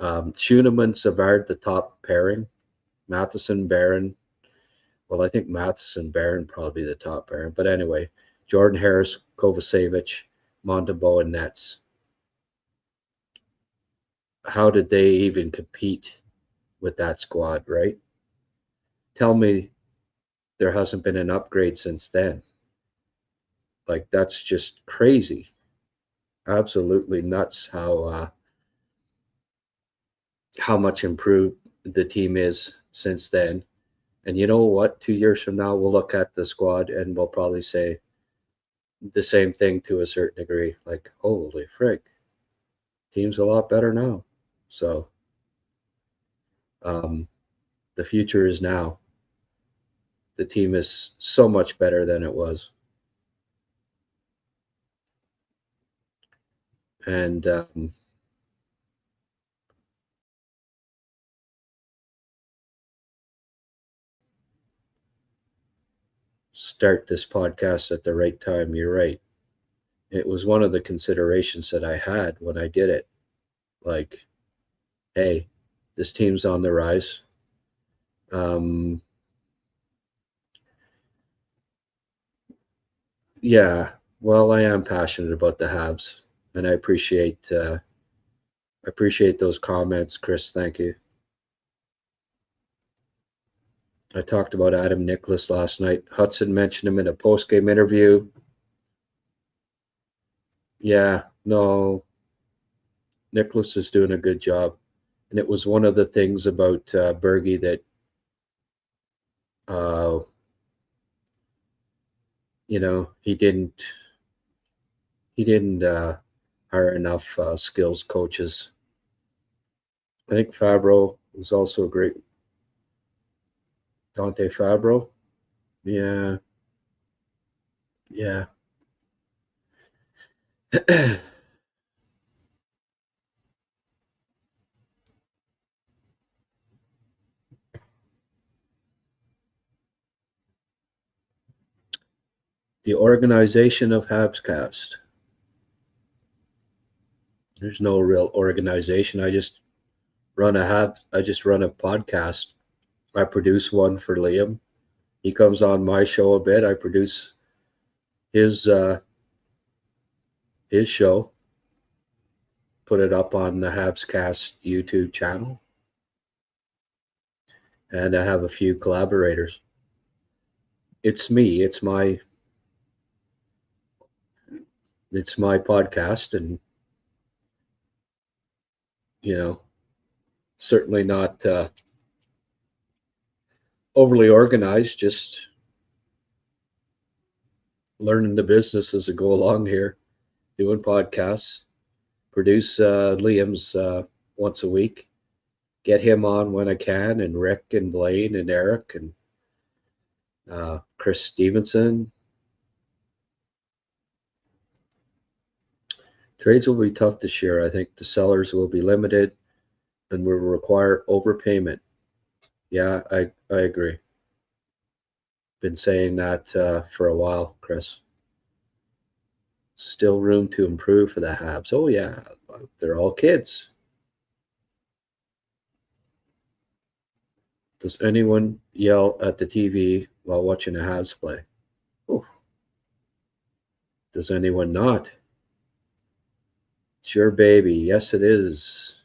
Schuneman, Savard, the top pairing, Matheson, Barron, Well, I think Matheson, Barron probably the top pairing. But anyway, Jordan Harris, Kovacevic, Montembeault, and Nets. How did they even compete with that squad, right? Tell me there hasn't been an upgrade since then. Like, that's just crazy. Absolutely nuts how much improved the team is since then. And you know what? 2 years from now, we'll look at the squad and we'll probably say the same thing to a certain degree. Like, holy frick, team's a lot better now. So the future is now. The team is so much better than it was. And start this podcast at the right time. You're right. It was one of the considerations that I had when I did it. Like, hey, this team's on the rise. Yeah, well, I am passionate about the Habs, and I appreciate those comments, Chris. Thank you. I talked about Adam Nicholas last night. Hudson mentioned him in a post-game interview. Yeah, no, Nicholas is doing a good job. And it was one of the things about Bergie that, he didn't hire enough skills coaches. I think Fabro was also a great. Dante Fabro? Yeah. Yeah. The organization of HabsCast. There's no real organization. I just run a podcast. I produce one for Liam. He comes on my show a bit. I produce his show. Put it up on the HabsCast YouTube channel. And I have a few collaborators. It's me. It's my podcast, and certainly not overly organized, just learning the business as I go along here, doing podcasts, produce Liam's once a week, get him on when I can, and Rick and Blaine and Eric and Chris Stevenson. Trades will be tough this year. I think the sellers will be limited and will require overpayment. Yeah, I agree. Been saying that for a while, Chris. Still room to improve for the Habs. Oh, yeah. They're all kids. Does anyone yell at the TV while watching the Habs play? Oof. Does anyone not? It's your baby. Yes, it is.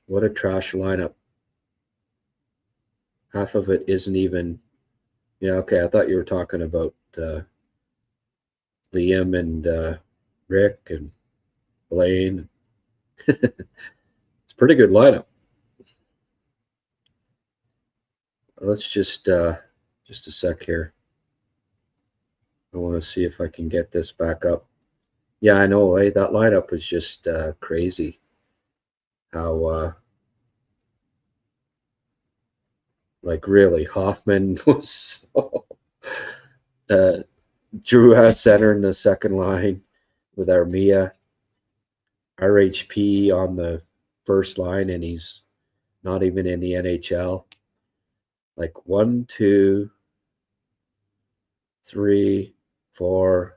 What a trash lineup. Half of it isn't even... Yeah, okay, I thought you were talking about Liam and Rick and Blaine. It's a pretty good lineup. Let's just a sec here. I want to see if I can get this back up. Yeah, I know, eh? That lineup was just crazy. How, like, really, Hoffman was Drew has center in the second line with Armia. RHP on the first line, and he's not even in the NHL. Like 1, 2, 3, 4,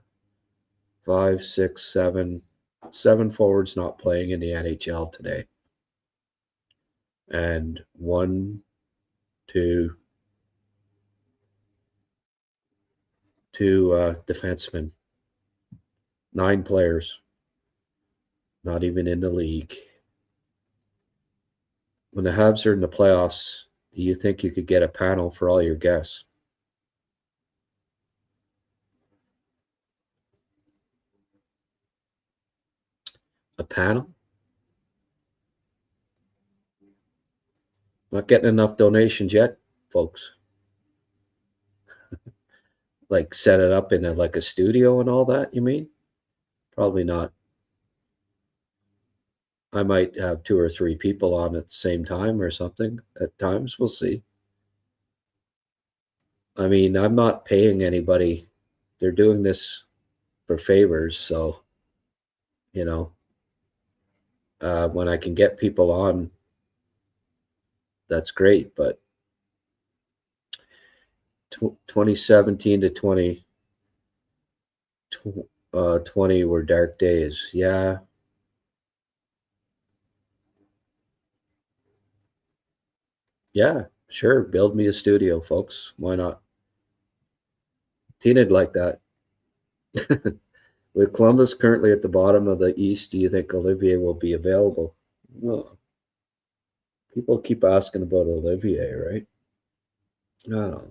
5, 6, 7. 7 forwards not playing in the NHL today. And 1, 2, to defensemen. 9 players. Not even in the league. When the Habs are in the playoffs, do you think you could get a panel for all your guests? A panel? Not getting enough donations yet, folks. Like set it up in like a studio and all that, you mean? Probably not. I might have 2 or 3 people on at the same time or something at times. We'll see. I mean, I'm not paying anybody. They're doing this for favors. So, you know, when I can get people on, that's great. But 2017 to 2020 were dark days. Yeah. Yeah, sure. Build me a studio, folks. Why not? Tina'd like that. With Columbus currently at the bottom of the East, do you think Olivier will be available? Well, people keep asking about Olivier, right? I don't know.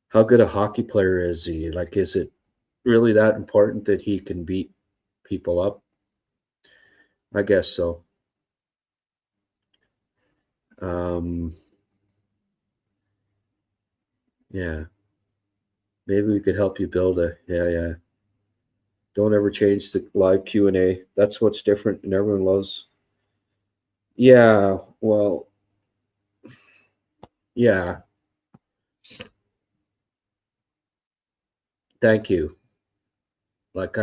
How good a hockey player is he? Like, is it really that important that he can beat people up? I guess so. Yeah. Maybe we could help you build a, yeah. Don't ever change the live Q&A. That's what's different and everyone loves. Yeah, well, yeah. Thank you. Like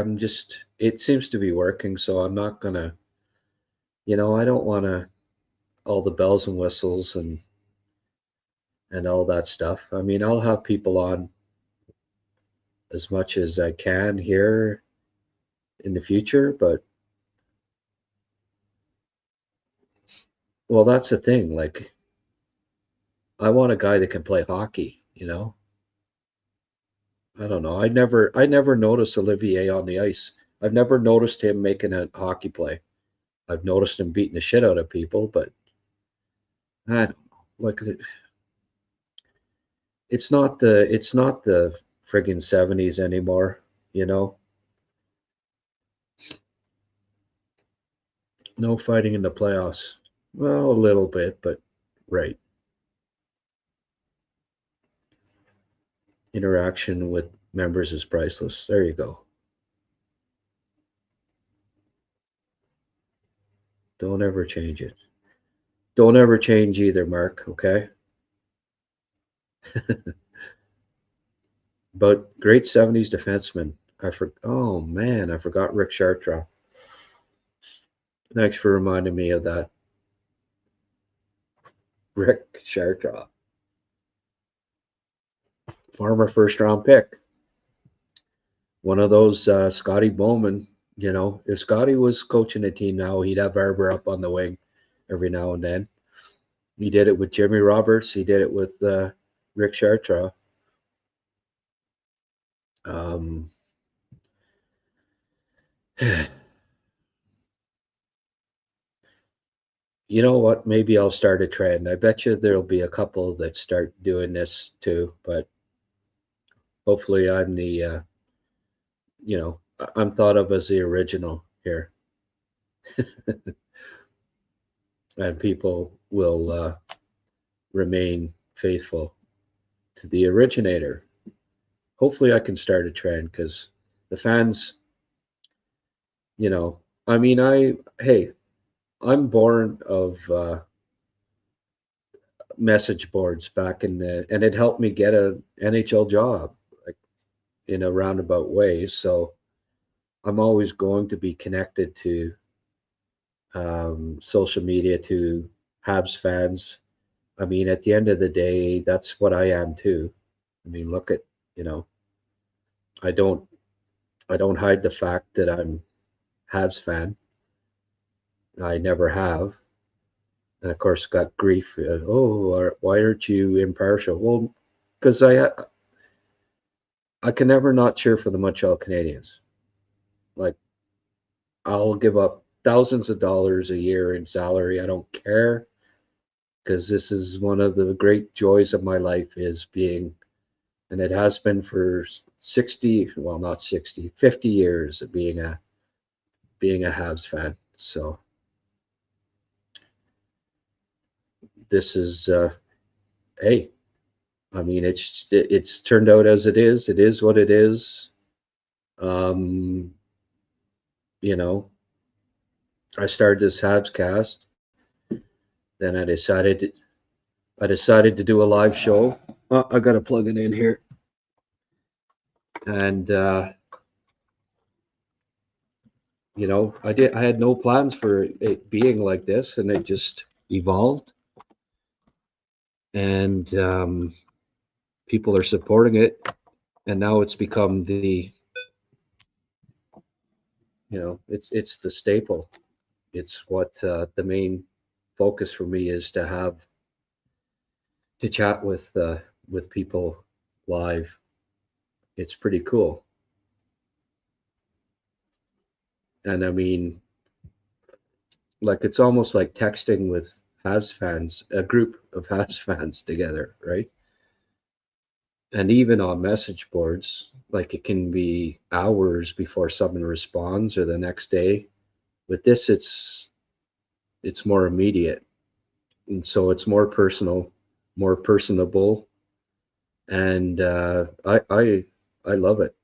it seems to be working, so I'm not gonna, I don't want to all the bells and whistles and all that stuff. I mean, I'll have people on as much as I can here in the future, but well, that's the thing. Like, I want a guy that can play hockey, I don't know. I never noticed Olivier on the ice. I've never noticed him making a hockey play. I've noticed him beating the shit out of people, but I don't know. Like, it's not the friggin' 70s anymore, No fighting in the playoffs. Well, a little bit, but right. Interaction with members is priceless. There you go. Don't ever change it. Don't ever change either, Mark, okay? But great 70s defenseman. Oh man, I forgot Rick Chartrand. Thanks for reminding me of that. Rick Chartrand. Former first-round pick. One of those Scotty Bowman, if Scotty was coaching a team now, he'd have Barber up on the wing every now and then. He did it with Jimmy Roberts. He did it with Rick Chartrand. You know what? Maybe I'll start a trend. I bet you there'll be a couple that start doing this too, but hopefully I'm the, I'm thought of as the original here. And people will remain faithful to the originator. Hopefully I can start a trend because the fans, I mean, I'm born of message boards back and it helped me get a NHL job, like in a roundabout way. So I'm always going to be connected to social media, to Habs fans. I mean, at the end of the day, that's what I am too. I mean, look at, I don't hide the fact that I'm Habs fan. I never have. And of course got grief. Why aren't you impartial? Well, because I can never not cheer for the Montreal Canadiens. Like, I'll give up thousands of dollars a year in salary. I don't care, because this is one of the great joys of my life, is being, and it has been for 60, well, not 60, 50 years of being a Habs fan. So this is, hey, I mean, it's turned out as it is. It is what it is. You know, I started this HabsCast. Then I decided to do a live show. Oh, I got to plug it in here. And you know, I had no plans for it being like this, and it just evolved. And people are supporting it, and now it's become the, you know, it's the staple. It's what the main focus for me is, to chat with people live. It's pretty cool. And I mean, like, it's almost like texting with Habs fans, a group of Habs fans together, right? And even on message boards, like, it can be hours before someone responds, or the next day. With this, it's more immediate, and so it's more personal, more personable, and I love it.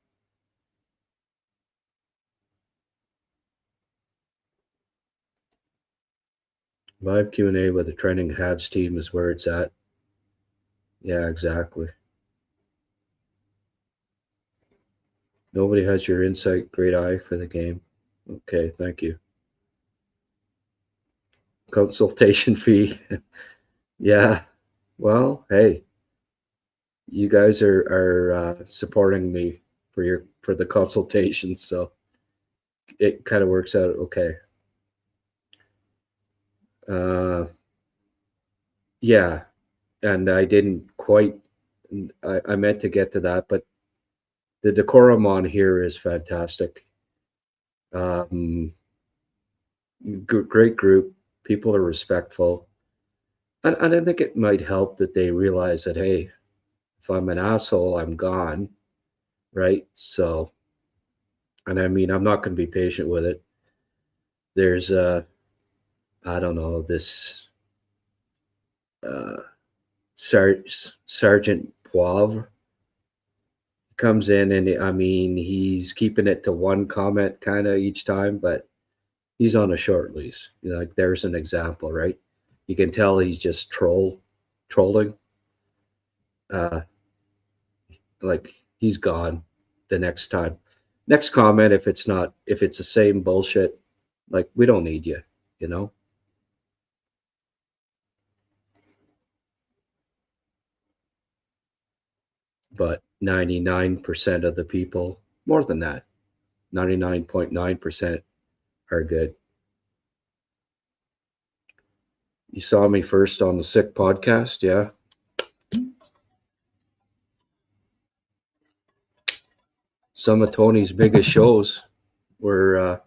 Live Q&A with a trending Habs team is where it's at. Yeah, exactly. Nobody has your insight. Great eye for the game. Okay, thank you. Consultation fee. Yeah. Well, hey, you guys are supporting me for the consultation, so it kind of works out okay. Yeah, and I didn't quite. I meant to get to that, but the decorum on here is fantastic. Great group. People are respectful, and I think it might help that they realize that, hey, if I'm an asshole, I'm gone, right? So, and I mean, I'm not going to be patient with it. There's I don't know, this Sergeant Poivre comes in, and I mean, he's keeping it to one comment kind of each time, but he's on a short leash. You know, like, there's an example, right? You can tell he's just trolling. Like, he's gone the next time. Next comment, if it's the same bullshit, like, we don't need you, you know? But 99% of the people, more than that, 99.9% are good. You saw me first on the Sick podcast, yeah? Some of Tony's biggest shows were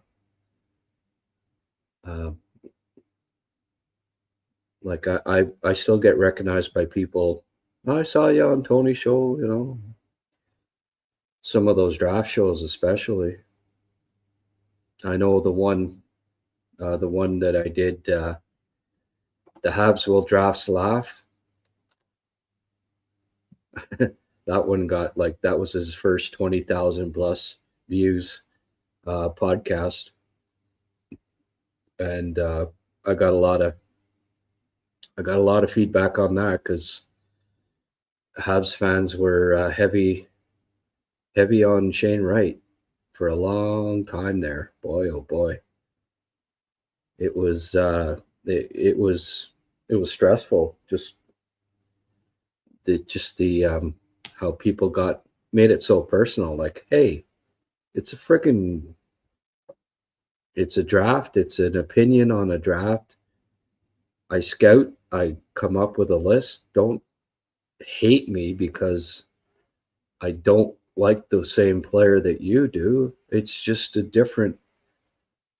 like, I still get recognized by people. I saw you on Tony's show, you know. Some of those draft shows, especially. I know the one that I did, the Habs Will Drafts Laugh. That one got, like, that was his first 20,000 plus views podcast, and I got a lot of feedback on that, because Habs fans were heavy on Shane Wright for a long time there. Boy, oh boy, it was stressful. Just the how people made it so personal. Like, hey, it's a draft. It's an opinion on a draft. I scout. I come up with a list. Don't hate me because I don't like the same player that you do. It's just a different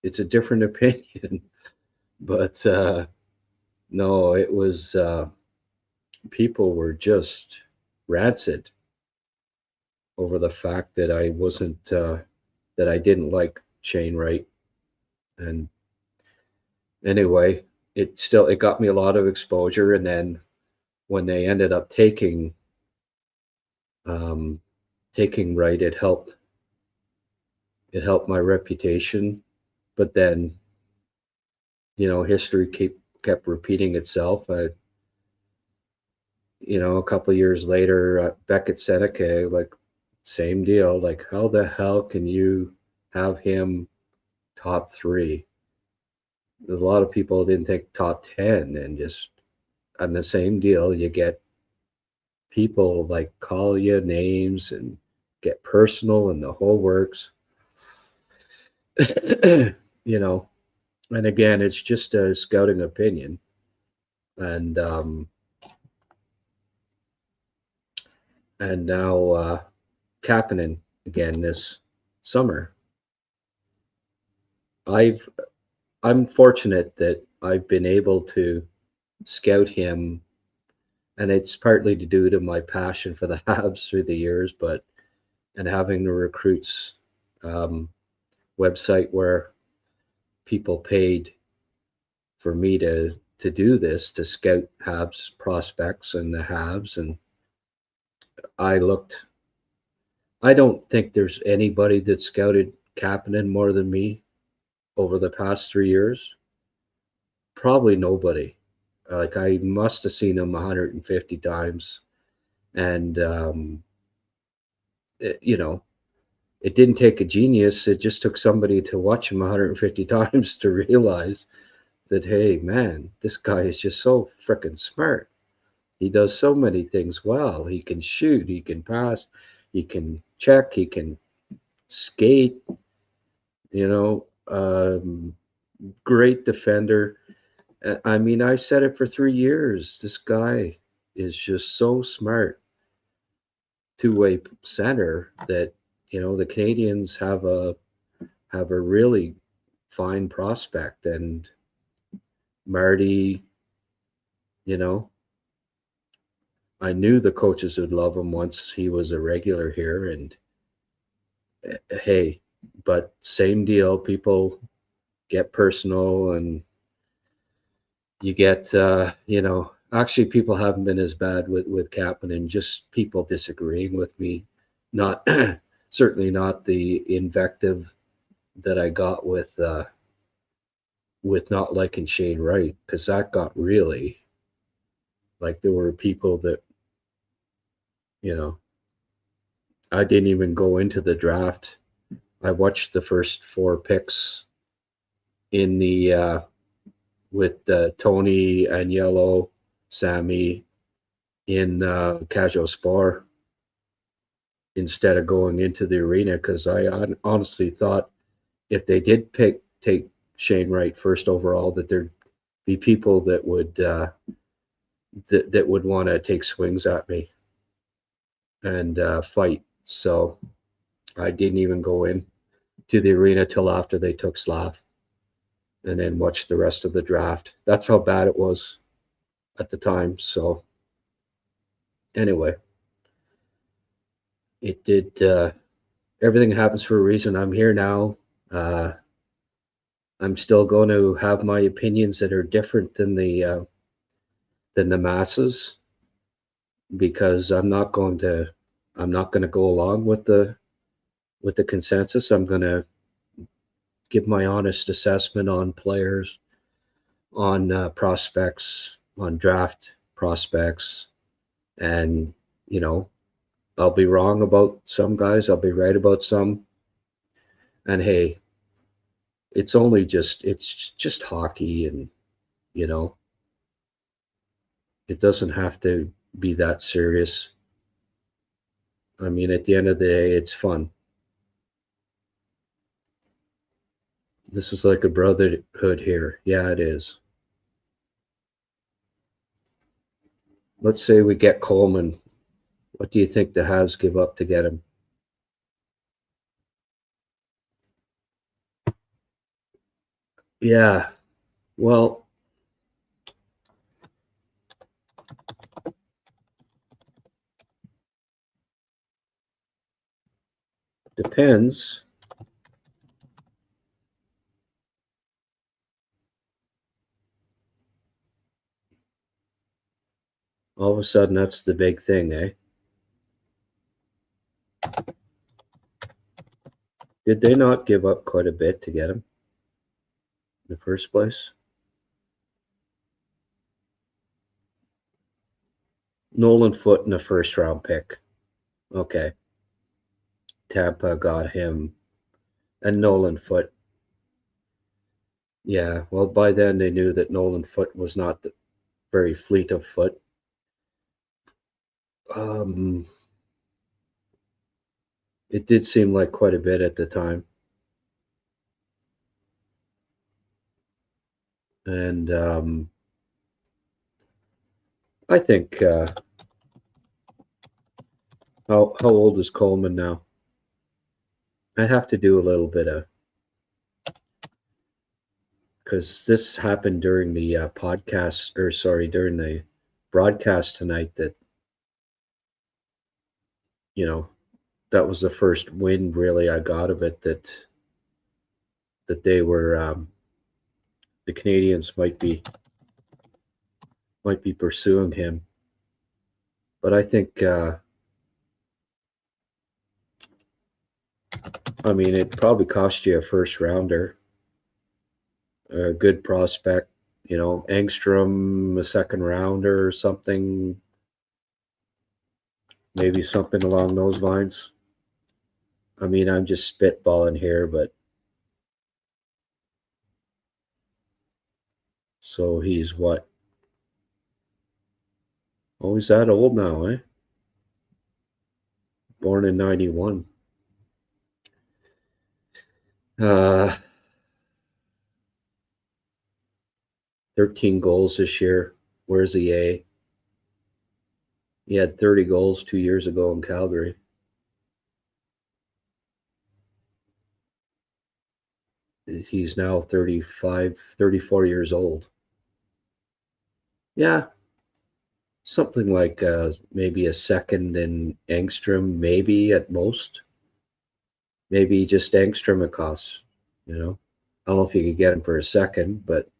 opinion. But no, it was people were just rancid over the fact that I wasn't that I didn't like Shane Wright. And anyway, it got me a lot of exposure. And then when they ended up taking Wright, it helped my reputation. But then, history kept repeating itself. A couple of years later, Beckett Seneca, like, same deal. Like, how the hell can you have him top 3? A lot of people didn't think top 10, and just on the same deal, you get people like call you names and get personal and the whole works. And again, it's just a scouting opinion. And now Kapanen again this summer. I'm fortunate that I've been able to scout him, and it's partly to do to my passion for the Habs through the years, and having the recruits website where people paid for me to do this, to scout Habs prospects and the Habs. And I don't think there's anybody that scouted Kapanen more than me over the past 3 years. Probably nobody. Like, I must have seen him 150 times. And, it didn't take a genius. It just took somebody to watch him 150 times to realize that, hey, man, this guy is just so freaking smart. He does so many things well. He can shoot, he can pass, he can check, he can skate, great defender. I mean, I said it for 3 years. This guy is just so smart. Two-way center that, the Canadians have a really fine prospect. And Marty, I knew the coaches would love him once he was a regular here. And hey, but same deal. People get personal, and you get, actually people haven't been as bad with Kapanen, just people disagreeing with me. Not certainly not the invective that I got with not liking Shane Wright, because that got really, like, there were people that, I didn't even go into the draft. I watched the first 4 picks in the with Tony and Yellow, Sammy in Casual Spar instead of going into the arena, because I honestly thought if they did take Shane Wright first overall, that there'd be people that would that would want to take swings at me and fight. So I didn't even go in to the arena till after they took Slav, and then watched the rest of the draft. That's how bad it was at the time. So anyway, it did. Everything happens for a reason. I'm here now. I'm still going to have my opinions that are different than the masses, because I'm not going to go along with the consensus. I'm going to give my honest assessment on players, on prospects, on draft prospects. And, I'll be wrong about some guys. I'll be right about some. And hey, it's just hockey, and, it doesn't have to be that serious. I mean, at the end of the day, it's fun. This is like a brotherhood here. Yeah, it is. Let's say we get Coleman. What do you think the Habs give up to get him? Yeah. Well, depends. All of a sudden, that's the big thing, eh? Did they not give up quite a bit to get him in the first place? Nolan Foote in a first round pick. Okay. Tampa got him. And Nolan Foote. Yeah, well, by then they knew that Nolan Foote was not very fleet of foot. It did seem like quite a bit at the time. And I think, how old is Coleman now? I'd have to do a little bit of, because this happened during the podcast, or sorry, during the broadcast tonight, that, you know, that was the first win really I got of it, that they were, the Canadians might be pursuing him. But I think, I mean, it probably cost you a first rounder, a good prospect, you know, Engstrom, a second rounder or something, maybe something along those lines. I mean, I'm just spitballing here, but so he's what? Oh, he's that old now, eh? Born in 91. 13 goals this year. Where's the A? He had 30 goals 2 years ago in Calgary. He's now 35, 34 years old. Yeah, something like maybe a second in Engstrom, maybe at most. Maybe just Engstrom it costs, you know. I don't know if you could get him for a second, but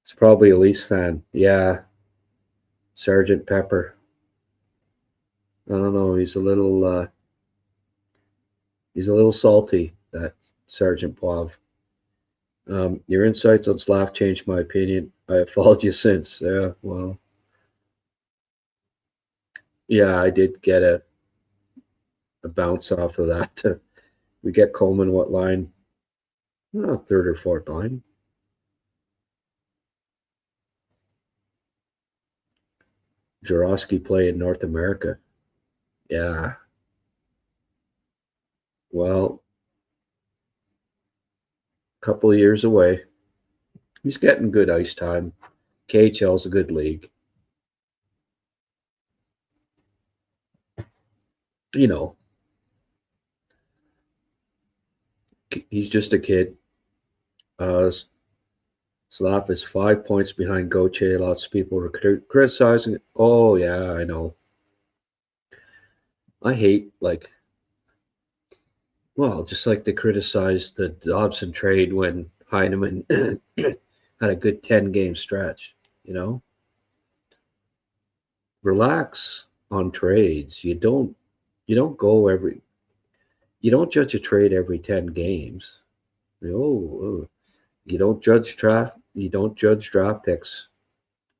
it's probably a Leafs fan. Yeah, Sergeant Pepper. I don't know. He's a little salty, that Sergeant Poiv. Your insights on Slav changed my opinion. I have followed you since. Yeah, well, yeah, I did get a bounce off of that. We get Coleman what line? Oh, third or fourth line. Jurowski play in North America. Yeah. Well, a couple of years away. He's getting good ice time. KHL's a good league. You know, he's just a kid. Slav is 5 points behind Gauthier. Lots of people were criticizing it. Oh, yeah, I know. I hate, like, well, just like they criticized the Dobson trade when Heineman had a good 10-game stretch, you know? Relax on trades. You don't judge a trade every 10 games. You don't judge draft picks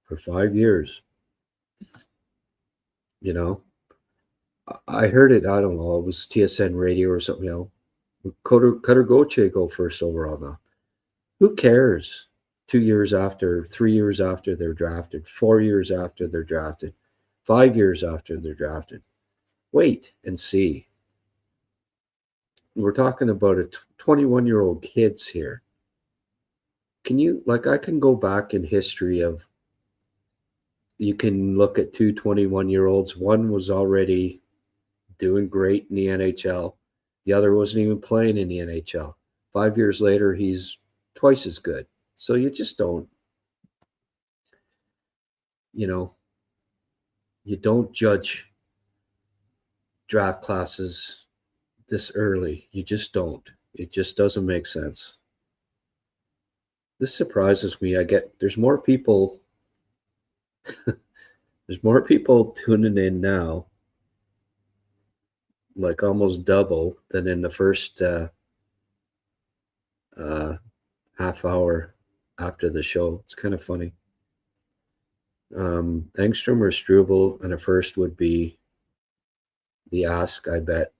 for 5 years, you know? I heard it, I don't know, it was TSN radio or something, you know. Cutter Gauthier go first overall now. Who cares? 2 years after, 3 years after they're drafted, 4 years after they're drafted, 5 years after they're drafted. Wait and see. We're talking about a 21-year-old kids here. Can you, like, I can go back in history of, you can look at two 21-year-olds. One was already doing great in the NHL. The other wasn't even playing in the NHL. 5 years later, he's twice as good. So you just don't, you don't judge draft classes this early. You just don't. It just doesn't make sense. This surprises me. There's more people tuning in now, like almost double than in the first half hour after the show. It's kind of funny. Engstrom or Struble and a first would be the ask, I bet.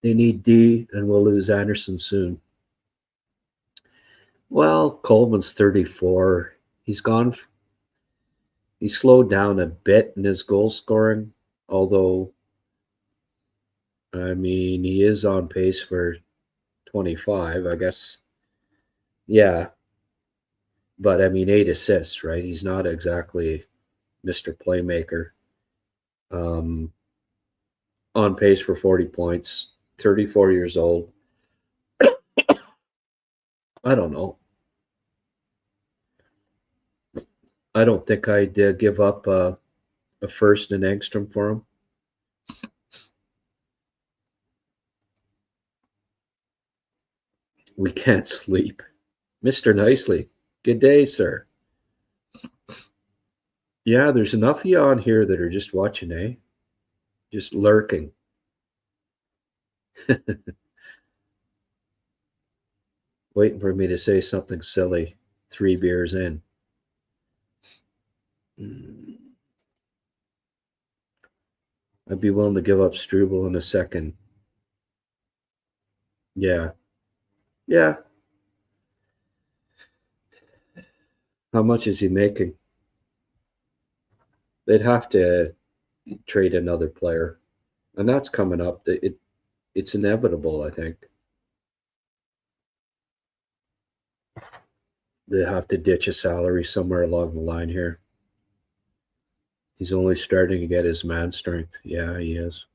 They need D, and we'll lose Anderson soon. Well, Coleman's 34. He's slowed down a bit in his goal scoring, although, I mean, he is on pace for 25, I guess. Yeah. But, I mean, 8 assists, right? He's not exactly Mr. Playmaker. On pace for 40 points, 34 years old. I don't know. I don't think I'd give up a first in Engstrom for him. We can't sleep. Mr. Nicely. Good day, sir. Yeah, there's enough of you on here that are just watching, eh? Just lurking. Waiting for me to say something silly 3 beers in. I'd be willing to give up Struble in a second. Yeah. Yeah. How much is he making? They'd have to trade another player. And that's coming up. It's inevitable, I think. They have to ditch a salary somewhere along the line here. He's only starting to get his man strength. Yeah, he is.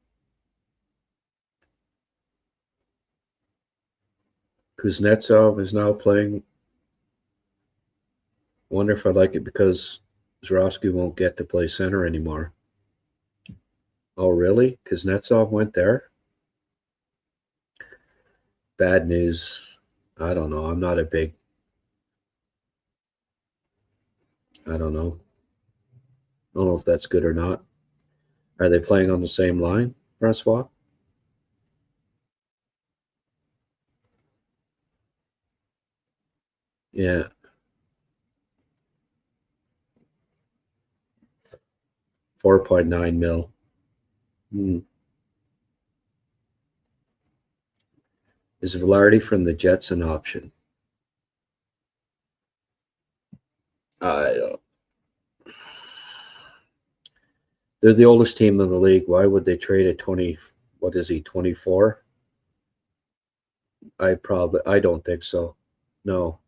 Kuznetsov is now playing. Wonder if I like it because Zrosky won't get to play center anymore. Oh, really? Kuznetsov went there? Bad news. I don't know. I'm not a big... I don't know. I don't know if that's good or not. Are they playing on the same line, Francois? Yeah. $4.9 million. Is Velarde from the Jets an option? I don't. They're the oldest team in the league. Why would they trade a 20? What is he, 24? I don't think so. No,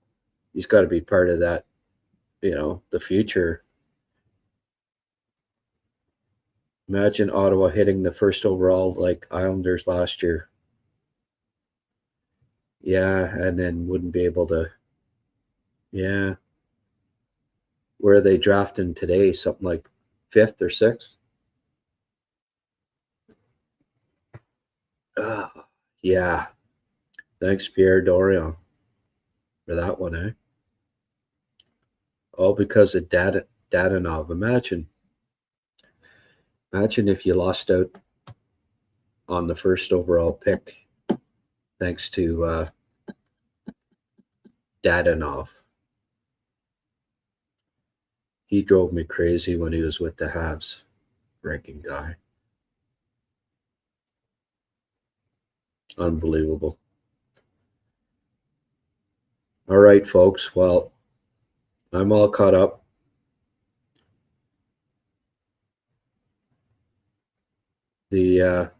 he's got to be part of that. The future. Imagine Ottawa hitting the first overall like Islanders last year. Yeah, and then wouldn't be able to. Yeah. Where are they drafting today? Something like 5th or 6th? Yeah. Thanks, Pierre Dorion, for that one, eh? All because of Dadonov. Imagine if you lost out on the first overall pick thanks to Dadonov. He drove me crazy when he was with the Habs. Ranking guy. Unbelievable. All right, folks. Well, I'm all caught up. The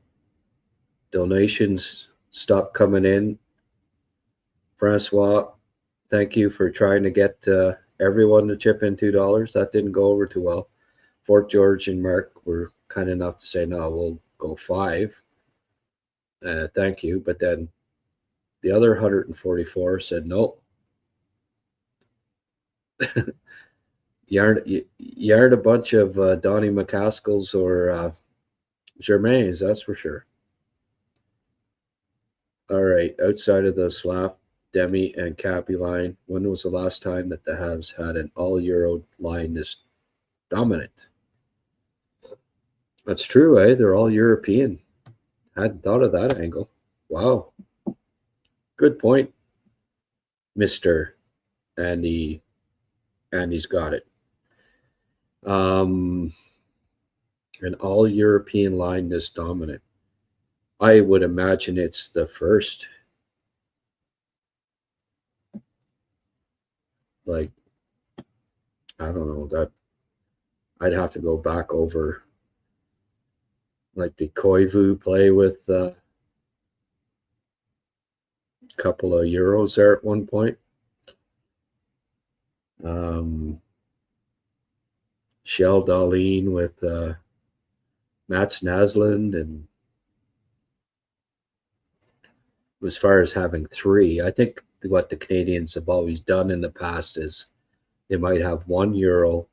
donations stopped coming in. Francois, thank you for trying to get everyone to chip in $2. That didn't go over too well. Fort George and Mark were kind enough to say, no, we'll go 5. Thank you. But then the other 144 said, nope. You aren't a bunch of Donnie McCaskills or Germains, that's for sure. All right, outside of the Slav, Demi, and Cappy line, when was the last time that the Habs had an all-Euro line this dominant? That's true, eh? They're all European. Hadn't thought of that angle. Wow. Good point, Mr. Andy. Andy's got it. An all-European line this dominant. I would imagine it's the first. Like, I don't know, that I'd have to go back over. Like, did Koivu play with a couple of Euros there at one point? Shell Darlene with Mats Naslund, and as far as having 3, I think what the Canadians have always done in the past is they might have 1 Euro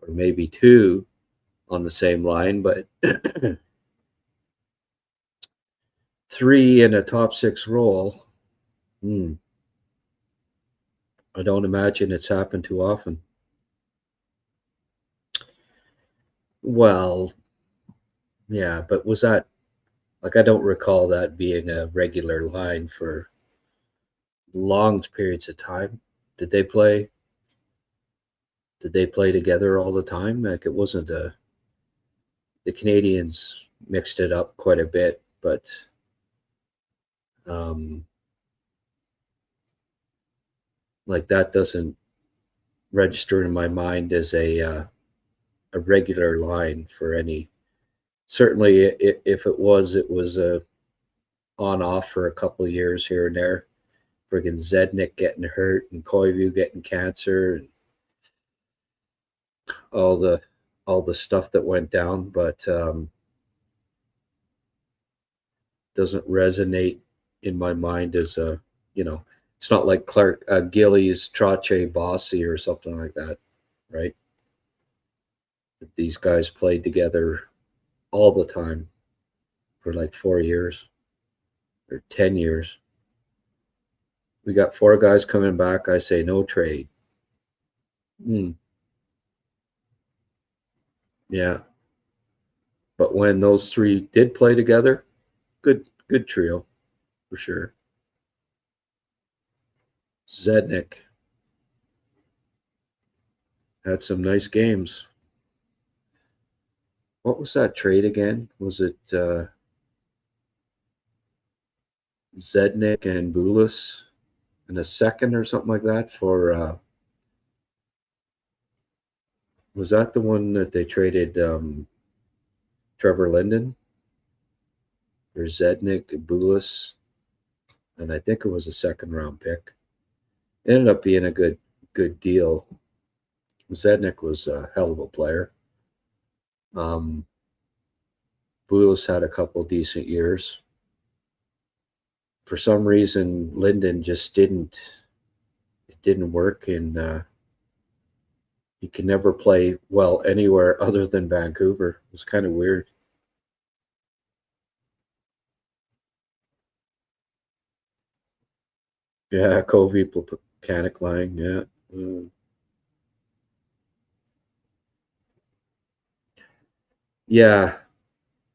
or maybe 2 on the same line, but 3 in a top 6 role. I don't imagine it's happened too often. Well, yeah, but was that, like, I don't recall that being a regular line for long periods of time. Did they play together all the time? Like, it wasn't the Canadians mixed it up quite a bit, but like, that doesn't register in my mind as a regular line for any. Certainly, if it was on off for a couple of years here and there. Friggin' Zednik getting hurt and Koivu getting cancer and all the stuff that went down, but doesn't resonate in my mind as a, it's not like Clark Gillies, Trache, Bossy or something like that, right? These guys played together all the time for like 4 years or 10 years. We got 4 guys coming back. I say no trade. Yeah. But when those 3 did play together, good trio for sure. Zednik had some nice games. What was that trade again? Was it Zednik and Bulis in a second or something like that for was that the one that they traded Trevor Linden? Or Zednik, Bulis, and I think it was a 2nd round pick. It ended up being a good deal. Zednik was a hell of a player. Bulis had a couple decent years. For some reason, Linden just didn't work, and he could never play well anywhere other than Vancouver. It was kind of weird. Yeah, Covey Panic line, yeah. Yeah.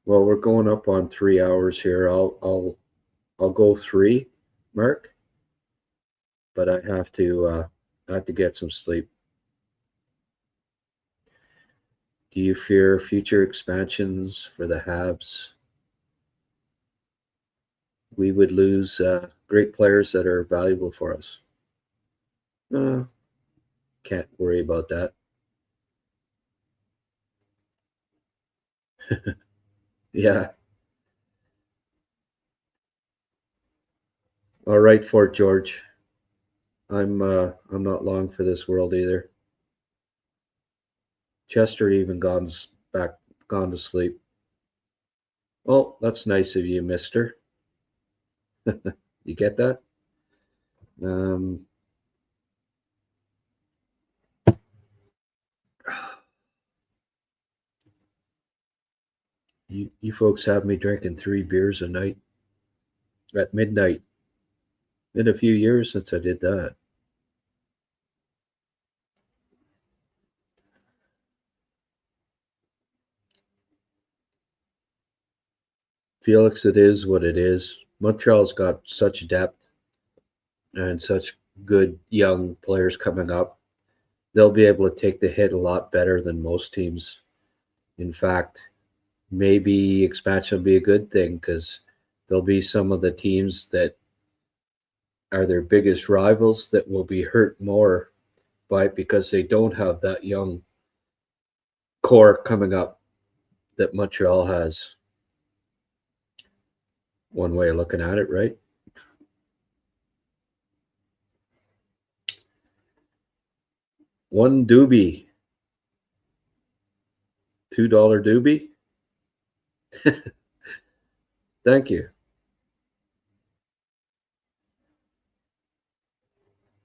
Well, we're going up on 3 hours here. I'll go 3, Mark. But I have to get some sleep. Do you fear future expansions for the Habs? We would lose great players that are valuable for us. Can't worry about that. Yeah. All right, Fort George. I'm not long for this world either. Chester even gone to sleep. Oh, that's nice of you, mister. You get that? You folks have me drinking 3 beers a night at midnight. Been a few years since I did that. Felix, it is what it is. Montreal's got such depth and such good young players coming up. They'll be able to take the hit a lot better than most teams. In fact, maybe expansion will be a good thing because there'll be some of the teams that are their biggest rivals that will be hurt more by it because they don't have that young core coming up that Montreal has. One way of looking at it, right? One doobie. $2 doobie. Thank you.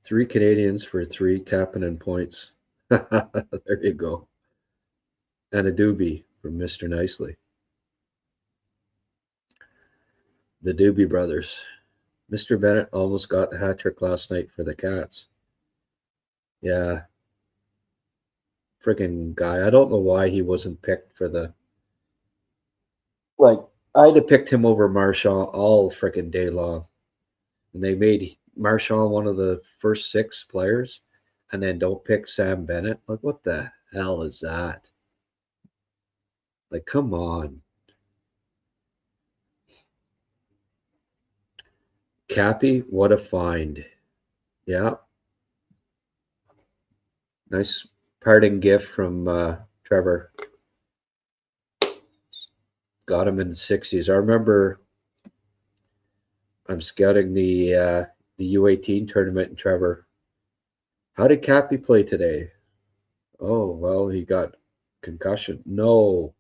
3 Canadians for 3 Kapanen points. There you go. And a doobie from Mr. Nicely. The Doobie Brothers. Mr. Bennett almost got the hat trick last night for the Cats. Yeah. Freaking guy. I don't know why he wasn't picked for the. Like, I'd have picked him over Marchand all freaking day long. And they made Marchand one of the first 6 players and then don't pick Sam Bennett. Like, what the hell is that? Like, come on. Cappy, what a find. Yeah. Nice parting gift from Trevor. Got him in the 60s. I remember I'm scouting the U18 tournament, and Trevor, how did Cappy play today? Oh, well, he got concussion. No.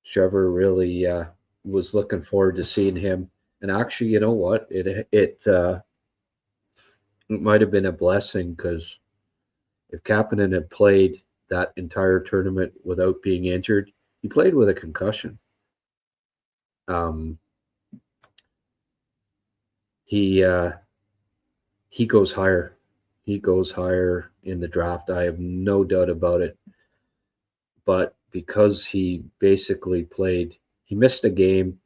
Trevor really was looking forward to seeing him. And actually, you know what? It might have been a blessing because if Kapanen had played that entire tournament without being injured, he played with a concussion. He goes higher. He goes higher in the draft. I have no doubt about it. But because he basically played, he missed a game,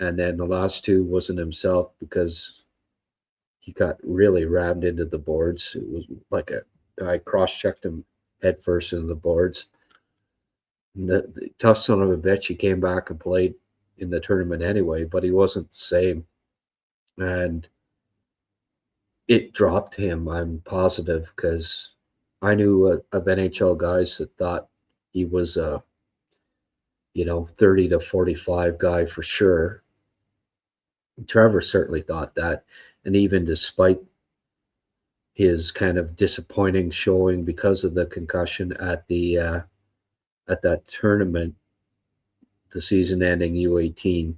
and then the last 2 wasn't himself because he got really rammed into the boards. It was like a guy cross-checked him head first into the boards. And the tough son of a bitch, he came back and played in the tournament anyway, but he wasn't the same. And it dropped him, I'm positive, because I knew of NHL guys that thought he was a 30 to 45 guy for sure. Trevor certainly thought that. And even despite his kind of disappointing showing because of the concussion at that tournament, the season-ending U18,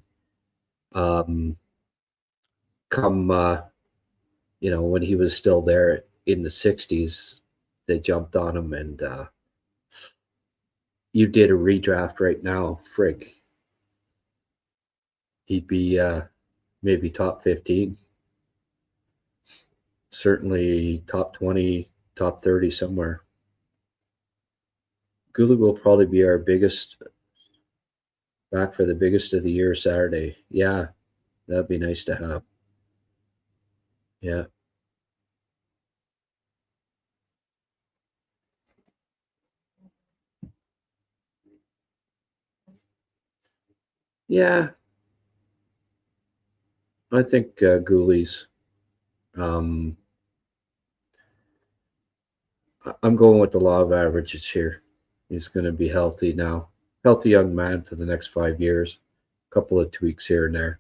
when he was still there in the 60s, they jumped on him, and you did a redraft right now, frig, he'd be maybe top 15. Certainly top 20, top 30 somewhere. Gulu will probably be our biggest, back for the biggest of the year Saturday. Yeah, that'd be nice to have. Yeah. Yeah. I think Gooley's. I'm going with the law of averages here. He's going to be healthy now. Healthy young man for the next 5 years. A couple of tweaks here and there.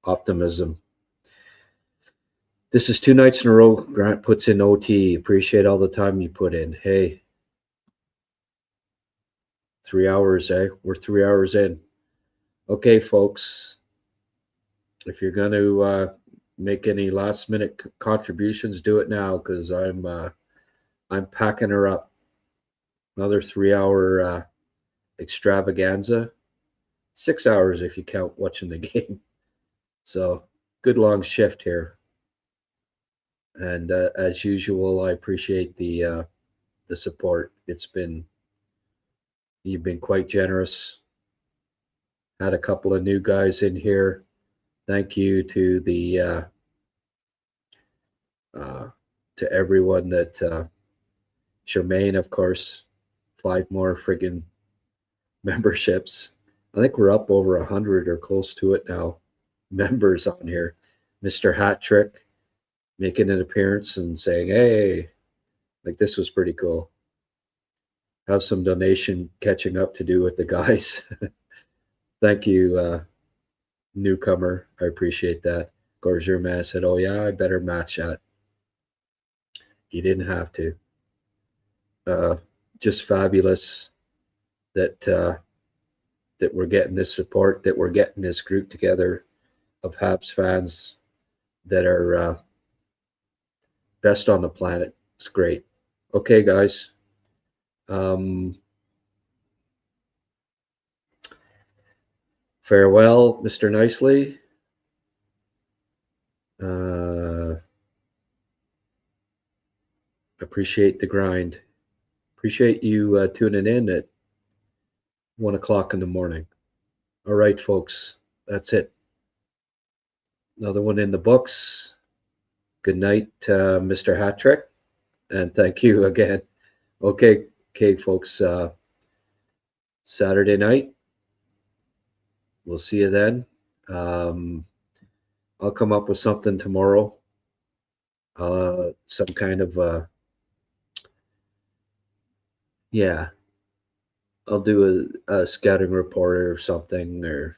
Optimism. This is 2 nights in a row. Grant puts in OT. Appreciate all the time you put in. Hey, 3 hours, eh? We're 3 hours in. Okay, folks. If you're going to make any last-minute contributions, do it now, because I'm packing her up. Another 3-hour extravaganza. 6 hours if you count watching the game. So good long shift here. And as usual, I appreciate the support. You've been quite generous. Had a couple of new guys in here. Thank you to to everyone that Charmaine, of course, 5 more friggin' memberships. I think we're up over 100 or close to it now. Members on here. Mr. Hat Trick making an appearance and saying, hey, like this was pretty cool. Have some donation catching up to do with the guys. Thank you, newcomer. I appreciate that. Gorger Man said, oh yeah, I better match that. You didn't have to. Just fabulous that that we're getting this support, that we're getting this group together of Habs fans that are best on the planet. It's great. Okay, guys. Farewell, Mr. Nicely. Appreciate the grind. Appreciate you tuning in at 1 o'clock in the morning. All right, folks. That's it. Another one in the books. Good night, Mr. Hattrick. And thank you again. Okay, folks. Saturday night. We'll see you then. I'll come up with something tomorrow. Some kind of yeah. I'll do a scouting report or something, or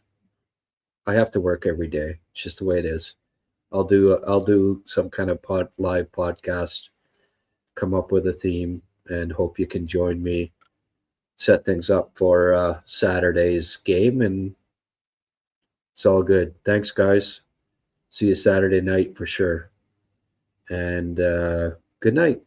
I have to work every day. It's just the way it is. I'll do some kind of live podcast, come up with a theme, and hope you can join me, set things up for Saturday's game, and it's all good. Thanks, guys. See you Saturday night for sure. And good night.